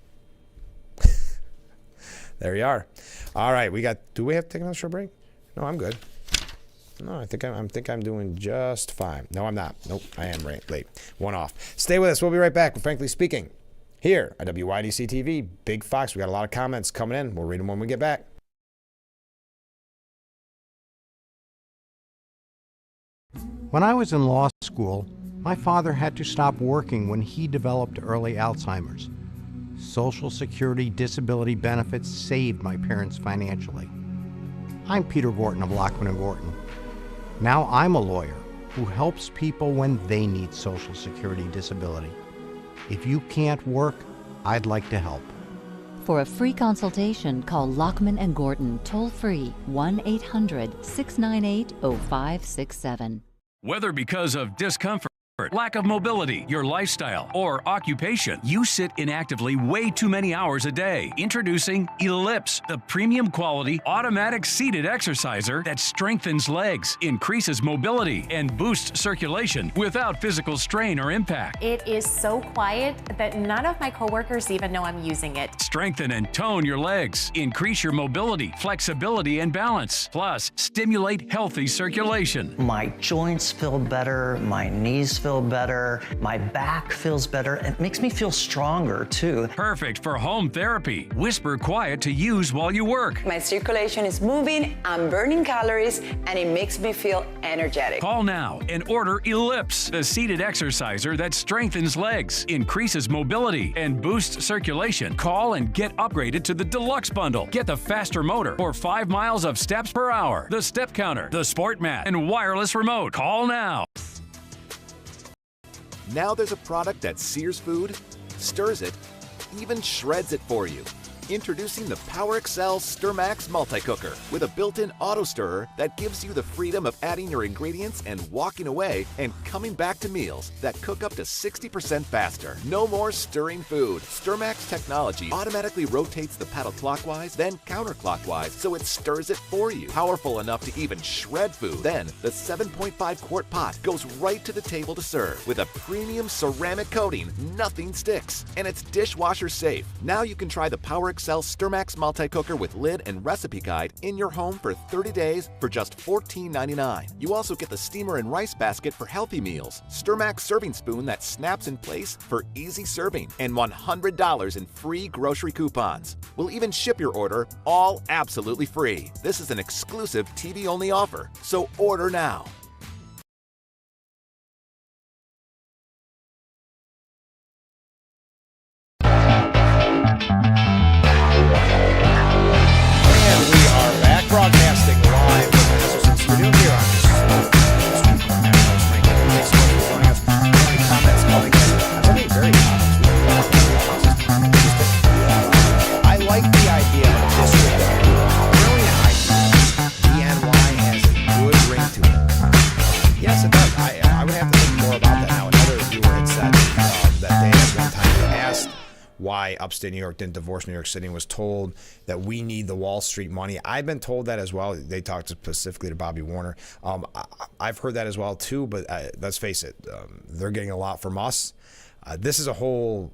There you are. All right, do we have to take another short break? No, I'm good. No, I think I'm doing just fine. No, I'm not. Nope, I am late. One off. Stay with us. We'll be right back with Frankly Speaking here at WYDC TV. Big Fox. We got a lot of comments coming in. We'll read them when we get back. When I was in law school, my father had to stop working when he developed early Alzheimer's. Social Security disability benefits saved my parents financially. I'm Peter Gorton of Lockman & Gorton. Now I'm a lawyer who helps people when they need Social Security disability. If you can't work, I'd like to help. For a free consultation, call Lockman & Gorton toll-free 1-800-698-0567. Whether because of discomfort, lack of mobility, your lifestyle, or occupation, you sit inactively way too many hours a day. Introducing Ellipse, the premium quality automatic seated exerciser that strengthens legs, increases mobility, and boosts circulation without physical strain or impact. It is so quiet that none of my coworkers even know I'm using it. Strengthen and tone your legs, increase your mobility, flexibility, and balance. Plus, stimulate healthy circulation. My joints feel better, my knees feel better, my back feels better. It makes me feel stronger too. Perfect for home therapy. Whisper quiet to use while you work. My circulation is moving, I'm burning calories, and it makes me feel energetic. Call now and order Ellipse, the seated exerciser that strengthens legs, increases mobility, and boosts circulation. Call and get upgraded to the Deluxe Bundle. Get the faster motor for 5 miles of steps per hour, the step counter, the sport mat, and wireless remote. Call now. Now there's a product that sears food, stirs it, even shreds it for you. Introducing the Power Excel StirMax Multi-Cooker with a built-in auto stirrer that gives you the freedom of adding your ingredients and walking away and coming back to meals that cook up to 60% faster. No more stirring food. StirMax technology automatically rotates the paddle clockwise, then counterclockwise, so it stirs it for you. Powerful enough to even shred food. Then the 7.5 quart pot goes right to the table to serve. With a premium ceramic coating, nothing sticks. And it's dishwasher safe. Now you can try the Power Excel StirMax Multi-Cooker with lid and recipe guide in your home for 30 days for just $14.99. You also get the steamer and rice basket for healthy meals, StirMax serving spoon that snaps in place for easy serving, and $100 in free grocery coupons. We'll even ship your order all absolutely free. This is an exclusive TV-only offer, so order now. Broadcasting live from the Association Studio here on this comments coming in. Something very I like the idea of this brilliant idea. DNY has a good ring to it. Yes, it does. I would have to think more about that now. Another viewer had said that they at one time asked why upstate New York didn't divorce New York City and was told that we need the Wall Street money. I've been told that as well. They talked specifically to Bobby Warner. I've heard that as well too, but let's face it, they're getting a lot from us. This is a whole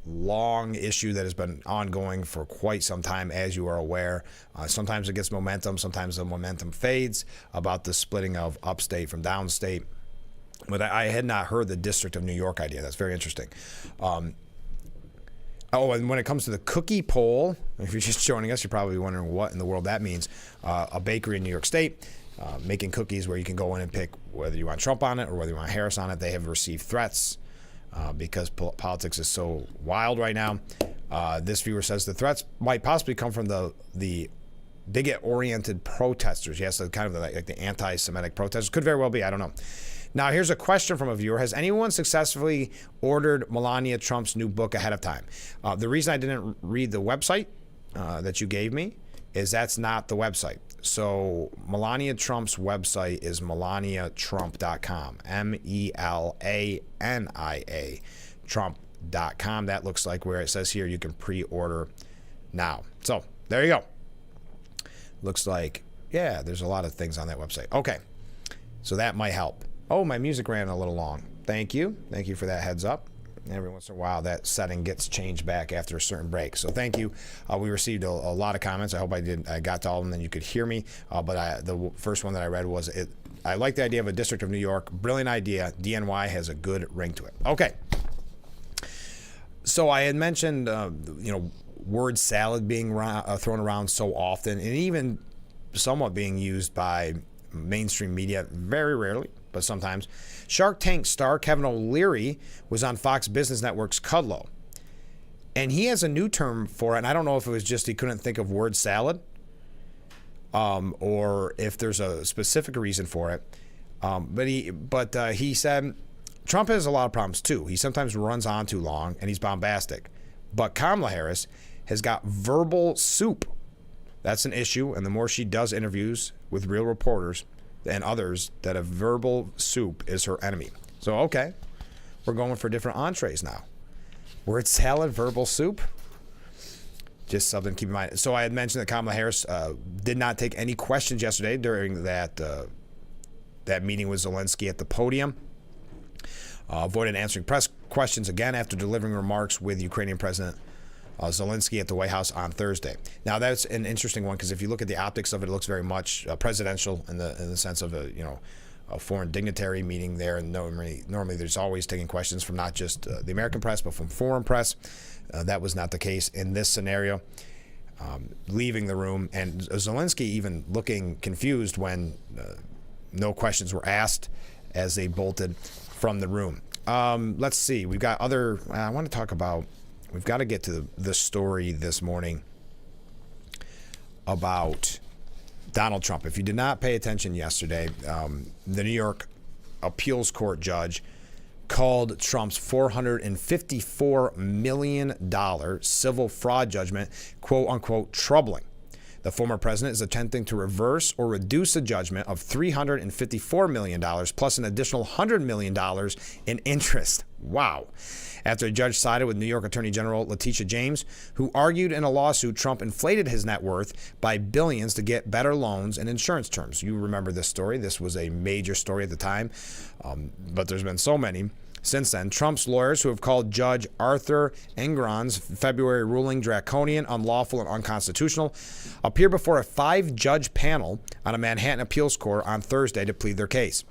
long issue that has been ongoing for quite some time, as you are aware. Sometimes it gets momentum, sometimes the momentum fades about the splitting of upstate from downstate. But I had not heard the District of New York idea. That's very interesting. Oh, and when it comes to the cookie poll, if you're just joining us, you're probably wondering what in the world that means. A bakery in New York State making cookies where you can go in and pick whether you want Trump on it or whether you want Harris on it. They have received threats because politics is so wild right now. This viewer says the threats might possibly come from the bigot-oriented protesters. Yes, kind of like the anti-Semitic protesters. Could very well be. I don't know. Now, here's a question from a viewer. Has anyone successfully ordered Melania Trump's new book ahead of time? The reason I didn't read the website that you gave me is that's not the website. So Melania Trump's website is melaniatrump.com, MELANIA Trump.com. That looks like where it says here you can pre-order now. So there you go. Looks like, yeah, there's a lot of things on that website. Okay, so that might help. Oh, my music ran a little long. Thank you. Thank you for that heads up. Every once in a while, that setting gets changed back after a certain break. So thank you. We received a lot of comments. I hope I got to all of them, then you could hear me. But the first one that I read was, I like the idea of a District of New York. Brilliant idea. DNY has a good ring to it. Okay. So I had mentioned, word salad being thrown around so often, and even somewhat being used by mainstream media very rarely, but sometimes. Shark Tank star Kevin O'Leary was on Fox Business Network's Kudlow, and he has a new term for it, and I don't know if it was just he couldn't think of word salad or if there's a specific reason for it. But he said Trump has a lot of problems too. He sometimes runs on too long, and he's bombastic. But Kamala Harris has got verbal soup. That's an issue, and the more she does interviews with real reporters and others, that a verbal soup is her enemy. So, okay, we're going for different entrees now. Word salad, verbal soup, just something to keep in mind. So I had mentioned that Kamala Harris did not take any questions yesterday during that meeting with Zelensky at the podium. Avoided answering press questions again after delivering remarks with Ukrainian President Zelensky at the White House on Thursday. Now that's an interesting one because if you look at the optics of it, it looks very much presidential in the sense of a foreign dignitary meeting there. And normally there's always taking questions from not just the American press but from foreign press. That was not the case in this scenario. Leaving the room, and Zelensky even looking confused when no questions were asked as they bolted from the room. Let's see. We've got other. I want to talk about. We've got to get to the story this morning about Donald Trump. If you did not pay attention yesterday, the New York appeals court judge called Trump's $454 million civil fraud judgment, quote unquote, troubling. The former president is attempting to reverse or reduce a judgment of $354 million plus an additional $100 million in interest. Wow. After a judge sided with New York Attorney General Letitia James, who argued in a lawsuit Trump inflated his net worth by billions to get better loans and insurance terms. You remember this story. This was a major story at the time, but there's been so many since then. Trump's lawyers, who have called Judge Arthur Engron's February ruling draconian, unlawful, and unconstitutional, appeared before a 5-judge panel on a Manhattan appeals court on Thursday to plead their case.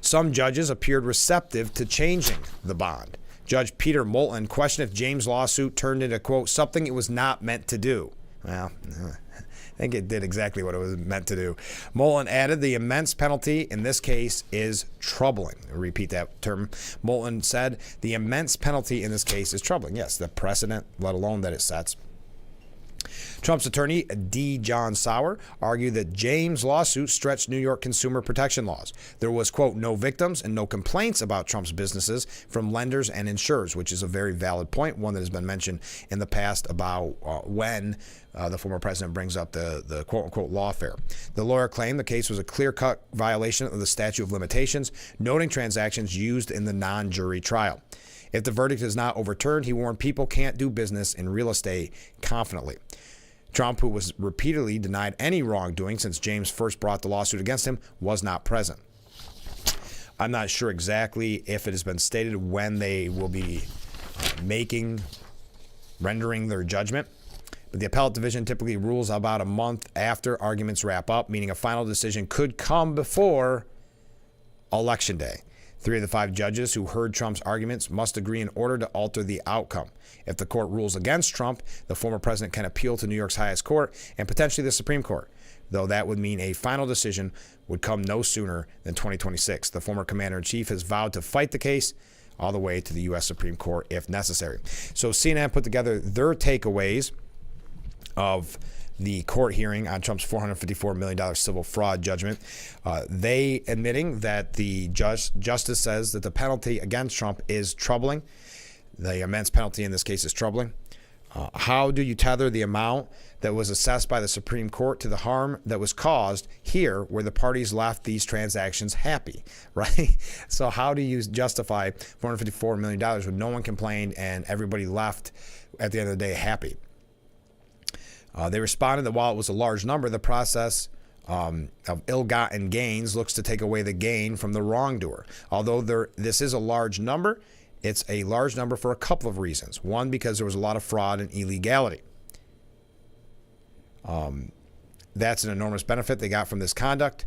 Some judges appeared receptive to changing the bond. Judge Peter Moulton questioned if James' lawsuit turned into, quote, something it was not meant to do. Well, I think it did exactly what it was meant to do. Moulton added the immense penalty in this case is troubling. I'll repeat that term. Moulton said the immense penalty in this case is troubling. Yes, the precedent, let alone that it sets. Trump's attorney, D. John Sauer, argued that James' lawsuit stretched New York consumer protection laws. There was, quote, no victims and no complaints about Trump's businesses from lenders and insurers, which is a very valid point, one that has been mentioned in the past about when the former president brings up the quote-unquote lawfare. The lawyer claimed the case was a clear-cut violation of the statute of limitations, noting transactions used in the non-jury trial. If the verdict is not overturned, he warned people can't do business in real estate confidently. Trump, who was repeatedly denied any wrongdoing since James first brought the lawsuit against him, was not present. I'm not sure exactly if it has been stated when they will be rendering their judgment, but the appellate division typically rules about a month after arguments wrap up, meaning a final decision could come before Election Day. 3 of the 5 judges who heard Trump's arguments must agree in order to alter the outcome. If the court rules against Trump, the former president can appeal to New York's highest court and potentially the Supreme Court, though that would mean a final decision would come no sooner than 2026. The former commander-in-chief has vowed to fight the case all the way to the U.S. Supreme Court if necessary. So CNN put together their takeaways of the court hearing on Trump's $454 million civil fraud judgment. They admitting that the justice says that the penalty against Trump is troubling. The immense penalty in this case is troubling. How do you tether the amount that was assessed by the Supreme Court to the harm that was caused here where the parties left these transactions happy, right? So how do you justify $454 million when no one complained and everybody left at the end of the day happy? They responded that while it was a large number, the process of ill-gotten gains looks to take away the gain from the wrongdoer. Although this is a large number, it's a large number for a couple of reasons. One, because there was a lot of fraud and illegality. That's an enormous benefit they got from this conduct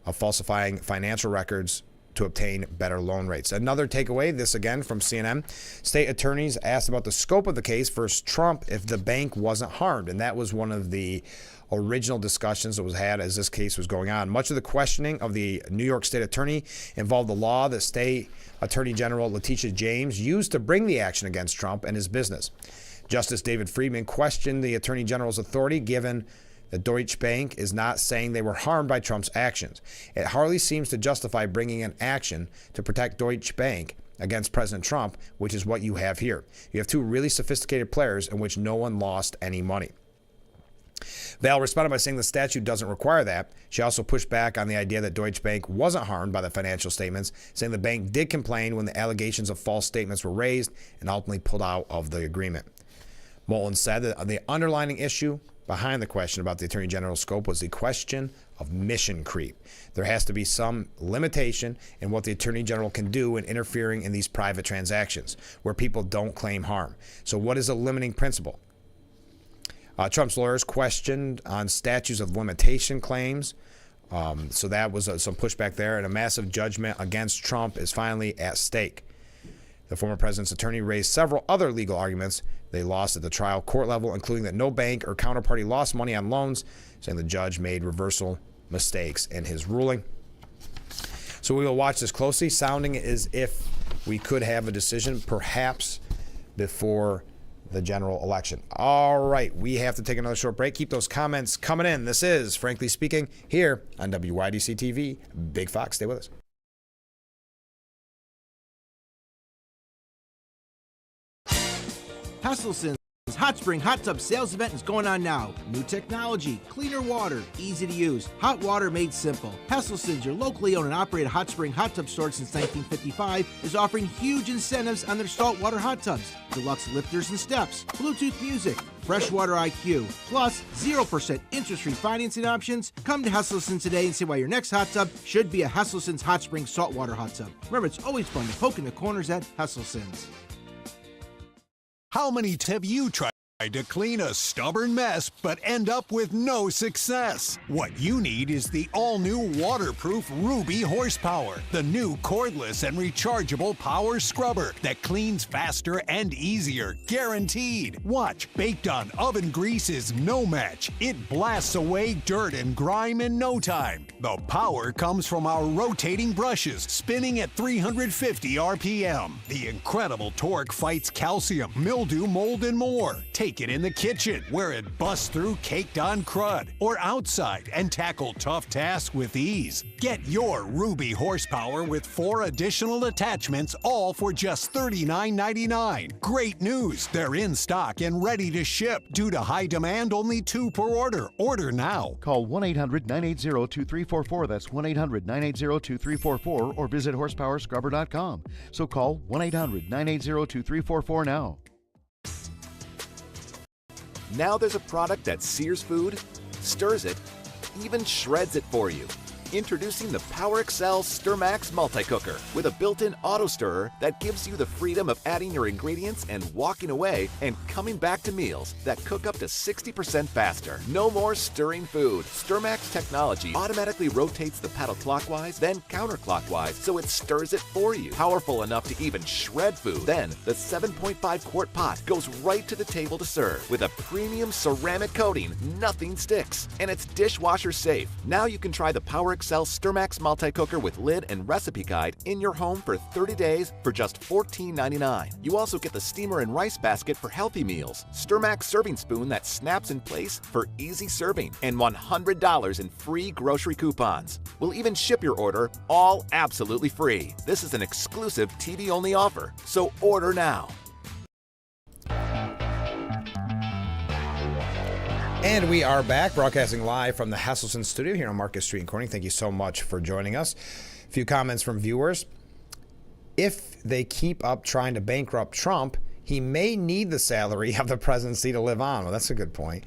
of falsifying financial records to obtain better loan rates. Another takeaway, this again from CNN, state attorneys asked about the scope of the case versus Trump if the bank wasn't harmed. And that was one of the original discussions that was had as this case was going on. Much of the questioning of the New York State Attorney involved the law that State Attorney General Letitia James used to bring the action against Trump and his business. Justice David Friedman questioned the Attorney General's authority given that Deutsche Bank is not saying they were harmed by Trump's actions. It hardly seems to justify bringing an action to protect Deutsche Bank against President Trump, which is what you have here. You have 2 really sophisticated players in which no one lost any money. Val responded by saying the statute doesn't require that. She also pushed back on the idea that Deutsche Bank wasn't harmed by the financial statements, saying the bank did complain when the allegations of false statements were raised and ultimately pulled out of the agreement. Moulton said that the underlying issue behind the question about the Attorney General's scope was the question of mission creep. There has to be some limitation in what the Attorney General can do in interfering in these private transactions where people don't claim harm. So what is a limiting principle? Trump's lawyers questioned on statutes of limitation claims. So that was some pushback there, and a massive judgment against Trump is finally at stake. The former president's attorney raised several other legal arguments they lost at the trial court level, including that no bank or counterparty lost money on loans, saying the judge made reversal mistakes in his ruling. So we will watch this closely, sounding as if we could have a decision perhaps before the general election. All right, we have to take another short break. Keep those comments coming in. This is Frankly Speaking here on WYDC TV. Big Fox, stay with us. Hesselson's Hot Spring Hot Tub Sales Event is going on now. New technology, cleaner water, easy to use, hot water made simple. Hesselson's, your locally owned and operated hot spring hot tub store since 1955, is offering huge incentives on their saltwater hot tubs. Deluxe lifters and steps, Bluetooth music, freshwater IQ, plus 0% interest-free financing options. Come to Hesselson's today and see why your next hot tub should be a Hesselson's Hot Spring Saltwater Hot Tub. Remember, it's always fun to poke in the corners at Hesselson's. How many have you tried to clean a stubborn mess but end up with no success? What you need is the all-new waterproof Ruby Horsepower, the new cordless and rechargeable power scrubber that cleans faster and easier, guaranteed. Watch, baked on oven grease is no match. It blasts away dirt and grime in no time. The power comes from our rotating brushes, spinning at 350 RPM. The incredible torque fights calcium, mildew, mold, and more. Take it in the kitchen, where it busts through caked-on crud, or outside and tackle tough tasks with ease. Get your Ruby Horsepower with 4 additional attachments, all for just $39.99. Great news! They're in stock and ready to ship. Due to high demand, only 2 per order. Order now. Call 1-800-980-2344. That's 1-800-980-2344, or visit horsepowerscrubber.com. So call 1-800-980-2344 now. Now there's a product that sears food, stirs it, even shreds it for you. Introducing the PowerXL StirMax Multi-Cooker with a built-in auto stirrer that gives you the freedom of adding your ingredients and walking away and coming back to meals that cook up to 60% faster. No more stirring food. StirMax technology automatically rotates the paddle clockwise, then counterclockwise, so it stirs it for you. Powerful enough to even shred food. Then the 7.5 quart pot goes right to the table to serve. With a premium ceramic coating, nothing sticks. And it's dishwasher safe. Now you can try the PowerXL StirMax Multi-Cooker with lid and recipe guide in your home for 30 days for just $14.99. You also get the steamer and rice basket for healthy meals, StirMax serving spoon that snaps in place for easy serving, and $100 in free grocery coupons. We'll even ship your order all absolutely free. This is an exclusive TV-only offer, so order now. And we are back, broadcasting live from the Hesselson studio here on Market Street in Corning. Thank you so much for joining us. A few comments from viewers. If they keep up trying to bankrupt Trump, he may need the salary of the presidency to live on. Well, that's a good point.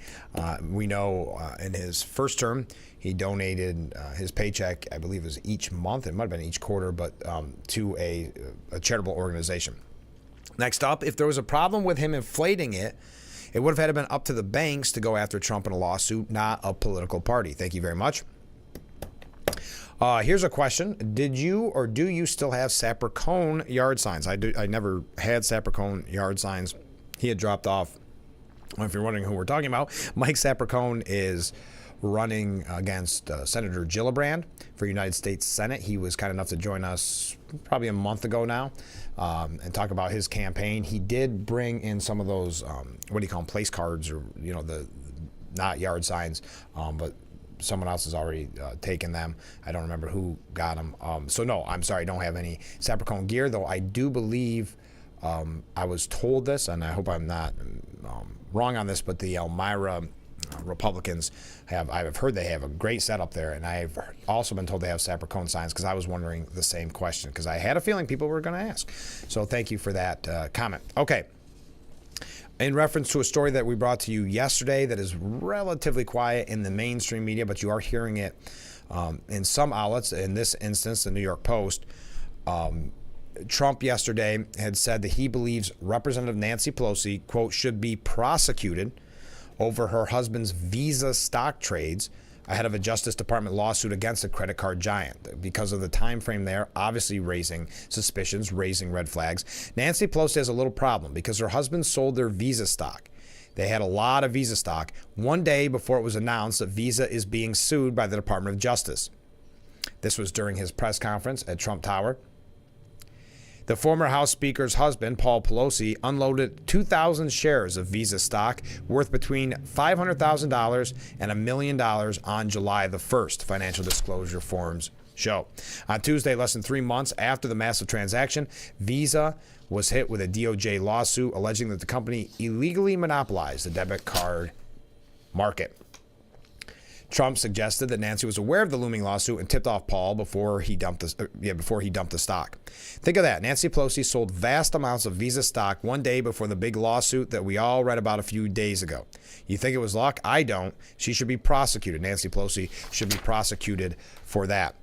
We know in his first term, he donated his paycheck, I believe it was each month, it might have been each quarter, but to a charitable organization. Next up, if there was a problem with him inflating it, it would have had to been up to the banks to go after Trump in a lawsuit, not a political party. Thank you very much. Here's a question. Did you or do you still have Sapercone yard signs? I never had Sapercone yard signs. He had dropped off. Well, if you're wondering who we're talking about, Mike Sapercone is running against Senator Gillibrand for United States Senate. He was kind enough to join us probably a month ago now and talk about his campaign. He did bring in some of those, what do you call them, place cards, or, you know, the not yard signs, but someone else has already taken them. I don't remember who got them. So no, I'm sorry, I don't have any Sapercone gear, though I do believe, I was told this, and I hope I'm not wrong on this, but the Elmira Republicans I've heard they have a great setup there, and I've also been told they have Sapercone signs, because I was wondering the same question, because I had a feeling people were going to ask. So thank you for that comment. Okay. In reference to a story that we brought to you yesterday that is relatively quiet in the mainstream media, but you are hearing it in some outlets, in this instance, the New York Post, Trump yesterday had said that he believes Representative Nancy Pelosi, quote, should be prosecuted over her husband's Visa stock trades ahead of a Justice Department lawsuit against a credit card giant. Because of the time frame there, obviously raising suspicions, raising red flags. Nancy Pelosi has a little problem because her husband sold their Visa stock. They had a lot of Visa stock one day before it was announced that Visa is being sued by the Department of Justice. This was during his press conference at Trump Tower. The former House Speaker's husband, Paul Pelosi, unloaded 2,000 shares of Visa stock worth between $500,000 and $1 million on July the 1st, financial disclosure forms show. On Tuesday, less than 3 months after the massive transaction, Visa was hit with a DOJ lawsuit alleging that the company illegally monopolized the debit card market. Trump suggested that Nancy was aware of the looming lawsuit and tipped off Paul before he dumped the stock. Think of that. Nancy Pelosi sold vast amounts of Visa stock one day before the big lawsuit that we all read about a few days ago. You think it was luck? I don't. She should be prosecuted. Nancy Pelosi should be prosecuted for that.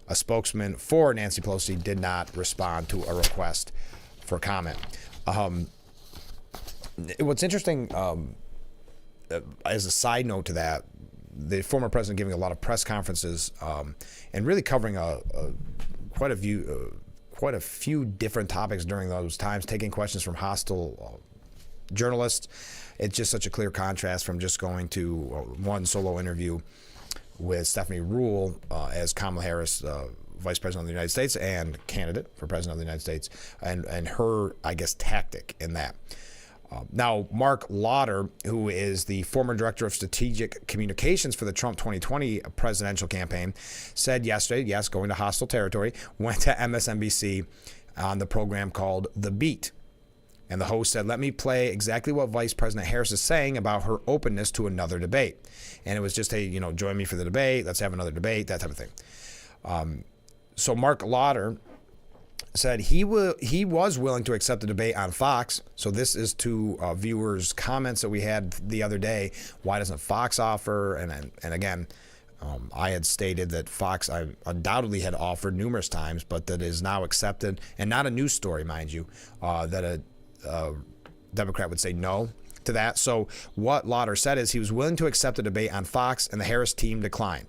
A spokesman for Nancy Pelosi did not respond to a request for comment. What's interesting, as a side note to that, the former president giving a lot of press conferences and really covering quite a few different topics during those times, taking questions from hostile journalists. It's just such a clear contrast from just going to one solo interview with Stephanie Ruhle as Kamala Harris, Vice President of the United States and candidate for President of the United States, and her, I guess, tactic in that. Now, Mark Lauder, who is the former director of strategic communications for the Trump 2020 presidential campaign, said yesterday, yes, going to hostile territory, went to MSNBC on the program called The Beat. And the host said, let me play exactly what Vice President Harris is saying about her openness to another debate. And it was just, hey, join me for the debate. Let's have another debate, that type of thing. So Mark Lauder said he was willing to accept a debate on Fox. So this is to viewers' comments that we had the other day. Why doesn't Fox offer? And again, I had stated that Fox I undoubtedly had offered numerous times, but that is now accepted, and not a news story, mind you, that a Democrat would say no to that. So what Lauder said is he was willing to accept a debate on Fox, and the Harris team declined.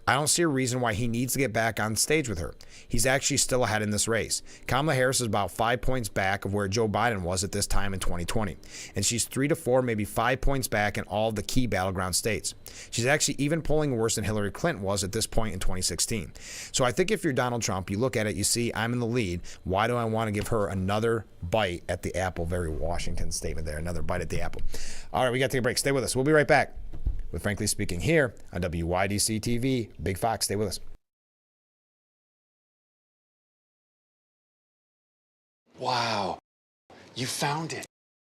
I don't see a reason why he needs to get back on stage with her. He's actually still ahead in this race. Kamala Harris is about 5 points back of where Joe Biden was at this time in 2020. And she's 3 to 4, maybe 5 points back in all of the key battleground states. She's actually even polling worse than Hillary Clinton was at this point in 2016. So I think if you're Donald Trump, you look at it, you see I'm in the lead. Why do I want to give her another bite at the apple? Very Washington statement there, another bite at the apple. All right, we got to take a break. Stay with us. We'll be right back with Frankly Speaking here on WYDC TV. Big Fox, stay with us. Wow, you found it.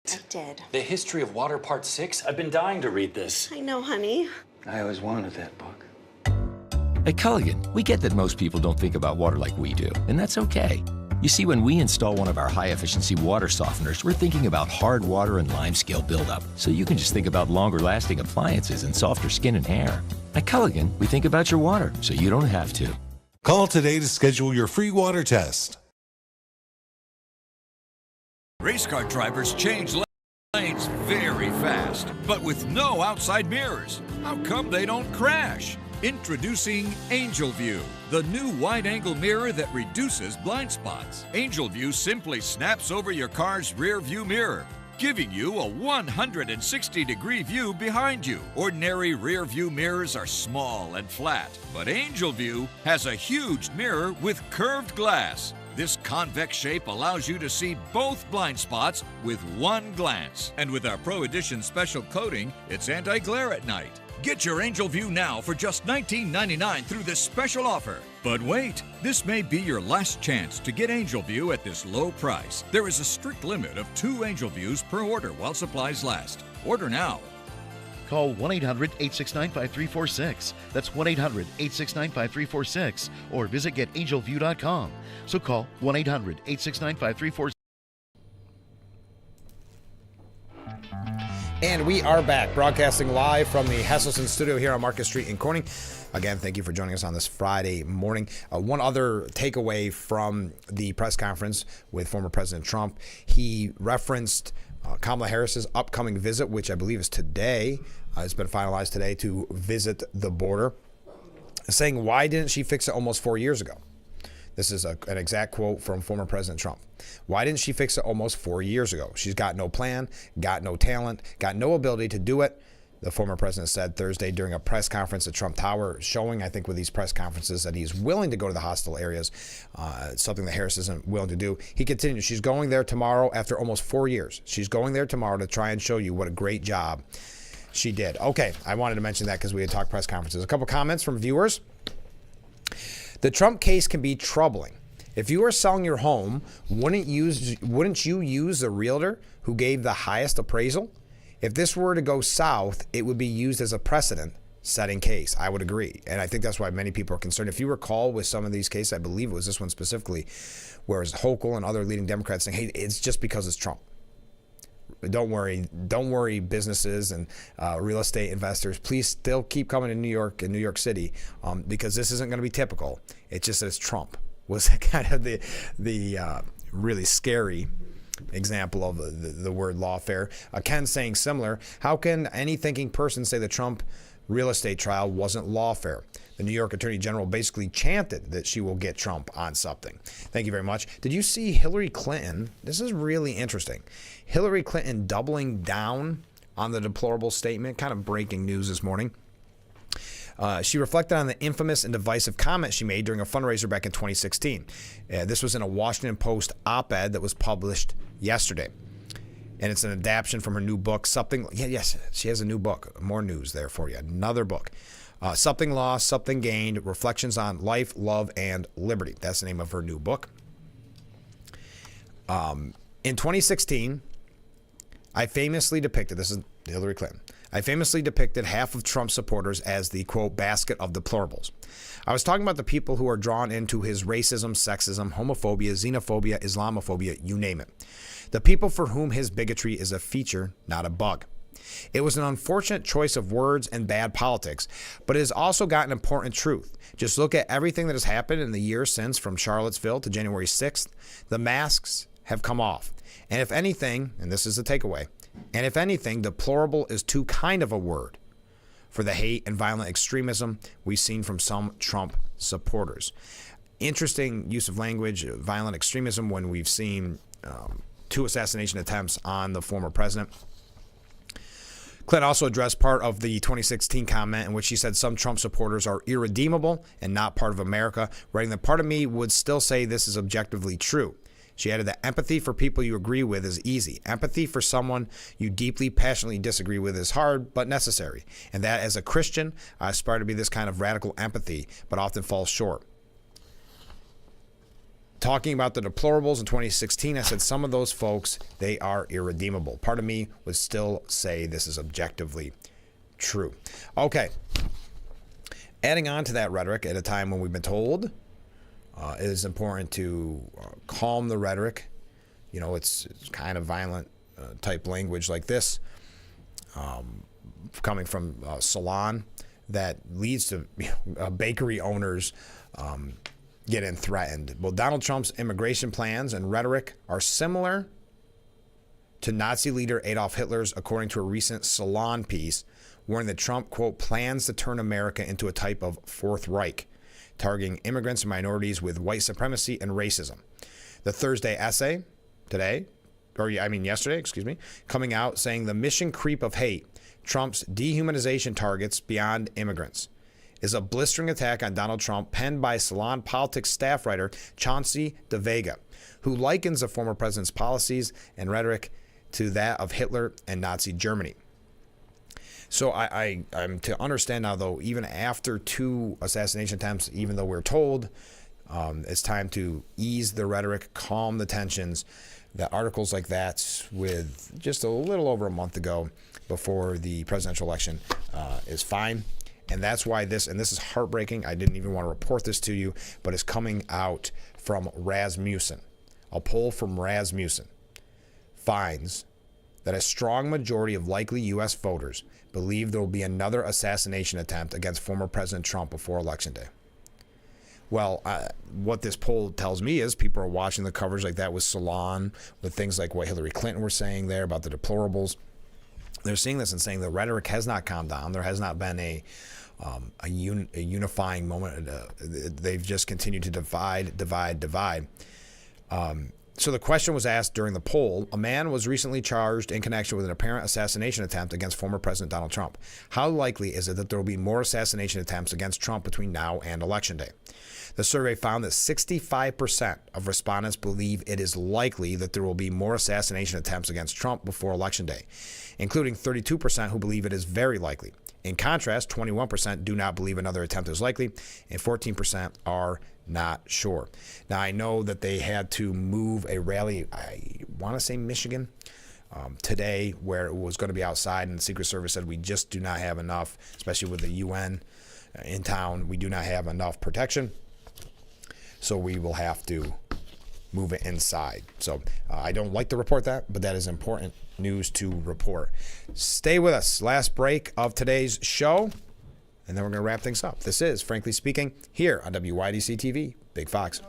I did. The History of Water Part 6? I've been dying to read this. I know, honey. I always wanted that book. At Culligan, we get that most people don't think about water like we do, and that's okay. You see, when we install one of our high-efficiency water softeners, we're thinking about hard water and limescale buildup, so you can just think about longer-lasting appliances and softer skin and hair. At Culligan, we think about your water, so you don't have to. Call today to schedule your free water test. Race car drivers change lanes very fast, but with no outside mirrors. How come they don't crash? Introducing Angel View, the new wide-angle mirror that reduces blind spots. Angel View simply snaps over your car's rear view mirror, giving you a 160-degree view behind you. Ordinary rear view mirrors are small and flat, but Angel View has a huge mirror with curved glass. This convex shape allows you to see both blind spots with one glance. And with our Pro Edition special coating, it's anti-glare at night. Get your Angel View now for just $19.99 through this special offer. But wait, this may be your last chance to get Angel View at this low price. There is a strict limit of 2 Angel Views per order while supplies last. Order now. Call 1-800-869-5346. That's 1-800-869-5346. Or visit getangelview.com. So call 1-800-869-5346. And we are back, broadcasting live from the Hesselson studio here on Market Street in Corning. Again, thank you for joining us on this Friday morning. One other takeaway from the press conference with former President Trump, he referenced Kamala Harris's upcoming visit, which I believe is today. It's been finalized today to visit the border, saying, why didn't she fix it almost 4 years ago? This is an exact quote from former President Trump. Why didn't she fix it almost 4 years ago? She's got no plan, got no talent, got no ability to do it. The former president said Thursday during a press conference at Trump Tower, showing, I think, with these press conferences that he's willing to go to the hostile areas, something that Harris isn't willing to do. He continued, she's going there tomorrow after almost 4 years. She's going there tomorrow to try and show you what a great job she did. Okay, I wanted to mention that because we had talked press conferences. A couple comments from viewers. The Trump case can be troubling. If you are selling your home, wouldn't you use the realtor who gave the highest appraisal? If this were to go south, it would be used as a precedent-setting case. I would agree. And I think that's why many people are concerned. If you recall with some of these cases, I believe it was this one specifically, where it's Hochul and other leading Democrats saying, hey, it's just because it's Trump. Don't worry, businesses and real estate investors. Please still keep coming to New York and New York City because this isn't going to be typical. It's just that it's Trump. Was kind of the really scary example of the word lawfare. Ken saying similar. How can any thinking person say the Trump real estate trial wasn't lawfare? The New York Attorney General basically chanted that she will get Trump on something. Thank you very much. Did you see Hillary Clinton? This is really interesting. Hillary Clinton doubling down on the deplorable statement. Kind of breaking news this morning. She reflected on the infamous and divisive comment she made during a fundraiser back in 2016. This was in a Washington Post op-ed that was published yesterday. And it's an adaptation from her new book, Yes, she has a new book. More news there for you. Another book. Something Lost, Something Gained, Reflections on Life, Love, and Liberty. That's the name of her new book. In 2016, I famously depicted, this is Hillary Clinton, I famously depicted half of Trump's supporters as the, quote, basket of deplorables. I was talking about the people who are drawn into his racism, sexism, homophobia, xenophobia, Islamophobia, you name it. The people for whom his bigotry is a feature, not a bug. It was an unfortunate choice of words and bad politics, but it has also got an important truth. Just look at everything that has happened in the years since, from Charlottesville to January 6th. The masks have come off. And if anything, and this is the takeaway, and if anything, deplorable is too kind of a word for the hate and violent extremism we've seen from some Trump supporters. Interesting use of language, violent extremism, when we've seen 2 assassination attempts on the former president. Clinton also addressed part of the 2016 comment in which she said some Trump supporters are irredeemable and not part of America, writing that part of me would still say this is objectively true. She added that empathy for people you agree with is easy. Empathy for someone you deeply, passionately disagree with is hard, but necessary. And that as a Christian, I aspire to be this kind of radical empathy, but often falls short. Talking about the deplorables in 2016, I said some of those folks, they are irredeemable. Part of me would still say this is objectively true. Okay. Adding on to that rhetoric at a time when we've been told it is important to calm the rhetoric. You know, it's kind of violent type language like this coming from Salon that leads to bakery owners getting threatened. Well, Donald Trump's immigration plans and rhetoric are similar to Nazi leader Adolf Hitler's, according to a recent Salon piece, warning that Trump, quote, plans to turn America into a type of Fourth Reich, targeting immigrants and minorities with white supremacy and racism. The Thursday essay yesterday, coming out saying the mission creep of hate, Trump's dehumanization targets beyond immigrants, is a blistering attack on Donald Trump, penned by Salon Politics staff writer Chauncey DeVega, who likens the former president's policies and rhetoric to that of Hitler and Nazi Germany. So I'm to understand now, though, even after 2 assassination attempts, even though we're told it's time to ease the rhetoric, calm the tensions, that articles like that with just a little over a month ago before the presidential election is fine. And that's why this is heartbreaking. I didn't even want to report this to you, but it's coming out from Rasmussen. A poll from Rasmussen finds that a strong majority of likely U.S. voters believe there will be another assassination attempt against former President Trump before Election Day. Well, what this poll tells me is people are watching the coverage like that with Salon, with things like what Hillary Clinton was saying there about the deplorables. They're seeing this and saying the rhetoric has not calmed down. There has not been a unifying moment. They've just continued to divide. So the question was asked during the poll. A man was recently charged in connection with an apparent assassination attempt against former President Donald Trump. How likely is it that there will be more assassination attempts against Trump between now and Election Day? The survey found that 65% of respondents believe it is likely that there will be more assassination attempts against Trump before Election Day, including 32% who believe it is very likely. In contrast, 21% do not believe another attempt is likely, and 14% are not sure. Now, I know that they had to move a rally, I want to say Michigan, today, where it was going to be outside, and the Secret Service said we just do not have enough, especially with the UN in town. We do not have enough protection, so we will have to move it inside. So I don't like to report that, but that is important news to report. Stay with us. Last break of today's show, and then we're going to wrap things up. This is Frankly Speaking here on WYDC TV, Big Fox.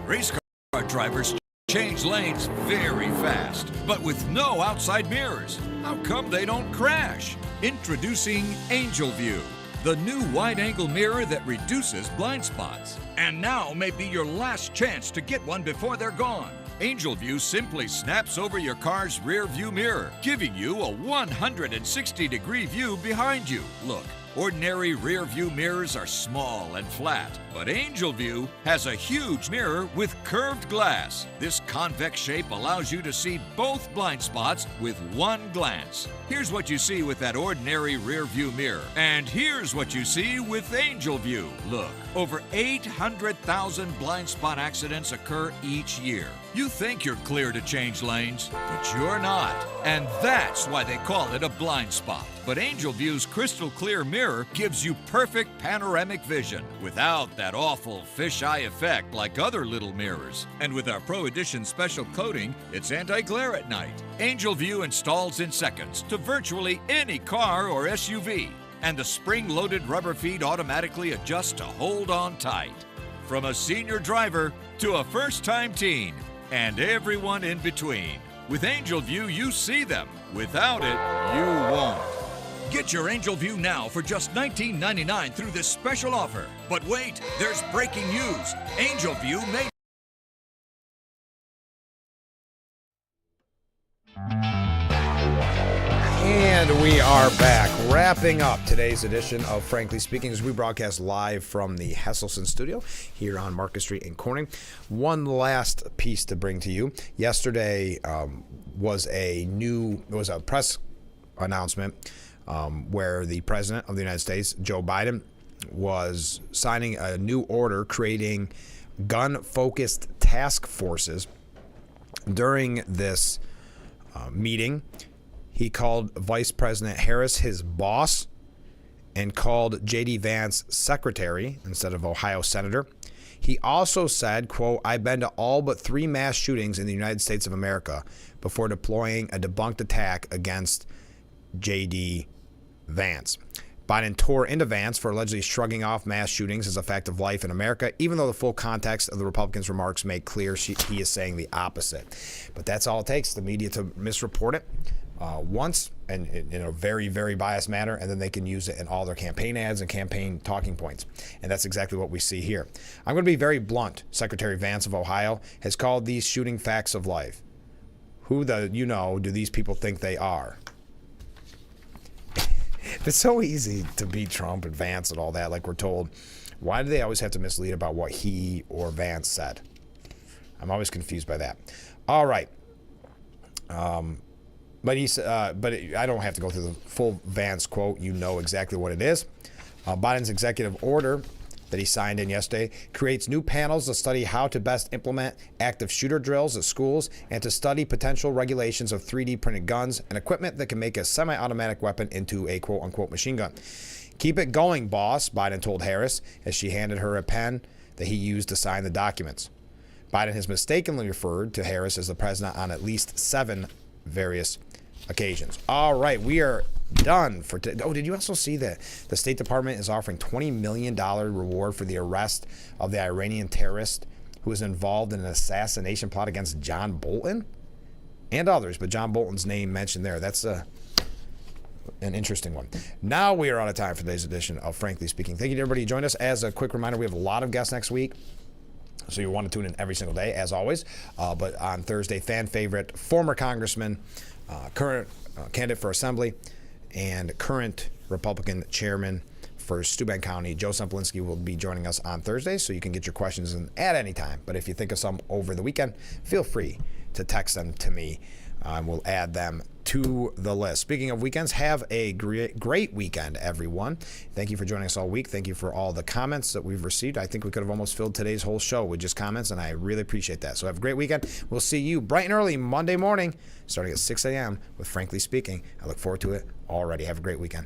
Race car drivers change lanes very fast, but with no outside mirrors. How come they don't crash? Introducing Angel View, the new wide-angle mirror that reduces blind spots. And now may be your last chance to get one before they're gone. Angel View simply snaps over your car's rear view mirror, giving you a 160-degree view behind you. Look, ordinary rear view mirrors are small and flat, but Angel View has a huge mirror with curved glass. This convex shape allows you to see both blind spots with one glance. Here's what you see with that ordinary rear view mirror, and here's what you see with Angel View. Look, over 800,000 blind spot accidents occur each year. You think you're clear to change lanes, but you're not. And that's why they call it a blind spot. But Angel View's crystal clear mirror gives you perfect panoramic vision without that awful fisheye effect like other little mirrors. And with our Pro Edition special coating, it's anti-glare at night. Angel View installs in seconds to virtually any car or SUV. And the spring-loaded rubber feet automatically adjust to hold on tight. From a senior driver to a first-time teen, and everyone in between. With Angel View, you see them. Without it, you won't. Get your Angel View now for just $19.99 through this special offer. But wait, there's breaking news. Angel View may... And we are back, wrapping up today's edition of Frankly Speaking as we broadcast live from the Hesselson studio here on Market Street in Corning. One last piece to bring to you. Yesterday was a press announcement where the President of the United States, Joe Biden, was signing a new order creating gun-focused task forces. During this meeting, he called Vice President Harris his boss and called J.D. Vance secretary instead of Ohio senator. He also said, quote, "I've been to all but 3 mass shootings in the United States of America before deploying a debunked attack against J.D. Vance." Biden tore into Vance for allegedly shrugging off mass shootings as a fact of life in America, even though the full context of the Republicans' remarks make clear he is saying the opposite. But that's all it takes, the media to misreport it once and in a very, very biased manner, and then they can use it in all their campaign ads and campaign talking points. And that's exactly what we see here. I'm going to be very blunt. Secretary Vance of Ohio has called these shooting facts of life. Who do these people think they are? It's so easy to beat Trump and Vance and all that, like we're told. Why do they always have to mislead about what he or Vance said? I'm always confused by that. All right. But I don't have to go through the full Vance quote. You know exactly what it is. Biden's executive order that he signed in yesterday creates new panels to study how to best implement active shooter drills at schools and to study potential regulations of 3D printed guns and equipment that can make a semi-automatic weapon into a quote-unquote machine gun. "Keep it going, boss," Biden told Harris as she handed her a pen that he used to sign the documents. Biden has mistakenly referred to Harris as the president on at least 7 various occasions. All right, we are done for today. Oh, did you also see that the State Department is offering $20 million reward for the arrest of the Iranian terrorist who was involved in an assassination plot against John Bolton and others, but John Bolton's name mentioned there. That's an interesting one. Now we are out of time for today's edition of Frankly Speaking. Thank you to everybody who joined us. As a quick reminder, we have a lot of guests next week, so you want to tune in every single day, as always. But on Thursday, fan favorite, former congressman, current candidate for Assembly, and current Republican chairman for Steuben County, Joe Sempolinski, will be joining us on Thursday, so you can get your questions in at any time. But if you think of some over the weekend, feel free to text them to me We'll add them to the list. Speaking of weekends, have a great weekend, everyone. Thank you for joining us all week. Thank you for all the comments that we've received. I think we could have almost filled today's whole show with just comments, and I really appreciate that. So have a great weekend. We'll see you bright and early Monday morning, starting at 6 a.m. with Frankly Speaking. I look forward to it already. Have a great weekend.